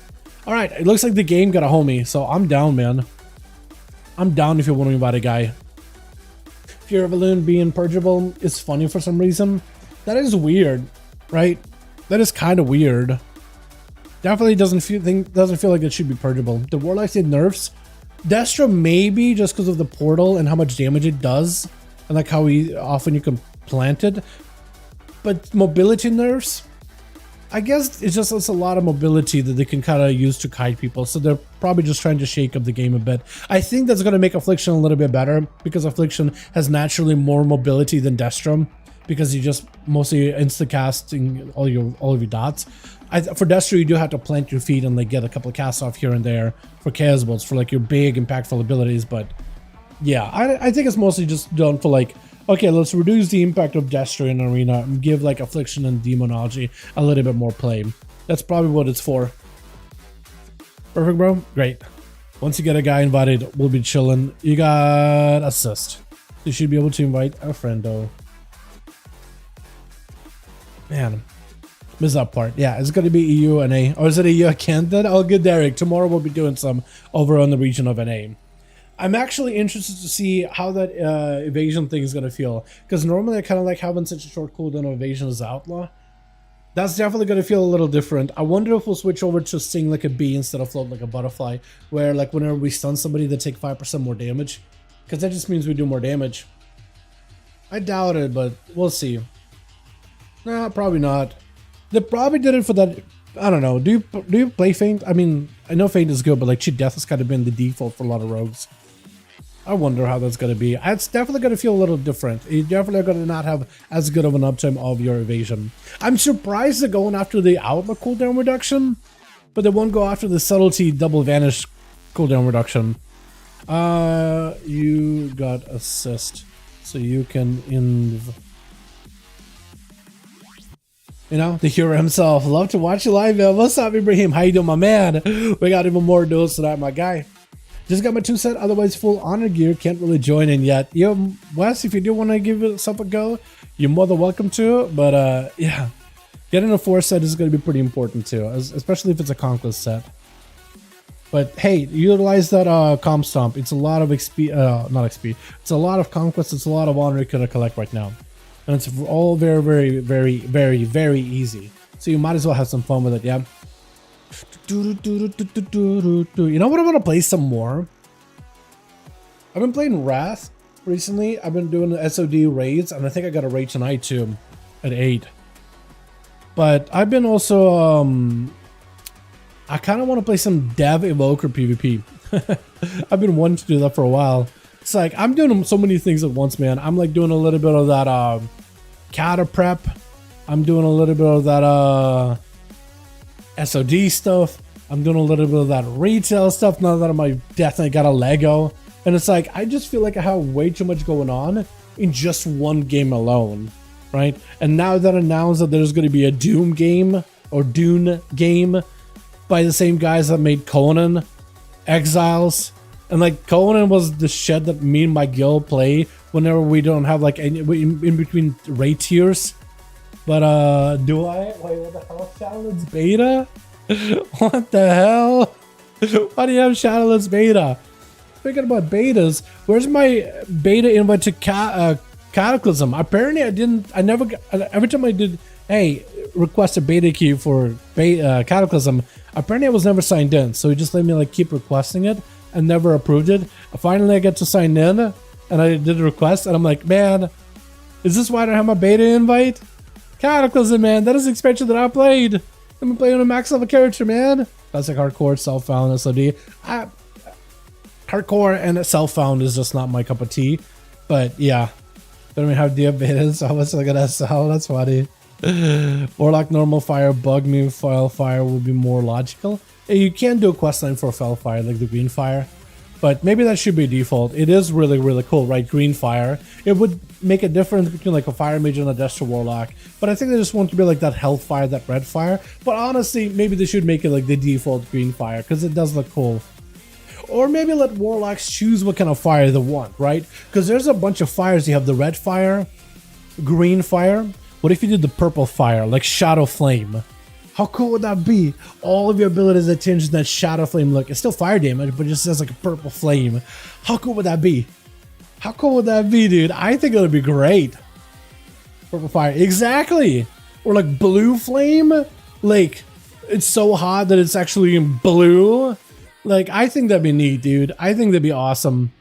All right, it looks like the game got a homie, so I'm down, man. I'm down if you want to invite a guy. Fear of a Loon being purgeable is funny for some reason. That is weird, right? That is kind of weird. Definitely doesn't feel like it should be purgeable. The Warlock did nerfs. Destro maybe just because of the portal and how much damage it does, and like how often you can plant it. But mobility nerfs, I guess it's a lot of mobility that they can kind of use to kite people. So they're probably just trying to shake up the game a bit. I think that's going to make Affliction a little bit better because Affliction has naturally more mobility than Destro because you just mostly insta casting all of your dots. For Destro, you do have to plant your feet and like get a couple of casts off here and there for Chaos Bolts for like your big impactful abilities. But yeah, I think it's mostly just done for like, okay, let's reduce the impact of Destro in Arena and give like Affliction and Demonology a little bit more play. That's probably what it's for. Perfect, bro. Great. Once you get a guy invited, we'll be chilling. You got assist. You should be able to invite a friend though. Man. Missed that part. Yeah, it's going to be EU NA. Or is it EU Canada? Oh, good, Derek. Tomorrow we'll be doing some over on the region of NA. I'm actually interested to see how that evasion thing is going to feel. Because normally I kind of like having such a short cooldown of evasion as Outlaw. That's definitely going to feel a little different. I wonder if we'll switch over to sting like a bee instead of float like a butterfly. Where like whenever we stun somebody, they take 5% more damage. Because that just means we do more damage. I doubt it, but we'll see. Nah, probably not. They probably did it for that. I don't know. Do you play Feint? I mean, I know Feint is good, but like cheat death has kind of been the default for a lot of rogues. I wonder how that's going to be. It's definitely going to feel a little different. You're definitely going to not have as good of an uptime of your evasion. I'm surprised they're going after the Outlook cooldown reduction, but they won't go after the Subtlety double vanish cooldown reduction. You got assist, so you can you know, the hero himself. Love to watch you live, man. What's up, Ibrahim? How you doing, my man? We got even more duels tonight, my guy. Just got my 2 set, otherwise full honor gear. Can't really join in yet. Yo, Wes, if you do want to give yourself a go, you're more than welcome to. But yeah, getting a 4 set is going to be pretty important too, especially if it's a Conquest set. But hey, utilize that comp stomp. It's a lot of XP, not XP. It's a lot of Conquest. It's a lot of honor you can collect right now. And it's all very, very, very, very, very easy. So you might as well have some fun with it, yeah? You know what, I want to play some more? I've been playing Wrath recently. I've been doing the SOD raids, and I think I got a raid tonight too, at 8. But I've been also, I kind of want to play some Dev Evoker PvP. I've been wanting to do that for a while. It's like I'm doing so many things at once, man. I'm like doing a little bit of that Kata prep. I'm doing a little bit of that SOD stuff. I'm doing a little bit of that retail stuff now that I definitely got a Lego. And it's like I just feel like I have way too much going on in just one game alone, right? And now that announced that there's going to be a Doom game or Dune game by the same guys that made Conan Exiles, and like Conan was the shit that me and my guild play whenever we don't have like any in between raid tiers. But do I? Wait, what the hell? Shadowlands beta? What the hell? Why do you have Shadowlands beta? Speaking about betas, where's my beta invite to Cataclysm? Apparently I never got, every time I did, hey, request a beta key for Cataclysm, apparently I was never signed in, so he just let me like keep requesting it and never approved it. Finally I get to sign in and I did a request and I'm like, man, is this why I don't have my beta invite? Cataclysm, man, that is the expansion that I played. I've been playing a max level character, man. That's like hardcore, self-found, SOD. Hardcore and self-found is just not my cup of tea. But yeah, don't even have diabetes. How much am I gonna sell? That's funny. Warlock normal fire, bug me file fire would be more logical. You can do a quest line for fell fire like the green fire, but maybe that should be default. It is really, really cool, right? Green fire. It would make a difference between like a fire mage and a Destro Warlock, but I think they just want to be like that health fire, that red fire. But honestly, maybe they should make it like the default green fire because it does look cool. Or maybe let Warlocks choose what kind of fire they want, right? Because there's a bunch of fires. You have the red fire, green fire. What if you did the purple fire, like Shadow Flame? How cool would that be? All of your abilities that change that Shadow Flame look. It's still fire damage, but it just has like a purple flame. How cool would that be? How cool would that be, dude? I think it would be great. Purple fire, exactly. Or like blue flame. Like, it's so hot that it's actually in blue. Like, I think that'd be neat, dude. I think that'd be awesome.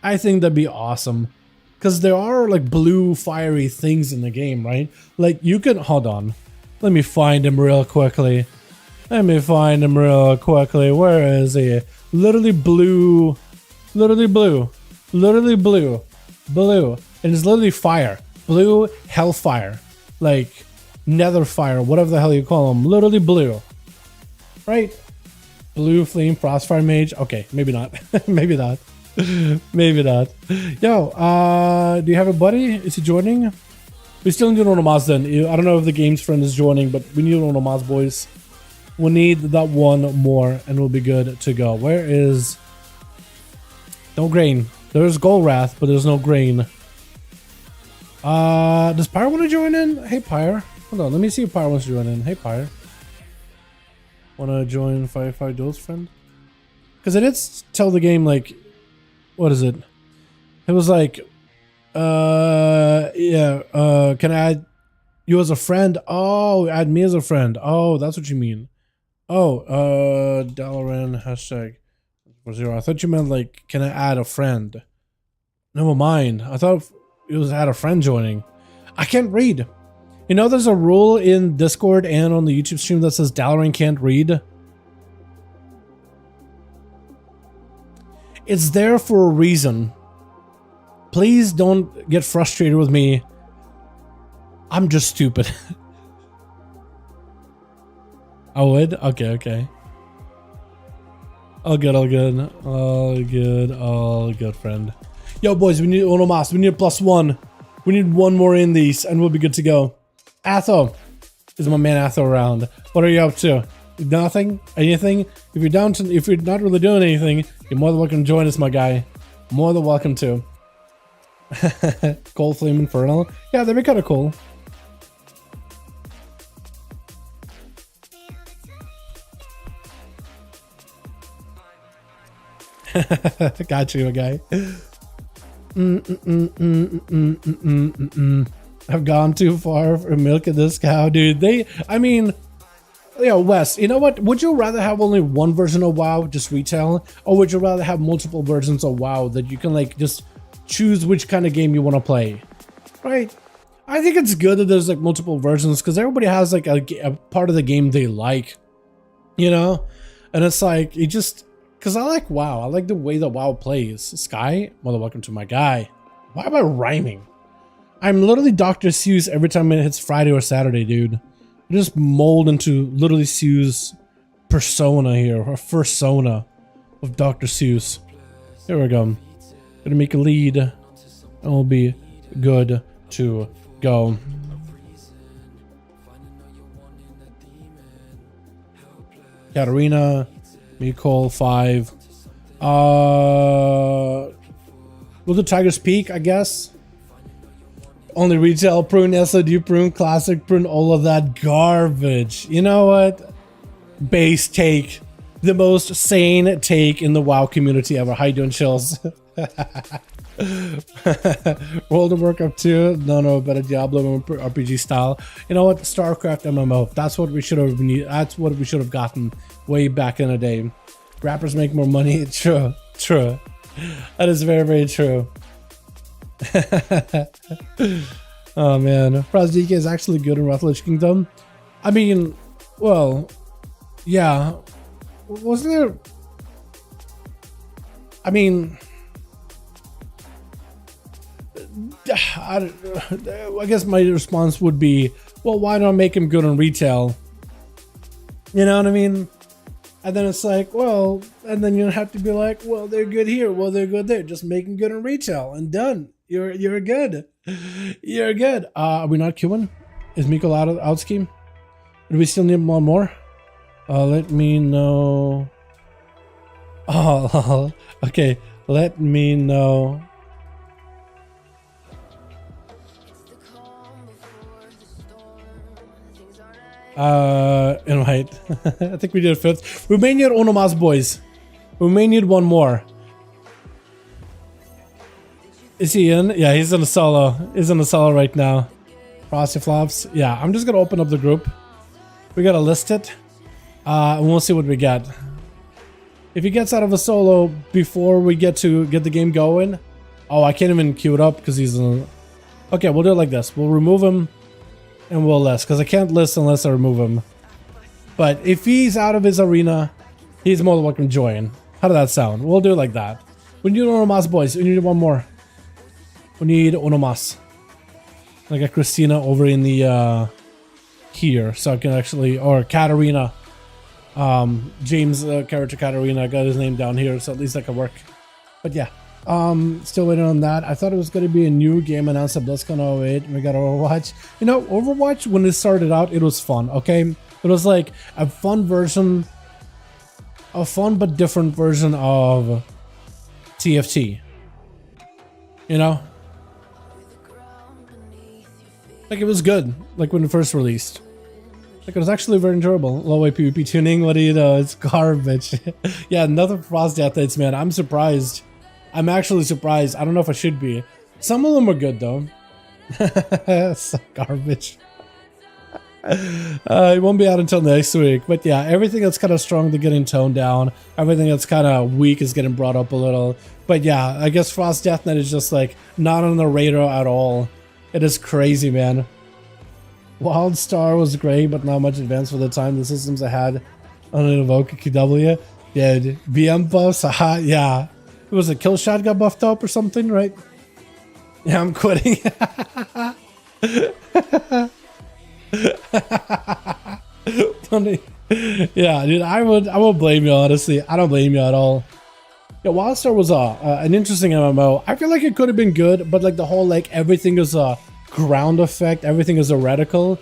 I think that'd be awesome. Because there are like blue fiery things in the game, right? Like you can, hold on. Let me find him real quickly. Let me find him real quickly. Where is he? Literally blue. Literally blue. Literally blue. Blue. And it's literally fire. Blue hellfire. Like nether fire. Whatever the hell you call them. Literally blue. Right? Blue flame frostfire mage. Okay, maybe not. Maybe not. Maybe not. Yo, do you have a buddy? Is he joining? We still need Onomaz then. I don't know if the game's friend is joining, but we need Onomaz, boys. We need that one more and we'll be good to go. Where is... No grain. There's Golrath, but there's no grain. Does Pyre want to join in? Hey, Pyre. Hold on, let me see if Pyre wants to join in. Hey, Pyre. Want to join 5v5 Duels, friend? Because I did tell the game, like... What is it? It was like, yeah, can I add you as a friend? Oh, add me as a friend. Oh, that's what you mean. Oh, Dalaran hashtag 0. I thought you meant like, can I add a friend? Never mind. I thought it was add a friend joining. I can't read. You know, there's a rule in Discord and on the YouTube stream that says Dalaran can't read. It's there for a reason. Please don't get frustrated with me. I'm just stupid. I would? Okay, okay. All good, all good. All good, all good, friend. Yo, boys, we need Onomas. We need a +1. We need one more in these, and we'll be good to go. Atho. Is my man Atho around? What are you up to? Nothing? Anything? If you're down to, if you're not really doing anything, you're more than welcome to join us, my guy. More than welcome to. Cold Flame Infernal. Yeah, that'd be kind of cool. Got you, my guy. I've gone too far for milking this cow, dude. I mean, yo, Wes, you know what? Would you rather have only one version of WoW, just retail? Or would you rather have multiple versions of WoW that you can like just choose which kind of game you want to play? Right? I think it's good that there's like multiple versions because everybody has like a part of the game they like, you know? And it's like, it just, because I like WoW. I like the way that WoW plays. Sky, mother, welcome to my guy. Why am I rhyming? I'm literally Dr. Seuss every time it hits Friday or Saturday, dude. I just mold into literally Seuss persona here, or fursona of Dr. Seuss. Here we go. Gonna make a lead, and we'll be good to go. Katarina, Nicole, 5. We'll do Tiger's Peak, I guess. Only retail prune, SOD prune, classic prune, all of that garbage. You know what? Base take. The most sane take in the WoW community ever. How you doing, Chills? World of Warcraft 2? No, better Diablo RPG style. You know what? StarCraft MMO. That's what we should have been. That's what we should have gotten way back in the day. Rappers make more money. True. That is very, very true. Oh man, Fraz DK is actually good in Wrath Kingdom. I mean, well, yeah. Wasn't there? I mean, I guess my response would be, well, why not make him good in retail? You know what I mean? And then it's like, well, and then you have to be like, well, they're good here, well, they're good there. Just make them good in retail and done. You're good. You're good. Are we not queuing? Is Miko out scheme? Do we still need one more? Let me know. Oh, okay. Let me know. Invite. I think we did 5th. We may need Onomas, boys. We may need one more. Is he in? Yeah, he's in a solo. He's in a solo right now. Frosty Flops. Yeah, I'm just gonna open up the group. We gotta list it. And we'll see what we get. If he gets out of a solo before we get the game going. Oh, I can't even queue it up because he's in. Okay, we'll do it like this. We'll remove him and we'll list, because I can't list unless I remove him. But if he's out of his arena, he's more than welcome to join. How did that sound? We'll do it like that. We need Onomas, boys. We need one more. We need Onomas. I got Christina over in the here, so I can actually, or Katarina. James character Katarina, I got his name down here, so at least that can work. But yeah, still waiting on that. I thought it was going to be a new game announced at BlizzCon 08. We got Overwatch. You know, Overwatch, when it started out, it was fun, okay? It was like a fun version, a fun but different version of TFT. You know? Like, it was good, like when it first released. Like, it was actually very enjoyable. Low way PvP tuning, what do you know? It's garbage. Yeah, another Frosty updates, man. I'm surprised. I'm actually surprised. I don't know if I should be. Some of them are good, though. So garbage. It won't be out until next week. But yeah, everything that's kind of strong, they're getting toned down. Everything that's kind of weak is getting brought up a little. But yeah, I guess Frost Deathnet is just like not on the radar at all. It is crazy, man. Wildstar was great, but not much advanced for the time. The systems I had on an Evoke QW. Yeah, VM buffs, haha, yeah. It was a kill shot got buffed up or something, right? Yeah, I'm quitting. Funny. Yeah, dude, I won't blame you, honestly. I don't blame you at all. Yeah, Wildstar was an interesting MMO. I feel like it could have been good, but like the whole like everything is a ground effect, everything is a reticle.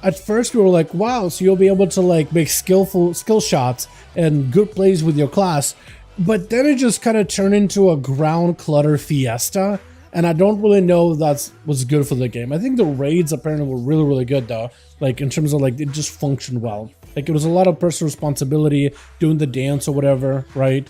At first we were like, wow, so you'll be able to like make skill shots and good plays with your class. But then it just kind of turned into a ground clutter fiesta. And I don't really know that's what's good for the game. I think the raids apparently were really, really good though. Like in terms of like, it just functioned well. Like it was a lot of personal responsibility, doing the dance or whatever, right?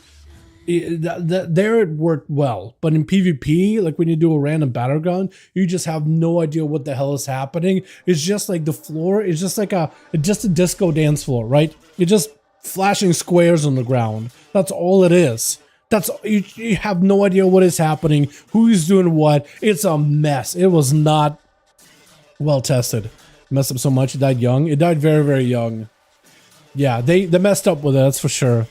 There it worked well, but in PvP, like when you do a random battleground, you just have no idea what the hell is happening. It's just like the floor is just like just a disco dance floor, right? You're just flashing squares on the ground. That's all it is. That's you have no idea what is happening, who's doing what. It's a mess. It was not well tested. Messed up so much. It died young. It died very, very young. Yeah, they messed up with it, that's for sure.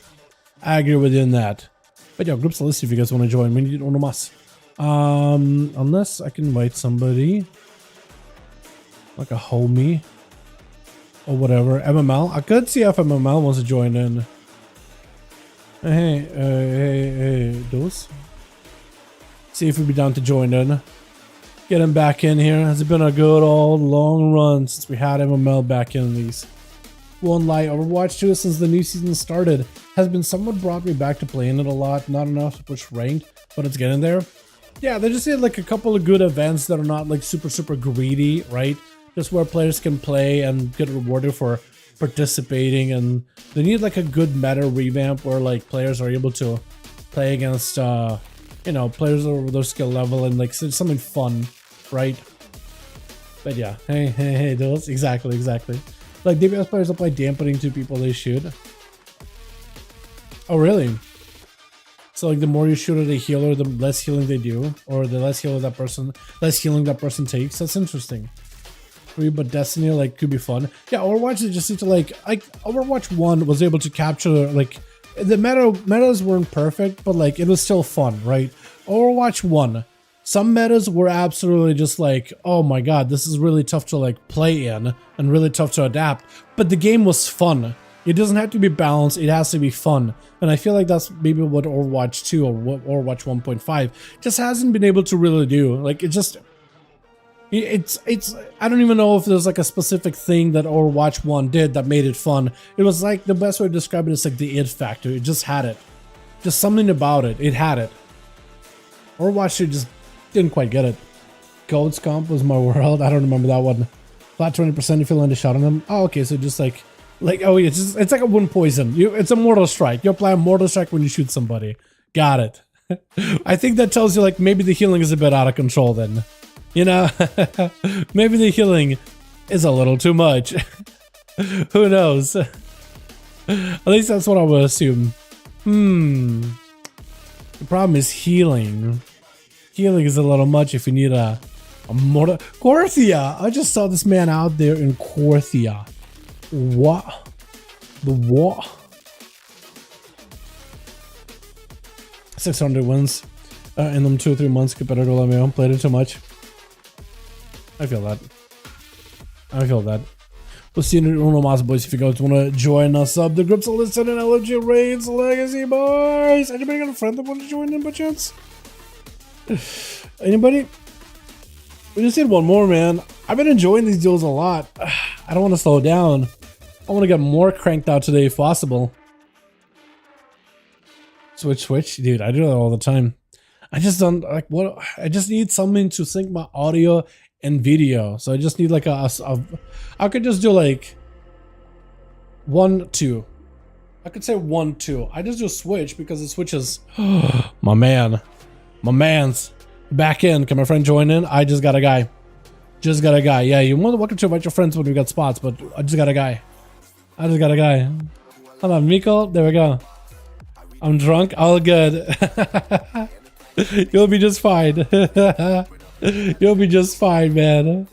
I agree with you in that. But yeah, groups list if you guys want to join. We need one of us. Unless I can invite somebody. Like a homie. Or whatever. MML. I could see if MML wants to join in. Hey, Duels. See if we'd be down to join in. Get him back in here. Has it been a good old long run since we had MML back in these. Won't lie, Overwatch 2 since the new season started has been somewhat brought me back to playing it a lot. Not enough to push ranked, but it's getting there. Yeah, they just need like a couple of good events that are not like super greedy, right? Just where players can play and get rewarded for participating, and they need like a good meta revamp where like players are able to play against you know, players over their skill level and like something fun, right? But yeah, hey, those exactly. Like DPS players apply dampening to people they shoot. Oh really? So like the more you shoot at a healer, the less healing they do, or the less healing that person takes. That's interesting. But Destiny like could be fun. Yeah, Overwatch they just need to like Overwatch 1 was able to capture like the metas weren't perfect, but like it was still fun, right? Overwatch 1, some metas were absolutely just like, oh my god, this is really tough to like play in and really tough to adapt, but the game was fun. It doesn't have to be balanced, it has to be fun. And I feel like that's maybe what Overwatch 2 or what Overwatch 1.5 just hasn't been able to really do. Like it's I don't even know if there's like a specific thing that Overwatch 1 did that made it fun. It was like, the best way to describe it is like the it factor. It just had it. Just something about it. It had it. Overwatch 2 just didn't quite get it. Goats comp was my world. I don't remember that one. Flat 20% if you land a shot on them. Oh, okay, so just like oh yeah, it's like a wound poison. It's a mortal strike. You apply a mortal strike when you shoot somebody. Got it. I think that tells you like maybe the healing is a bit out of control then. You know, maybe the healing is a little too much. Who knows? At least that's what I would assume. The problem is healing. Healing is a little much if you need a mortal. Korthia! I just saw this man out there in Korthia. What? The what? 600 wins in them 2 or 3 months compared to LMAO. Played it too much. I feel that. We'll see you in Uno Mas, boys. If you guys want to join us up, the groups are listed in LG Raids Legacy, boys. Anybody got a friend that want to join in by chance? Anybody? We just need one more, man. I've been enjoying these duels a lot. I don't want to slow down. I want to get more cranked out today if possible. Switch, dude. I do that all the time. I just don't like what. I just need something to sync my audio and video. So I just need like I could just do like 1, 2. I could say 1, 2. I just do switch because it switches. My man's back in. Can my friend join in? I just got a guy. Yeah, you're more than welcome to invite your friends when we got spots, but I just got a guy. Hold on, Miko. There we go. I'm drunk. All good. You'll be just fine. You'll be just fine, man.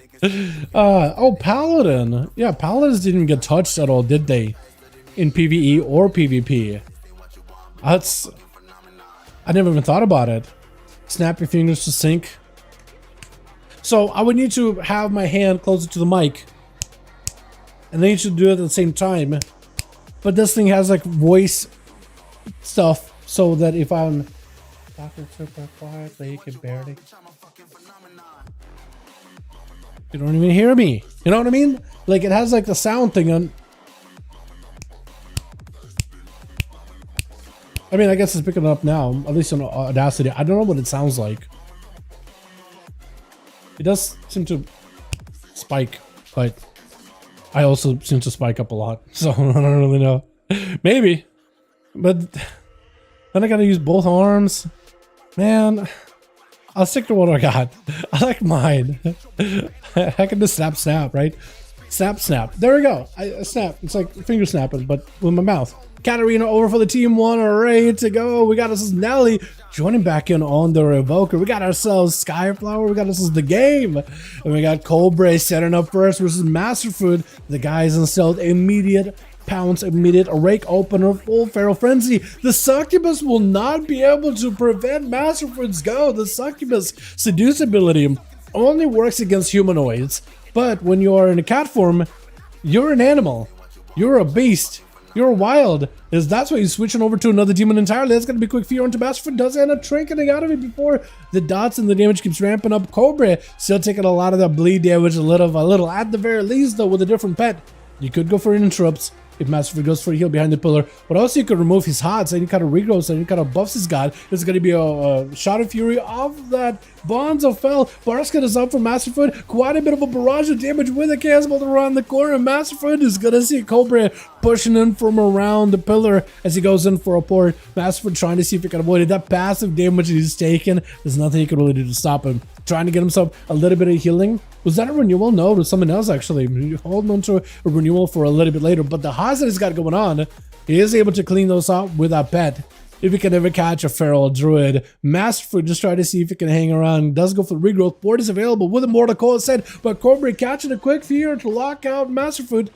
Oh, Paladin. Yeah, Paladins didn't get touched at all, did they? In PvE or PvP. I never even thought about it. Snap your fingers to sync. So I would need to have my hand closer to the mic. And then you should do it at the same time. But this thing has like voice stuff so that if I'm talking super quietly, you can barely. You don't even hear me. You know what I mean? Like it has like the sound thing on. I mean, I guess it's picking up now, at least on Audacity. I don't know what it sounds like. It does seem to spike, but I also seem to spike up a lot. So I don't really know. Maybe. But then I gotta use both arms. Man, I'll stick to what I got. I like mine. I can just snap, right? Snap. There we go. I snap. It's like finger snapping, but with my mouth. Katarina over for the team 1, ready to go. We got ourselves Nelly joining back in on the Revoker. We got ourselves Skyflower. We got ourselves the game. And we got Cobra setting up first versus Masterfood. The guys installed immediate pounce, immediate rake opener, full feral frenzy. The succubus will not be able to prevent Masterford's go. The succubus seduce ability only works against humanoids, but when you are in a cat form, you're an animal, you're a beast, you're wild. That's why he's switching over to another demon entirely. That's gonna be quick fear onto Masterford. Does end up trinketing out of it before the dots and the damage keeps ramping up. Cobra still taking a lot of that bleed damage, a little at the very least though. With a different pet, you could go for interrupts if Masterford goes for a heal behind the pillar, but also you could remove his HOTS, any kind of regrowths, any kind of buffs he's got. There's going to be a shot of fury off that Bonds of Fell. Barskin is up for Masterford. Quite a bit of a barrage of damage with a cannonball around the corner. Masterford is going to see Cobra pushing in from around the pillar as he goes in for a port. Masterford trying to see if he can avoid it. That passive damage he's taken, there's nothing he can really do to stop him. Trying to get himself a little bit of healing. Was that a renewal? No, it was someone else actually. Holding on to a renewal for a little bit later. But the HOTS that he's got going on, he is able to clean those out with a pet. If he can ever catch a feral druid. Masterford just try to see if he can hang around. Does go for the regrowth. Board is available with a Mortal Coil set, but Cobra catching a quick fear to lock out Masterford.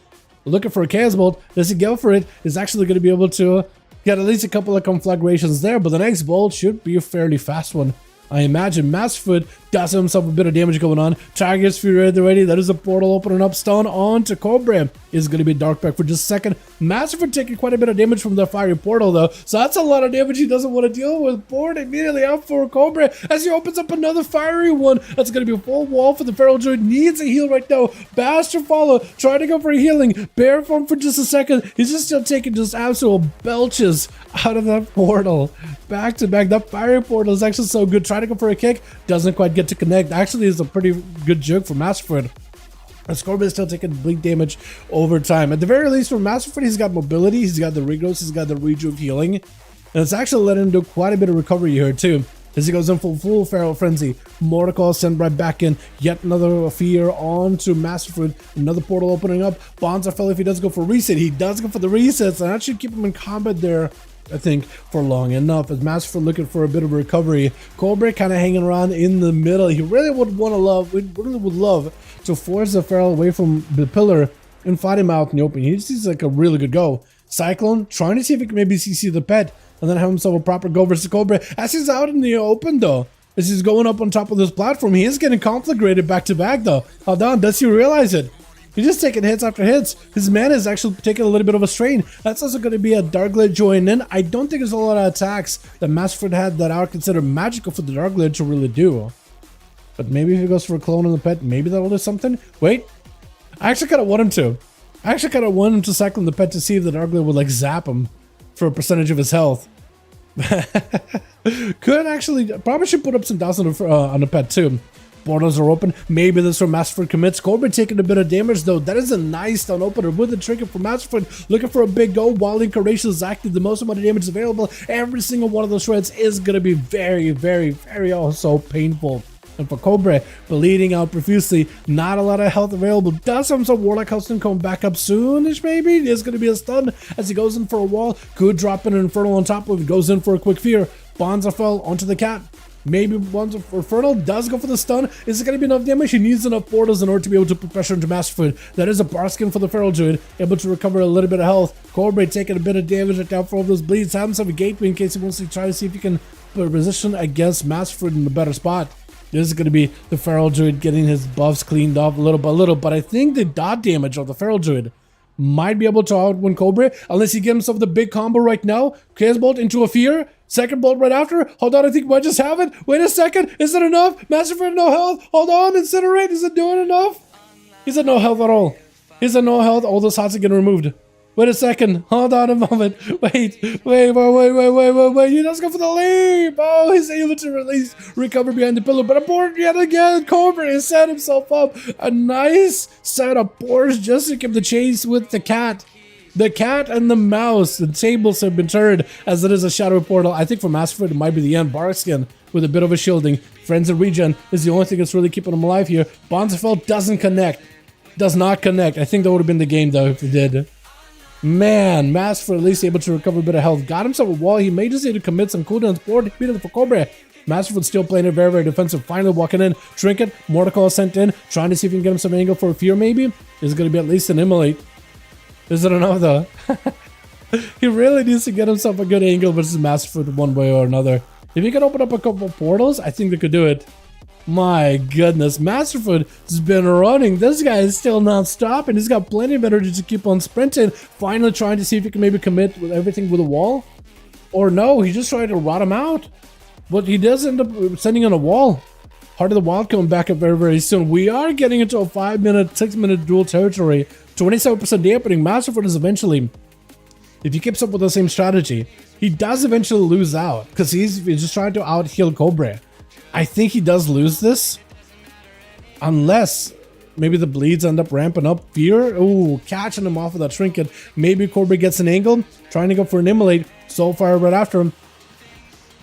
Looking for a Chaos Bolt. Does he go for it? Is actually going to be able to get at least a couple of conflagrations there, but the next bolt should be a fairly fast one. I imagine Masterford does have himself a bit of damage going on. Target's Fury already. That is a portal opening up. Stun on to Cobra. Is going to be dark back for just a second. Masterford taking quite a bit of damage from the fiery portal though. So that's a lot of damage he doesn't want to deal with. Board immediately out for Cobra as he opens up another fiery one. That's going to be a full wall for the feral druid. Needs a heal right now. Bastard follow. Trying to go for healing. Bear form for just a second. He's just still taking just absolute belches out of that portal. Back to back. That fiery portal is actually so good. Trying to go for a kick. Doesn't quite get to connect. Actually, is a pretty good joke for Masterford. Cobra is still taking bleed damage over time. At the very least, for Masterford, he's got mobility, he's got the regrowth, he's got the rejuve of healing, and it's actually letting him do quite a bit of recovery here too. As he goes in full feral frenzy, Mortal Coil sent right back in. Yet another fear onto Masterford. Another portal opening up. Bonds are fell if he does go for reset. He does go for the resets, and that should keep him in combat there, I think, for long enough. As Masterford looking for a bit of recovery, Cobra kind of hanging around in the middle. He really would love to force the feral away from the pillar and fight him out in the open. He seems like a really good go. Cyclone trying to see if he can maybe CC the pet and then have himself a proper go versus Cobra. As he's out in the open though, as he's going up on top of this platform, he is getting conflagrated back to back though. Hold on, does he realize it? He's just taking hits after hits. His mana is actually taking a little bit of a strain. That's also going to be a Darkglade join in. I don't think there's a lot of attacks that Masterford had that are considered magical for the Darkglade to really do. But maybe if he goes for a clone on the pet, maybe that'll do something. Wait, I actually kind of want him to. I actually kind of want him to cycle the pet to see if the Darkglade would like zap him for a percentage of his health. Could actually, probably should put up some dots on the pet too. Portals are open. Maybe this is where Masterford commits. Cobra taking a bit of damage though. That is a nice stun opener with the trigger for Masterford. Looking for a big go. Wild Incarnation is active. The most amount of damage available. Every single one of those shreds is going to be very, very, very also painful. And for Cobra, bleeding out profusely, not a lot of health available. Does have some Warlock Huston come back up soonish, maybe? There's going to be a stun as he goes in for a wall. Could drop in an Infernal on top of it. Goes in for a quick fear. Bonds are fell onto the cat. Maybe Bonds of Infernal does go for the stun. Is it going to be enough damage? He needs enough portals in order to be able to put pressure into Masterford. That is a Barskin for the Feral Druid, able to recover a little bit of health. Cobra taking a bit of damage at down for all those bleeds. Have himself a gateway in case he wants to try to see if he can put a position against Masterford in a better spot. This is going to be the Feral Druid getting his buffs cleaned up little by little, but I think the dot damage of the Feral Druid might be able to outwin Cobra unless he gives himself the big combo right now. Chaos Bolt into a fear. Second bolt right after. Hold on, I think we might just have it. Wait a second. Is it enough? Masterford no health. Hold on, Incinerate. Is it doing enough? He's at no health at all. He's at no health. All those hots are getting removed. Wait a second. Hold on a moment. Wait. He does go for the leap. Oh, he's able to recover behind the pillar. But aboard yet again. Cobra has set himself up. A nice set of boards just to keep the chase with the cat. The cat and the mouse. The tables have been turned as it is a shadow portal. I think for Masterford it might be the end. Barskin with a bit of a shielding. Friends of Regen is the only thing that's really keeping him alive here. Bonzerfeld doesn't connect. Does not connect. I think that would have been the game though if it did. Man, Masterford at least able to recover a bit of health. Got himself a wall. He may just need to commit some cooldowns. Board defeated for Cobra. Masterford still playing it very, very defensive. Finally walking in. Trinket. Mortal Coil sent in. Trying to see if he can get him some angle for a fear maybe. This is going to be at least an immolate. Is it enough though? He really needs to get himself a good angle versus Masterfoot one way or another. If he could open up a couple portals, I think they could do it. My goodness, Masterfoot has been running. This guy is still not stopping. He's got plenty of energy to keep on sprinting. Finally trying to see if he can maybe commit with everything with a wall. Or no, he just tried to rot him out. But he does end up sending on a wall. Heart of the Wild coming back up very, very soon. We are getting into a 5-minute, 6-minute duel territory. 27% dampening. Masterfoot is eventually, if he keeps up with the same strategy, he does eventually lose out. Because he's just trying to out-heal Cobra. I think he does lose this. Unless maybe the bleeds end up ramping up. Fear, ooh, catching him off with that trinket. Maybe Cobra gets an angle. Trying to go for an immolate. Soulfire right after him.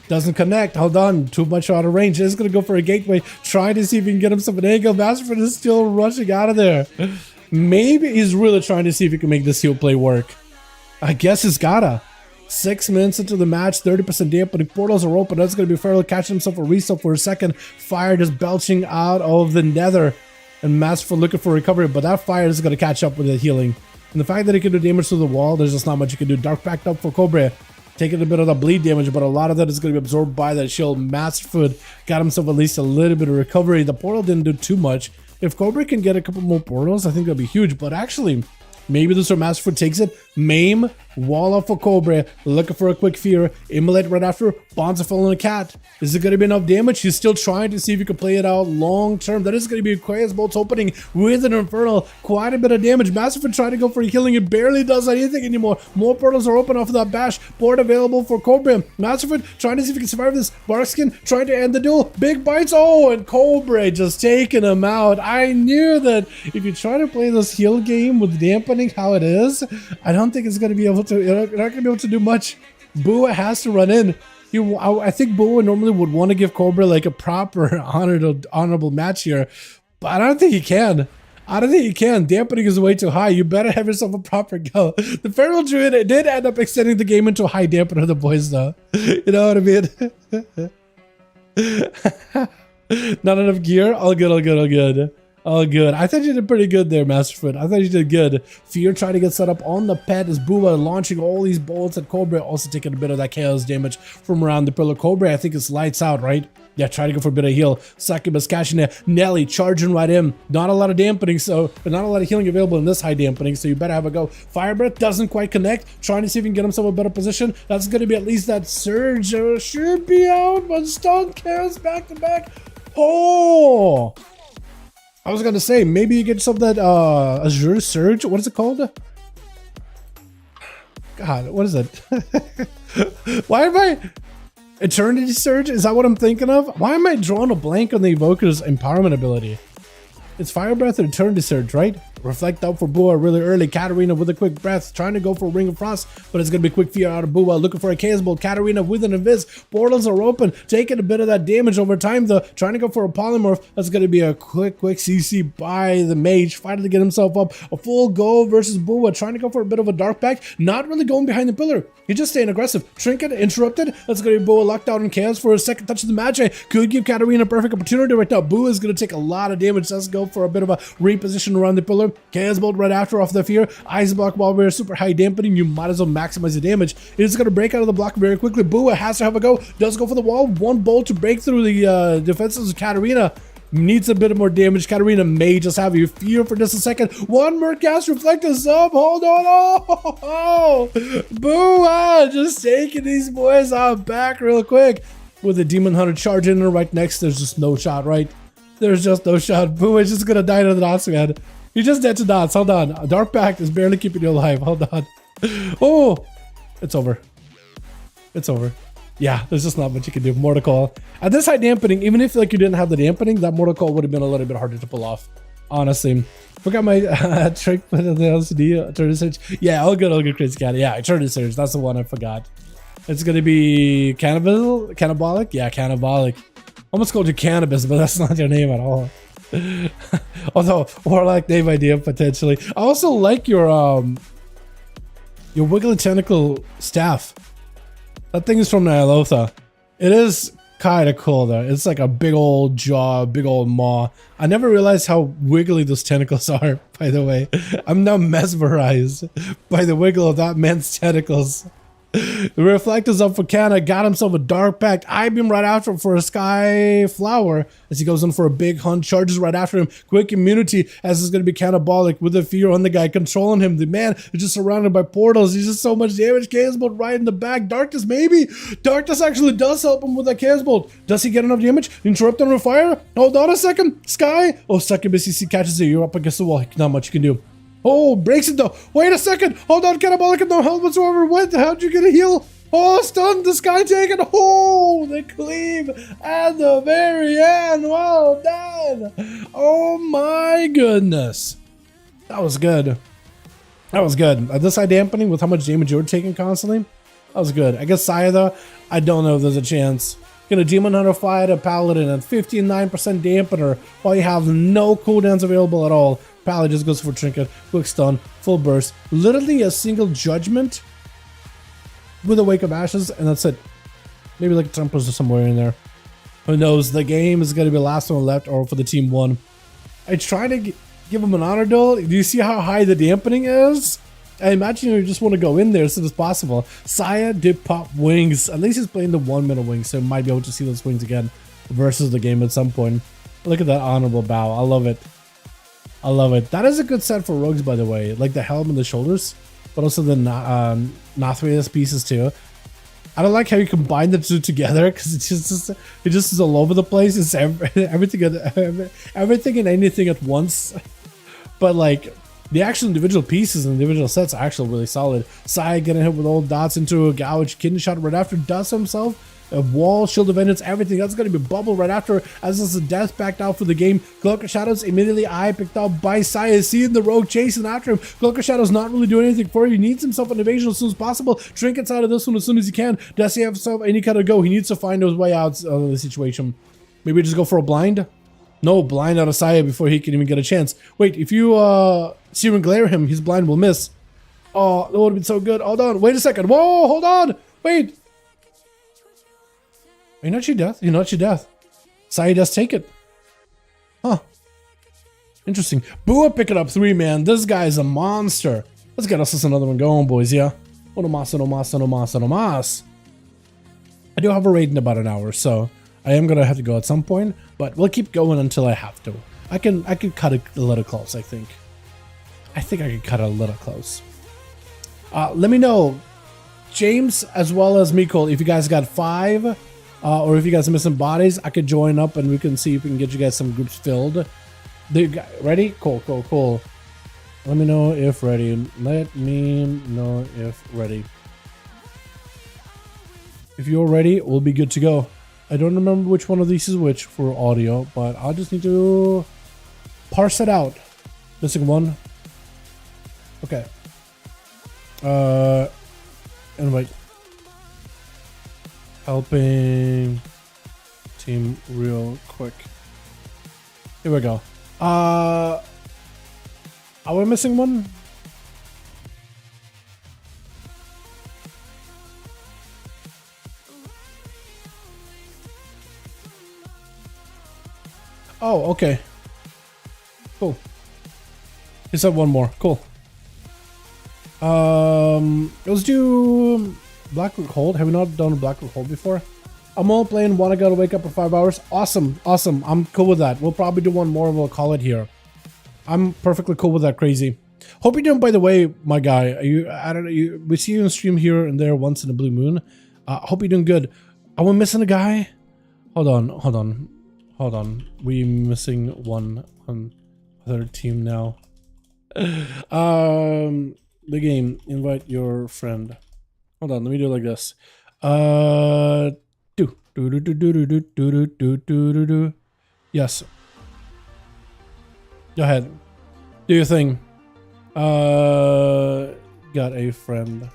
Doesn't connect. Hold on. Too much out of range. He's going to go for a gateway. Trying to see if he can get himself an angle. Masterfoot is still rushing out of there. Maybe he's really trying to see if he can make this heal play work. I guess he's gotta. 6 minutes into the match, 30% dampening. Portals are open. That's going to be Feral catching himself a reset for a second. Fire just belching out of the nether. And Masterfoot looking for recovery. But that fire is going to catch up with the healing. And the fact that he can do damage to the wall, there's just not much you can do. Dark backed up for Cobra. Taking a bit of the bleed damage, but a lot of that is going to be absorbed by that shield. Masterfoot got himself at least a little bit of recovery. The portal didn't do too much. If Cobra can get a couple more portals, I think that'd be huge. But actually, maybe this is where Masterfoot takes it. Maim, wall up for Cobra, looking for a quick fear. Immolate right after, bonds a fellow and a cat. Is it going to be enough damage? He's still trying to see if he can play it out long term. That is going to be a Quaya's Bolts opening with an Infernal. Quite a bit of damage. Masterfoot trying to go for healing. It barely does anything anymore. More portals are open off of that bash. Board available for Cobra. Masterfoot trying to see if he can survive this. Barkskin trying to end the duel. Big bites. Oh, and Cobra just taking him out. I knew that if you try to play this heal game with dampening how it is, I don't think it's going to be able to, you're not going to be able to do much. Bua has to run in. I think Bua normally would want to give Cobra like a proper honorable match here, but I don't think he can. I don't think he can. Dampening is way too high. You better have yourself a proper go. The Feral Druid did end up extending the game into a high dampener, the boys, though. You know what I mean? Not enough gear? All good, all good, all good. Oh, good. I thought you did pretty good there, Masterfoot. I thought you did good. Fear trying to get set up on the pet as Bua launching all these bolts at Cobra, also taking a bit of that chaos damage from around the pillar. Cobra, I think it's lights out, right? Yeah, try to go for a bit of heal. Succubus cashing it. Nelly charging right in. Not a lot of dampening, but not a lot of healing available in this high dampening, so you better have a go. Fire Breath doesn't quite connect. Trying to see if he can get himself a better position. That's going to be at least that surge. Should be out, but stun chaos back to back. Oh! I was gonna say, maybe you get yourself that Azure Surge. What is it called? God, what is it? Why am I... Eternity Surge? Is that what I'm thinking of? Why am I drawing a blank on the Evoker's empowerment ability? It's Fire Breath or Eternity Surge, right? Reflect out for Bua really early. Katarina with a quick breath, trying to go for a Ring of Frost, but it's going to be quick fear out of Bua. Looking for a Chaos Bolt. Katarina with an Invis. Portals are open, taking a bit of that damage over time, though. Trying to go for a Polymorph. That's going to be a quick CC by the Mage. Fighting to get himself up. A full go versus Bua. Trying to go for a bit of a Dark Pack. Not really going behind the pillar. He's just staying aggressive. Trinket interrupted. That's going to be Bua locked out in Chaos for a second touch of the Magi. Could give Katarina a perfect opportunity right now. Bua is going to take a lot of damage. Let's go for a bit of a reposition around the pillar. Chaos Bolt right after off the fear. Ice Block while we're super high dampening. You might as well maximize the damage. It's going to break out of the block very quickly. Bua has to have a go. Does go for the wall. One bolt to break through the defenses of Katarina. Needs a bit more damage. Katarina may just have you fear for just a second. One more cast reflect us up. Hold on. Oh, Bua just taking these boys out back real quick. With the Demon Hunter charging her right next. There's just no shot, right? There's just no shot. Bua is just going to die to the dots, man. You're just dead to dots. Hold on. Dark Pact is barely keeping you alive. Hold on. Oh, it's over. It's over. Yeah, there's just not much you can do. Mortal Call. At this high dampening, even if like you didn't have the dampening, that Mortal Call would have been a little bit harder to pull off. Honestly. Forgot my trick for the LCD. Eternity Surge. Yeah, all good, Crazy Cat. Yeah, Eternity Surge. That's the one I forgot. It's going to be Cannibalic? Yeah, Cannibalic. Almost called you Cannabis, but that's not your name at all. Although, Warlock name idea potentially. I also like your Wiggly Tentacle staff. That thing is from Nyalotha. It is kind of cool though. It's like a big old jaw, big old maw. I never realized how wiggly those tentacles are, by the way. I'm now mesmerized by the wiggle of that man's tentacles. The reflector's up for Canna, got himself a dark pact. I beam right after him for a sky flower as he goes in for a big hunt, charges right after him. Quick immunity as it's going to be cannibalic with the fear on the guy controlling him. The man is just surrounded by portals. He's just so much damage. Chaos Bolt right in the back. Darkness maybe. Darkness actually does help him with that Chaos Bolt. Does he get enough damage? Interrupt under fire? Hold on a second. Sky. Oh, second BCC catches it. You're up against the wall. Not much you can do. Oh, breaks it though. Wait a second. Hold on, Cannibalic, no health whatsoever. What? How'd you get a heal? Oh, stunned. The Sky taken. Oh, the cleave at the very end. Well done. Oh my goodness. That was good. That was good. This side dampening with how much damage you're taking constantly. That was good. I guess Saya though, I don't know if there's a chance. Gonna Demon Hunter fly to Paladin at 59% dampener while you have no cooldowns available at all. Paladin just goes for Trinket, quick stun, full burst, literally a single judgment with a Wake of Ashes, and that's it. Maybe like a Tempest or somewhere in there. Who knows? The game is gonna be the last one left, or for the team one. I try to give him an honor duel. Do you see how high the dampening is? I imagine you just want to go in there as soon as possible. Saya did pop wings. At least he's playing the 1 minute wings, so might be able to see those wings again versus the game at some point. Look at that honorable bow. I love it. I love it. That is a good set for rogues, by the way. Like the helm and the shoulders, but also the Nathrius pieces too. I don't like how you combine the two together because it just is all over the place. It's everything and anything at once. But like the actual individual pieces and individual sets are actually really solid. Sai getting hit with old dots into a gouge, kidney shot right after, does himself. A wall, shield of vengeance, everything. That's going to be bubble right after, as this is death backed out for the game. Cloak of Shadows immediately eye picked out by Sai. Seeing the rogue chasing after him. Cloak of Shadows not really doing anything for you. He needs himself an evasion as soon as possible. Trinkets out of this one as soon as he can. Does he have himself any kind of go? He needs to find his way out of the situation. Maybe just go for a blind? No, blind out of Saya before he can even get a chance. Wait, if you Searing Glare him, his blind will miss. Oh, that would have been so good. Hold on. Wait a second. Whoa, hold on. Wait. You're not your death. You're not your death. Saya does take it. Huh. Interesting. Bua picking up 3, man. This guy is a monster. Let's get us another one going, boys, yeah? Oh, no mas, no mas, no mas, no mas. I do have a raid in about an hour, so I am gonna have to go at some point, but we'll keep going until I have to. I can cut it a little close, I think. I think I can cut it a little close. Let me know, James as well as Mikol, if you guys got 5, or if you guys are missing bodies, I could join up and we can see if we can get you guys some groups filled. Ready? Cool, cool, cool. Let me know if ready. Let me know if ready. If you're ready, we'll be good to go. I don't remember which one of these is which for audio, but I'll just need to parse it out. Missing one. Okay. Invite. Helping team real quick. Here we go. Are we missing one? Oh, okay. Cool. He said one more. Cool. Let's do Blackroot Hold. Have we not done Blackroot Hold before? I'm all playing one. I gotta wake up for 5 hours. Awesome, awesome. I'm cool with that. We'll probably do one more and we'll call it here. I'm perfectly cool with that. Crazy. Hope you're doing. By the way, my guy. I don't know. We see you on stream here and there once in a blue moon. Hope you're doing good. Are we missing a guy? Hold on. We missing one on other team now. The game. Invite your friend. Hold on, let me do it like this. Yes. Go ahead. Do your thing. Got a friend.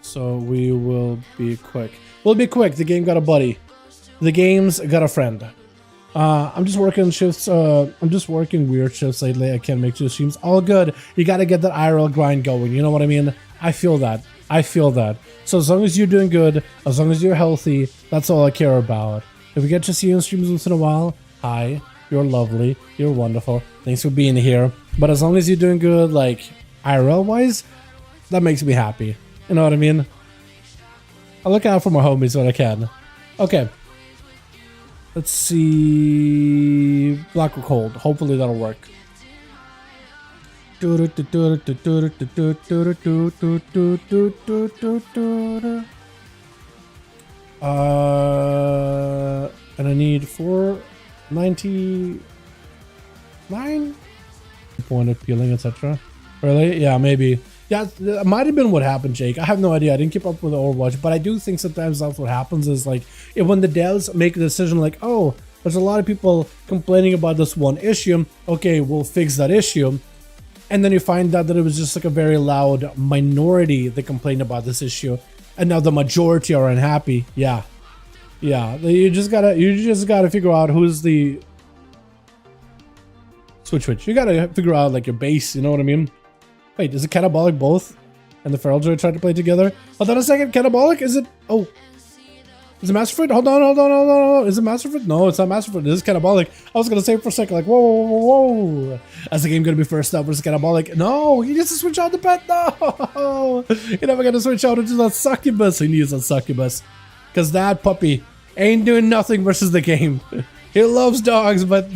So we will be quick. We'll be quick. The game got a buddy. The game's got a friend. I'm just working shifts. I'm just working weird shifts lately. I can't make 2 streams. All good. You gotta get that IRL grind going. You know what I mean? I feel that. I feel that. So as long as you're doing good, as long as you're healthy, that's all I care about. If we get to see you in streams once in a while, hi, you're lovely, you're wonderful. Thanks for being here. But as long as you're doing good, like IRL wise, that makes me happy. You know what I mean? I look out for my homies when I can. Okay. Let's see. Black or cold. Hopefully that'll work. And I need 499 point of peeling, etc. Really? Yeah, maybe. Yeah, that might have been what happened, Jake. I have no idea. I didn't keep up with Overwatch, but I do think sometimes that's what happens is like when the devs make a decision like, oh, there's a lot of people complaining about this one issue. Okay, we'll fix that issue. And then you find out that it was just like a very loud minority that complained about this issue. And now the majority are unhappy. Yeah. Yeah. You just gotta figure out who's the switch. You gotta figure out like your base, you know what I mean? Wait, is it Catabolic both? And the Feral Droid tried to play together? Hold on a second, Catabolic? Is it? Oh. Is it Masterfruit? Hold on. Is it Masterfruit? No, it's not Masterfruit. This is Catabolic. I was gonna say for a second, like, whoa. Is the game gonna be first up versus Catabolic? No, he needs to switch out the pet. No, you're never gonna switch out into that succubus. He needs that succubus. Because that puppy ain't doing nothing versus the game. He loves dogs, but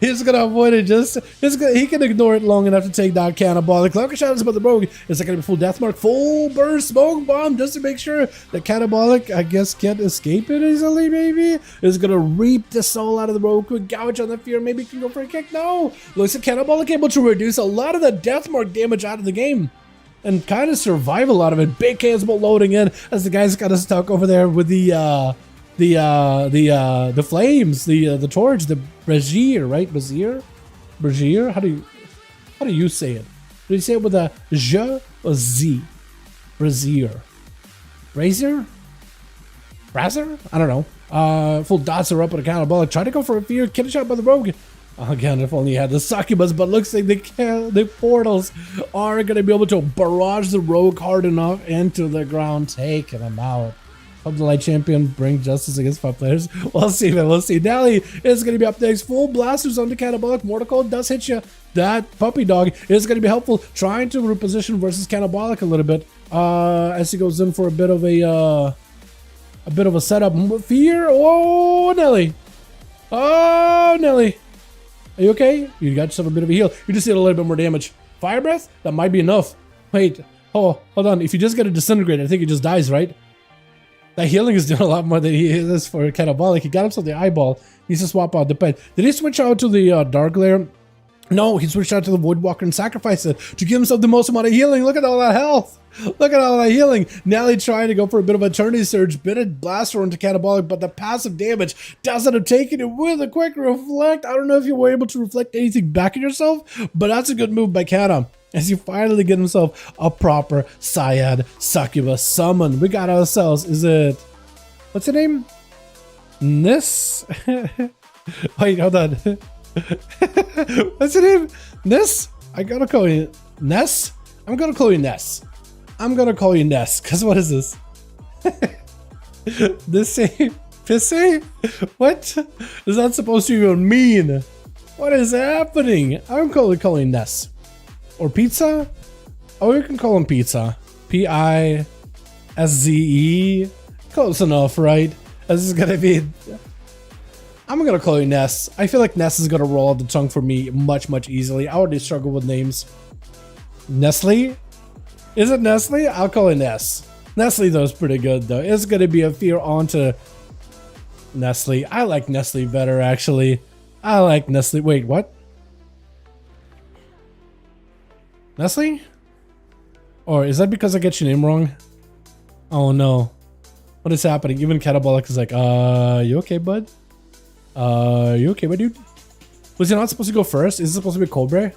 he's gonna avoid it. He can ignore it long enough to take down Catabolic. Look at shots about the Rogue. Is it gonna be full death mark, full burst smoke bomb, just to make sure that Catabolic, I guess, can't escape it easily? Maybe is gonna reap the soul out of the Rogue. Quick gouge on the fear. Maybe he can go for a kick. No, looks like Catabolic able to reduce a lot of the death mark damage out of the game. And kind of survive a lot of it. Big cannonball loading in as the guy's kind of stuck over there with the flames, the torch, the brazier, right? Brazier? How do you say it? Do you say it with a J or Z? Brazier. Brazier? Brazier? I don't know. Full dots are up on a Catabolic. Try to go for a fear. Get a shot by the Rogue. Again, if only he had the succubus, but looks like the portals are going to be able to barrage the Rogue hard enough into the ground, taking him out. Hope the Light Champion bring justice against 5 players. We'll see, man. We'll see. Dally is going to be up next. Full blasters on the Catabolic. Mortal Cold does hit you. That puppy dog is going to be helpful. Trying to reposition versus Catabolic a little bit. As he goes in for a bit of a setup. Fear. Oh, Nelly. Oh, Nelly. Are you okay? You got yourself a bit of a heal. You just did a little bit more damage. Fire breath? That might be enough. Wait. Oh, hold on. If you just get a disintegrate, I think he just dies, right? That healing is doing a lot more than he is for Catabolic. He got himself the eyeball. He needs to swap out the pet. Did he switch out to the Dark Lair? No, he switched out to the Woodwalker and sacrificed it to give himself the most amount of healing. Look at all that health. Look at all that healing. Nelly trying to go for a bit of a Eternity Surge. Bit of blaster into Catabolic, but the passive damage doesn't have taken it with a quick reflect. I don't know if you were able to reflect anything back at yourself, but that's a good move by Cata. As he finally get himself a proper Syad Succubus summon. We got ourselves, is it, what's the name? Nis? Wait, hold on. What's the name? Nis? I gotta call you Ness? I'm gonna call you Ness. I'm gonna call you Ness, because what is this? Pissy? What is that supposed to even mean? What is happening? I'm calling Ness. Or Pizza? Oh, you can call him Pizza. P-I-S-Z-E. Close enough, right? This is gonna be... I'm gonna call you Ness. I feel like Ness is gonna roll off the tongue for me much easily. I already struggle with names. Nestle? Is it Nestle? I'll call it Ness. Nestle though is pretty good though. It's gonna be a fear onto Nestle. I like Nestle better actually. I like Nestle. Wait, what? Nestle? Or is that because I get your name wrong? Oh no. What is happening? Even Catabolic is like, you okay, bud? You okay, my dude? Was he not supposed to go first? Is it supposed to be Cobra?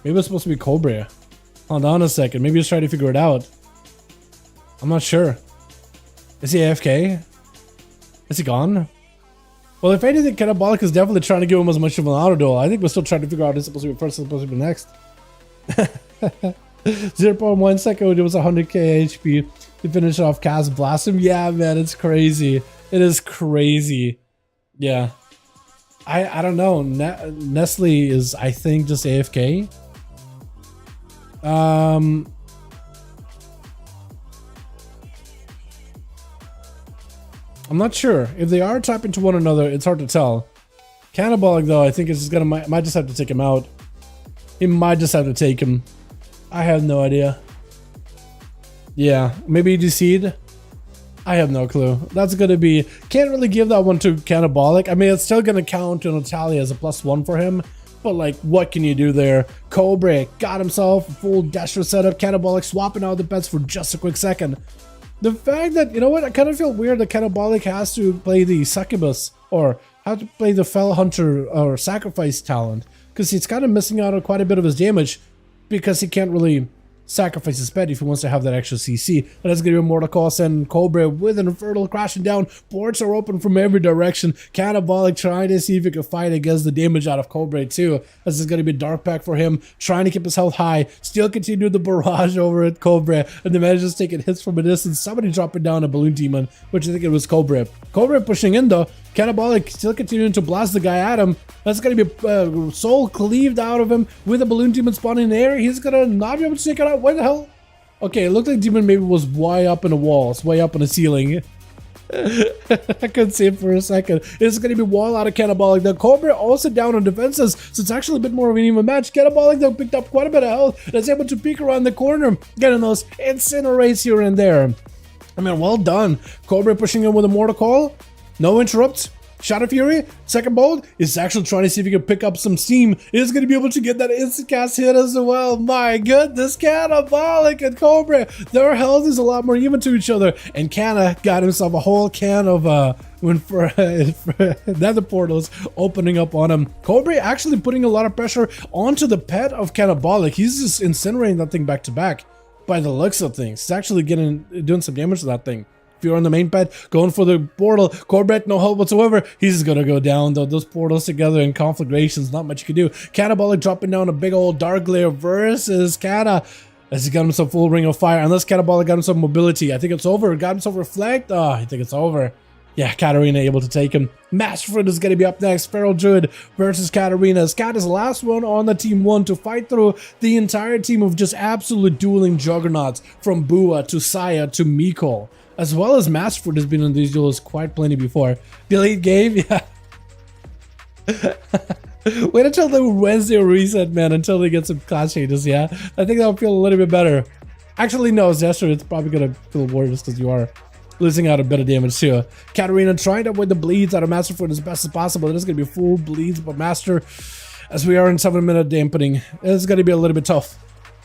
Maybe it's supposed to be Cobra. Hold on a second. Maybe he's trying to figure it out. I'm not sure. Is he AFK? Is he gone? Well, if anything, Catabolic is definitely trying to give him as much of an auto duel. I think we're still trying to figure out if it's supposed to be first or supposed to be next. 0.1 second, it was 100k HP to finish off Cast Blast him. Yeah, man, it's crazy. It is crazy. Yeah. I don't know. Nestle is, I think, just AFK. I'm not sure. If they are tapping to one another, it's hard to tell. Cannibalic, though, I think is just gonna might just have to take him out. He might just have to take him. I have no idea. Yeah, maybe DC'd. I have no clue. That's gonna be, can't really give that one to Cannibalic. I mean, it's still gonna count to Natalia as a +1 for him, but like, what can you do there? Cobra got himself a full Destro setup. Cannibalic swapping out the bets for just a quick second. The fact that, you know what, I kind of feel weird that Cannibalic has to play the Succubus or have to play the Fell Hunter or Sacrifice talent, because he's kind of missing out on quite a bit of his damage because he can't really sacrifice his pet if he wants to have that extra CC. And that's going to be Mortal Call and Cobra with an Infernal crashing down. Ports are open from every direction. Cannibalic trying to see if he can fight against the damage out of Cobra too. This is going to be Dark Pack for him, trying to keep his health high. Still continue the barrage over at Cobra, and the man just taking hits from a distance. Somebody dropping down a Balloon Demon, which I think it was Cobra. Cobra pushing in though. Cannibalic still continuing to blast the guy at him. That's going to be soul cleaved out of him with a Balloon Demon spawning in the air. He's going to not be able to take it out. What the hell? Okay, it looked like Demon maybe was way up in the walls, way up in the ceiling. I couldn't see it for a second. It's going to be wall out of Cannibalic. The Cobra also down on defenses, so it's actually a bit more of an even match. Cannibalic though picked up quite a bit of health and is able to peek around the corner, getting those incinerates here and there. I mean, well done. Cobra pushing in with a Mortal Call. No interrupts. Shadow Fury, second bolt, is actually trying to see if he can pick up some steam. Is going to be able to get that instant cast hit as well. My goodness, Cannibalic and Cobra, their health is a lot more even to each other. And Canna got himself a whole can of for nether portals opening up on him. Cobra actually putting a lot of pressure onto the pet of Cannibalic. He's just incinerating that thing back to back. By the looks of things, he's actually doing some damage to that thing. If you're on the main pad, going for the portal, Corbett, no help whatsoever. He's gonna go down though. Those portals together in conflagrations, not much you can do. Cannibalic dropping down a big old Dark Glare versus Canna as he got himself full Ring of Fire. Unless Cannibalic got himself mobility, I think it's over. Got himself Reflect. Oh, I think it's over. Yeah, Katarina able to take him. Masterford is going to be up next. Feral Druid versus Katarina. Cat is the last one on the team one to fight through the entire team of just absolute dueling juggernauts from Bua to Saya to Mikol. As well as Masterford has been in these duels quite plenty before. Delete game, yeah. Wait until the Wednesday reset, man, until they get some class changes, yeah? I think that'll feel a little bit better. Actually, no, Zester, it's probably going to feel worse because you are losing out a bit of damage too. Katarina trying to avoid the bleeds out of Masterford as best as possible. It is going to be full bleeds, but Master, as we are in 7-minute dampening, it's going to be a little bit tough.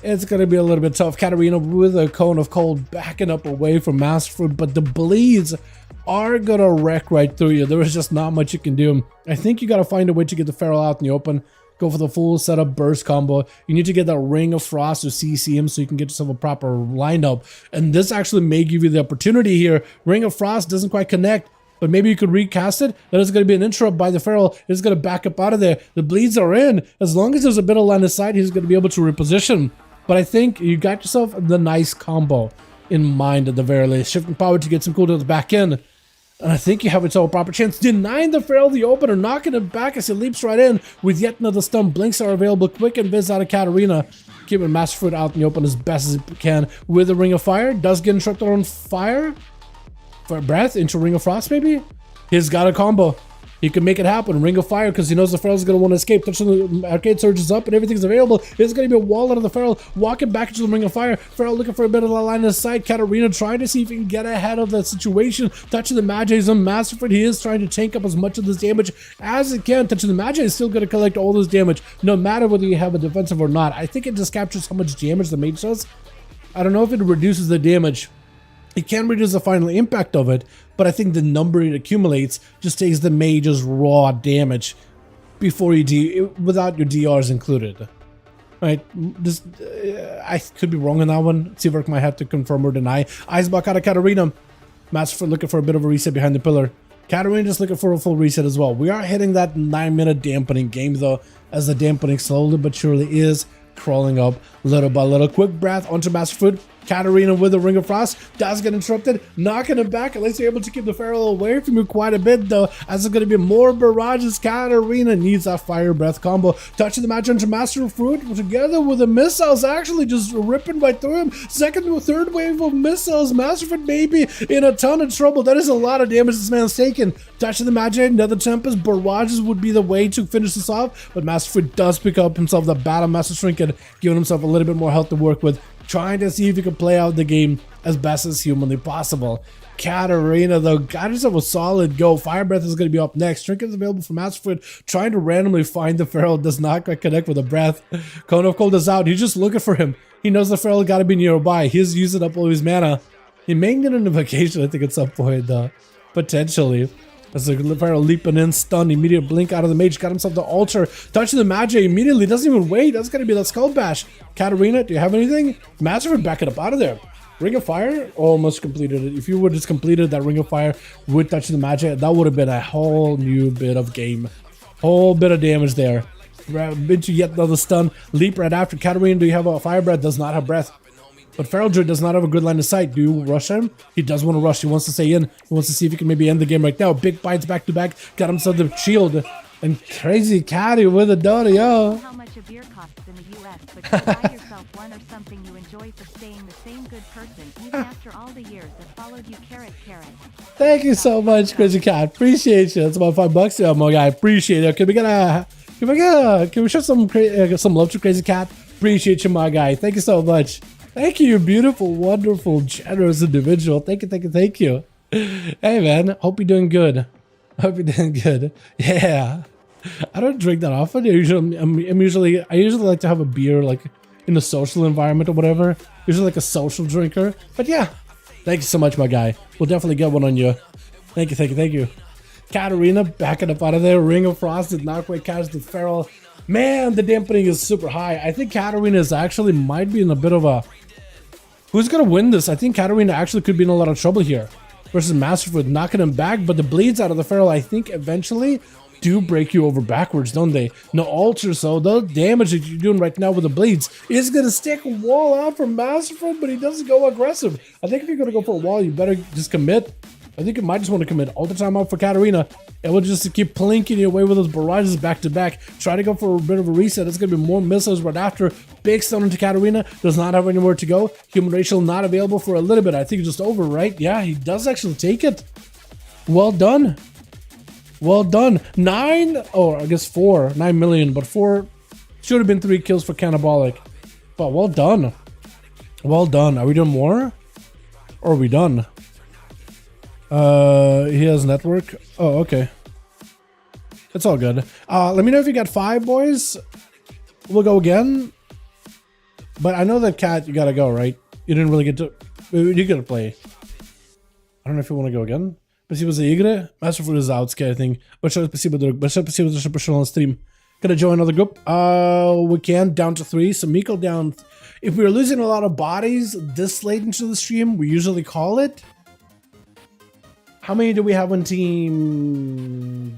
It's going to be a little bit tough. Katarina with a Cone of Cold backing up away from Masterford, but the bleeds are going to wreck right through you. There is just not much you can do. I think you got to find a way to get the Feral out in the open. Go for the full setup burst combo. You need to get that Ring of Frost to CC him so you can get yourself a proper lineup. And this actually may give you the opportunity here. Ring of Frost doesn't quite connect, but maybe you could recast it. That is going to be an interrupt by the Feral. It's going to back up out of there. The bleeds are in. As long as there's a bit of line of sight, he's going to be able to reposition. But I think you got yourself the nice combo in mind at the very least. Shifting power to get some cooldowns back in. And I think you have yourself a proper chance. Denying the Feral the opener, knocking it back as he leaps right in with yet another stun. Blinks are available. Quick and Viz out of Katarina. Keeping Masterford out in the open as best as he can with the Ring of Fire. Does get interrupted on fire. For breath into Ring of Frost maybe? He's got a combo. He can make it happen. Ring of Fire because he knows the Feral's going to want to escape. Touching the Arcade Surges up and everything's available. There's going to be a wall out of the Feral. Walking back into the Ring of Fire. Feral looking for a bit of the line of sight. Katarina trying to see if he can get ahead of the situation. Touching the Magi's on Masterford. He is trying to tank up as much of this damage as he can. Touching the Magi is still going to collect all this damage no matter whether you have a defensive or not. I think it just captures how much damage the Mage does. I don't know if it reduces the damage. It can reduce the final impact of it, but I think the number it accumulates just takes the Mage's raw damage before you without your DRs included. Right? Just I could be wrong on that one. Seawork might have to confirm or deny. Iceblock out of Katarina. Masterford looking for a bit of a reset behind the pillar. Katarina just looking for a full reset as well. We are hitting that 9-minute dampening game though, as the dampening slowly but surely is crawling up little by little. Quick breath onto Masterfoot. Katarina with the Ring of Frost does get interrupted, knocking him back. At least you're able to keep the Feral away from you quite a bit, though, as there's going to be more barrages. Katarina needs that Fire Breath combo. Touching the match onto Master Fruit together with the missiles, actually just ripping right through him. Second or third wave of missiles. Master Fruit maybe in a ton of trouble. That is a lot of damage this man's taken. Touching the magic, another Tempest. Barrages would be the way to finish this off, but Master Fruit does pick up himself the Battle Master Trinket, giving himself a little bit more health to work with, trying to see if he can play out the game as best as humanly possible. Katarina, though, got herself a solid go. Fire Breath is going to be up next. Trinket is available for Masterfoot, trying to randomly find the Feral, does not quite connect with a breath. Cone of Cold is out. He's just looking for him. He knows the Feral got to be nearby. He's using up all his mana. He may get an invocation, I think, at some point, though. Potentially. As the Feral leaping in, stunned, immediate blink out of the mage, got himself the altar, touching the magic immediately, doesn't even wait. That's gonna be that Skull Bash. Katarina, do you have anything? Master backing up out of there. Ring of Fire almost completed it. If you would have just completed that Ring of Fire with touching the magic, that would have been a whole new bit of game. Whole bit of damage there. Into yet another stun. Leap right after. Katarina, do you have a Fire Breath? Does not have breath. But Feral Druid does not have a good line of sight. Do you rush him? He does want to rush. He wants to stay in. He wants to see if he can maybe end the game right now. Big bites back to back. Got himself the shield. And Crazy Catty with a donut, yo. How much a beer costs in the US, but you buy yourself one or something you enjoy for staying the same good person, even after all the years that followed you. Carrot. Thank you so much, Crazy Cat. Appreciate you. That's about $5 there, my guy. Appreciate it. Can we show some love to Crazy Cat? Appreciate you, my guy. Thank you so much. Thank you, beautiful, wonderful, generous individual. Thank you. Hey, man. Hope you're doing good. Yeah. I don't drink that often. I usually like to have a beer like in a social environment or whatever. Usually like a social drinker. But yeah, thank you so much, my guy. We'll definitely get one on you. Thank you. Katarina backing up out of there. Ring of Frost did not quite catch the Feral. Man, the dampening is super high. I think Katarina is actually might be in a bit of a... Who's going to win this? I think Katarina actually could be in a lot of trouble here versus Masterfoot, knocking him back, but the bleeds out of the Feral, I think, eventually do break you over backwards, don't they? No altar, so the damage that you're doing right now with the bleeds is going to stick a wall out for Masterfoot, but he doesn't go aggressive. I think if you're going to go for a wall, you better just commit. I think you might just want to commit all the time out for Katarina. It will just keep plinking you away with those barrages back to back. Try to go for a bit of a reset. It's going to be more missiles right after. Big stun into Katarina. Does not have anywhere to go. Human racial not available for a little bit. I think it's just over, right? Yeah, he does actually take it. Well done. 9 million, but 4 should have been 3 kills for Cannibalic. But well done. Are we doing more? Or are we done? He has network. Oh, okay. It's all good. Let me know if you got 5, boys. We'll go again. But I know that Cat, you gotta go, right? You didn't really get to... You gotta play. I don't know if you want to go again. Спасибо за игры. Masterful is out, I think. Большое спасибо, друг. Большое спасибо, что пришел на стрим. Gonna join another group? We can. Down to 3. So Miko down... If we're losing a lot of bodies this late into the stream, we usually call it. How many do we have on team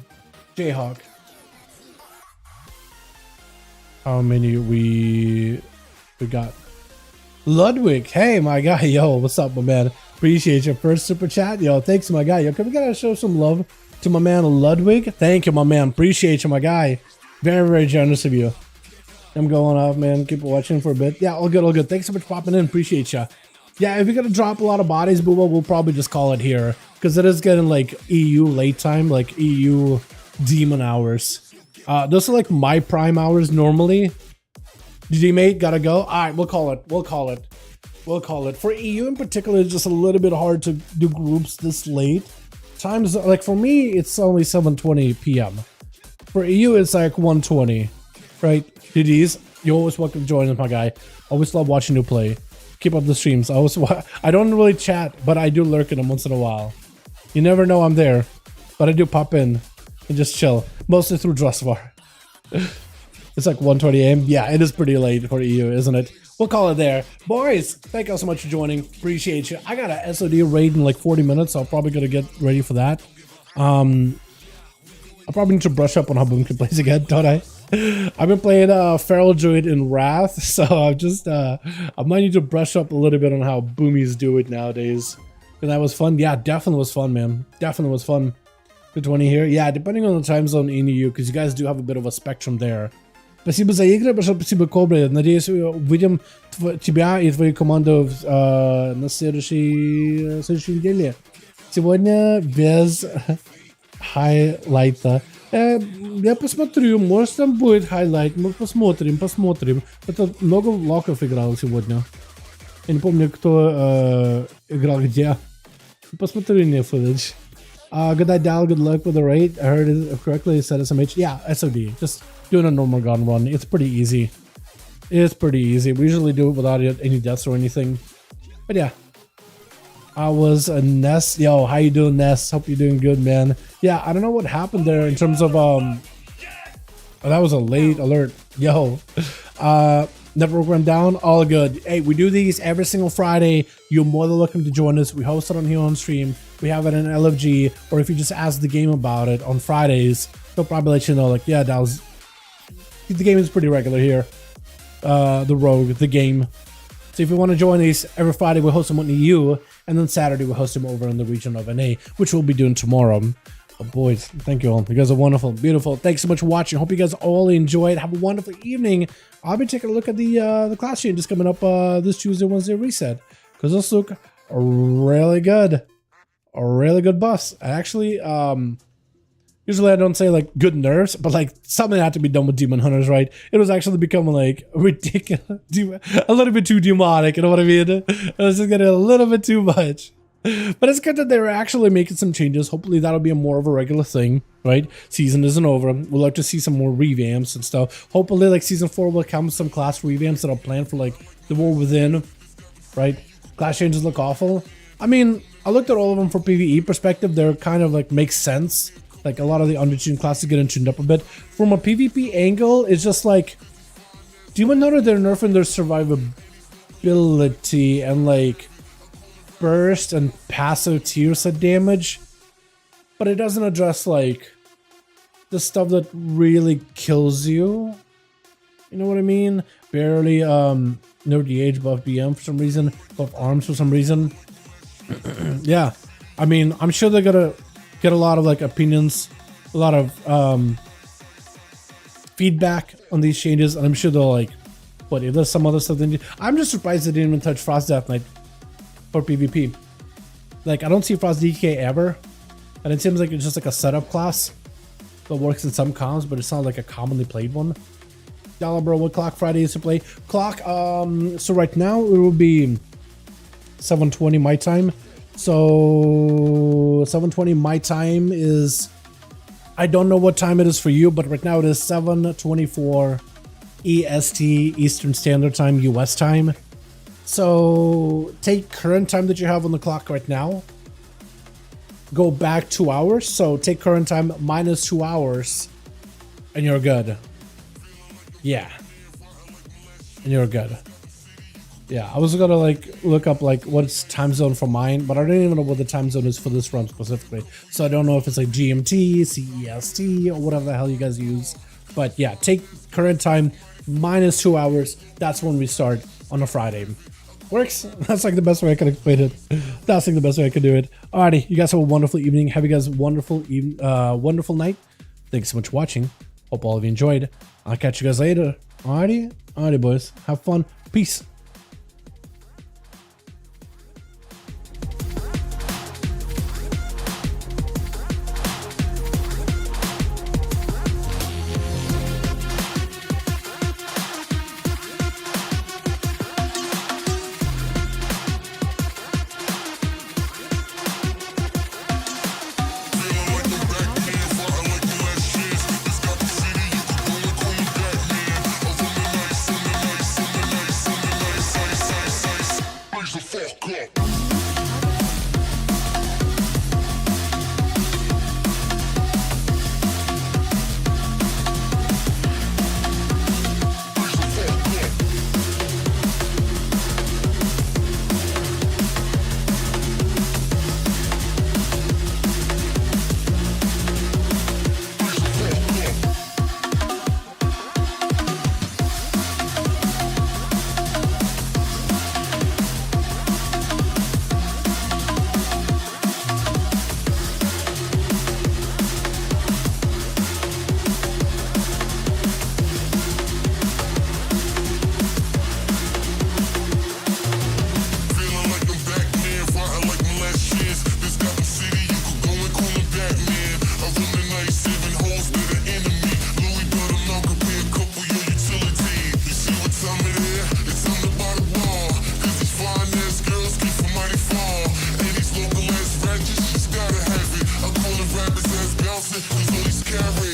Jayhawk? How many we got? Ludwig, hey my guy, yo, what's up, my man? Appreciate your first super chat, yo. Thanks, my guy, yo. Can we gotta show some love to my man Ludwig? Thank you, my man. Appreciate you, my guy. Very, very generous of you. I'm going off, man. Keep watching for a bit. Yeah, all good, all good. Thanks so much for popping in. Appreciate you. Yeah, if you're gonna drop a lot of bodies, but we'll probably just call it here. Because it is getting like EU late time, like EU demon hours. Those are like my prime hours normally. GG mate, gotta go. Alright, we'll call it. For EU in particular, it's just a little bit hard to do groups this late. Times, like for me, it's only 7:20 p.m. For EU, it's like 1:20. Right? GG's, you're always welcome to join us, my guy. Always love watching you play. Keep up the streams. I don't really chat, but I do lurk in them once in a while. You never know I'm there, but I do pop in and just chill, mostly through Drustvar. It's like 1:20 a.m. Yeah, it is pretty late for EU, isn't it? We'll call it there. Boys, thank you all so much for joining. Appreciate you. I got a SOD raid in like 40 minutes, so I'm probably going to get ready for that. I'll probably need to brush up on how Boomkin plays again, don't I? I've been playing Feral Druid in Wrath, so I'm just I might need to brush up a little bit on how boomies do it nowadays. And that was fun. Yeah, definitely was fun, man. Definitely was fun. Good 20 here. Yeah, depending on the time zone in EU, because you guys do have a bit of a spectrum there. Спасибо за игры, большое спасибо, Кобра. Надеюсь, увидим тебя и твою команду на следующей неделе. Сегодня без хайлайта. Я посмотрю, может там будет хайлайт, мы посмотрим. Это много локов играл сегодня. Я не помню, кто играл где. Посмотрю мне footage. Good night, Dal. Good luck with the raid. I heard it correctly. It said SMH. Yeah, SOD. Just doing a normal gun run. It's pretty easy. It's pretty easy. We usually do it without any deaths or anything. But yeah. I was a Ness. Yo, how you doing, Ness? Hope you're doing good, man. Yeah, I don't know what happened there in terms of oh, that was a late alert. Yo. Network went down. All good. Hey, we do these every single Friday. You're more than welcome to join us. We host it on here on stream. We have it in LFG, or if you just ask the game about it on Fridays, they'll probably let you know, like, yeah, that was the game is pretty regular here. The Rogue, the game. So if you want to join these every Friday, we host them on EU, and then Saturday we host them over in the region of NA, which we'll be doing tomorrow. Oh, boys, thank you all. You guys are wonderful, beautiful. Thanks so much for watching. Hope you guys all enjoyed. Have a wonderful evening. I'll be taking a look at the class changes coming up this Tuesday, Wednesday reset, because those look really good. Really good buffs. I actually, usually I don't say like good nerfs, but like something had to be done with Demon Hunters, right? It was actually becoming like ridiculous, a little bit too demonic, you know what I mean? It was just getting a little bit too much. But it's good that they're actually making some changes. Hopefully that'll be more of a regular thing, right? Season isn't over. We'd like to see some more revamps and stuff. Hopefully like season 4 will come with some class revamps that are planned for like the War Within, right? Class changes look awful. I mean, I looked at all of them for PvE perspective. They're kind of like make sense. Like a lot of the undertuned classes getting tuned up a bit. From a PvP angle, it's just like, Demon Hunter, they're nerfing their survivability and like burst and passive tier set damage, but it doesn't address like the stuff that really kills you. You know what I mean? Barely nerf the age buff BM for some reason, buff arms for some reason. Yeah, I mean, I'm sure they're gonna get a lot of like opinions, a lot of feedback on these changes, and I'm sure they'll like, what if there's some other stuff they need. I'm just surprised they didn't even touch Frost Death Knight for PvP. Like, I don't see Frost DK ever, and it seems like it's just like a setup class that works in some comms, but it's not like a commonly played one. Dollar bro, what clock Friday is to play? Clock, so right now it will be 7:20 my time. So 7:20 my time is, I don't know what time it is for you, but right now it is 7:24 EST, Eastern Standard Time, US time. So take current time that you have on the clock right now, go back 2 hours. So take current time minus 2 hours and you're good. Yeah. And you're good. Yeah, I was gonna like look up like what's time zone for mine, but I don't even know what the time zone is for this run specifically. So I don't know if it's like GMT, CEST, or whatever the hell you guys use. But yeah, take current time minus 2 hours. That's when we start on a Friday. Works. That's like the best way I can explain it. That's like the best way I can do it. Alrighty, you guys have a wonderful evening. Have you guys a wonderful wonderful night. Thanks so much for watching. Hope all of you enjoyed. I'll catch you guys later. Alrighty, boys. Have fun. Peace. scary.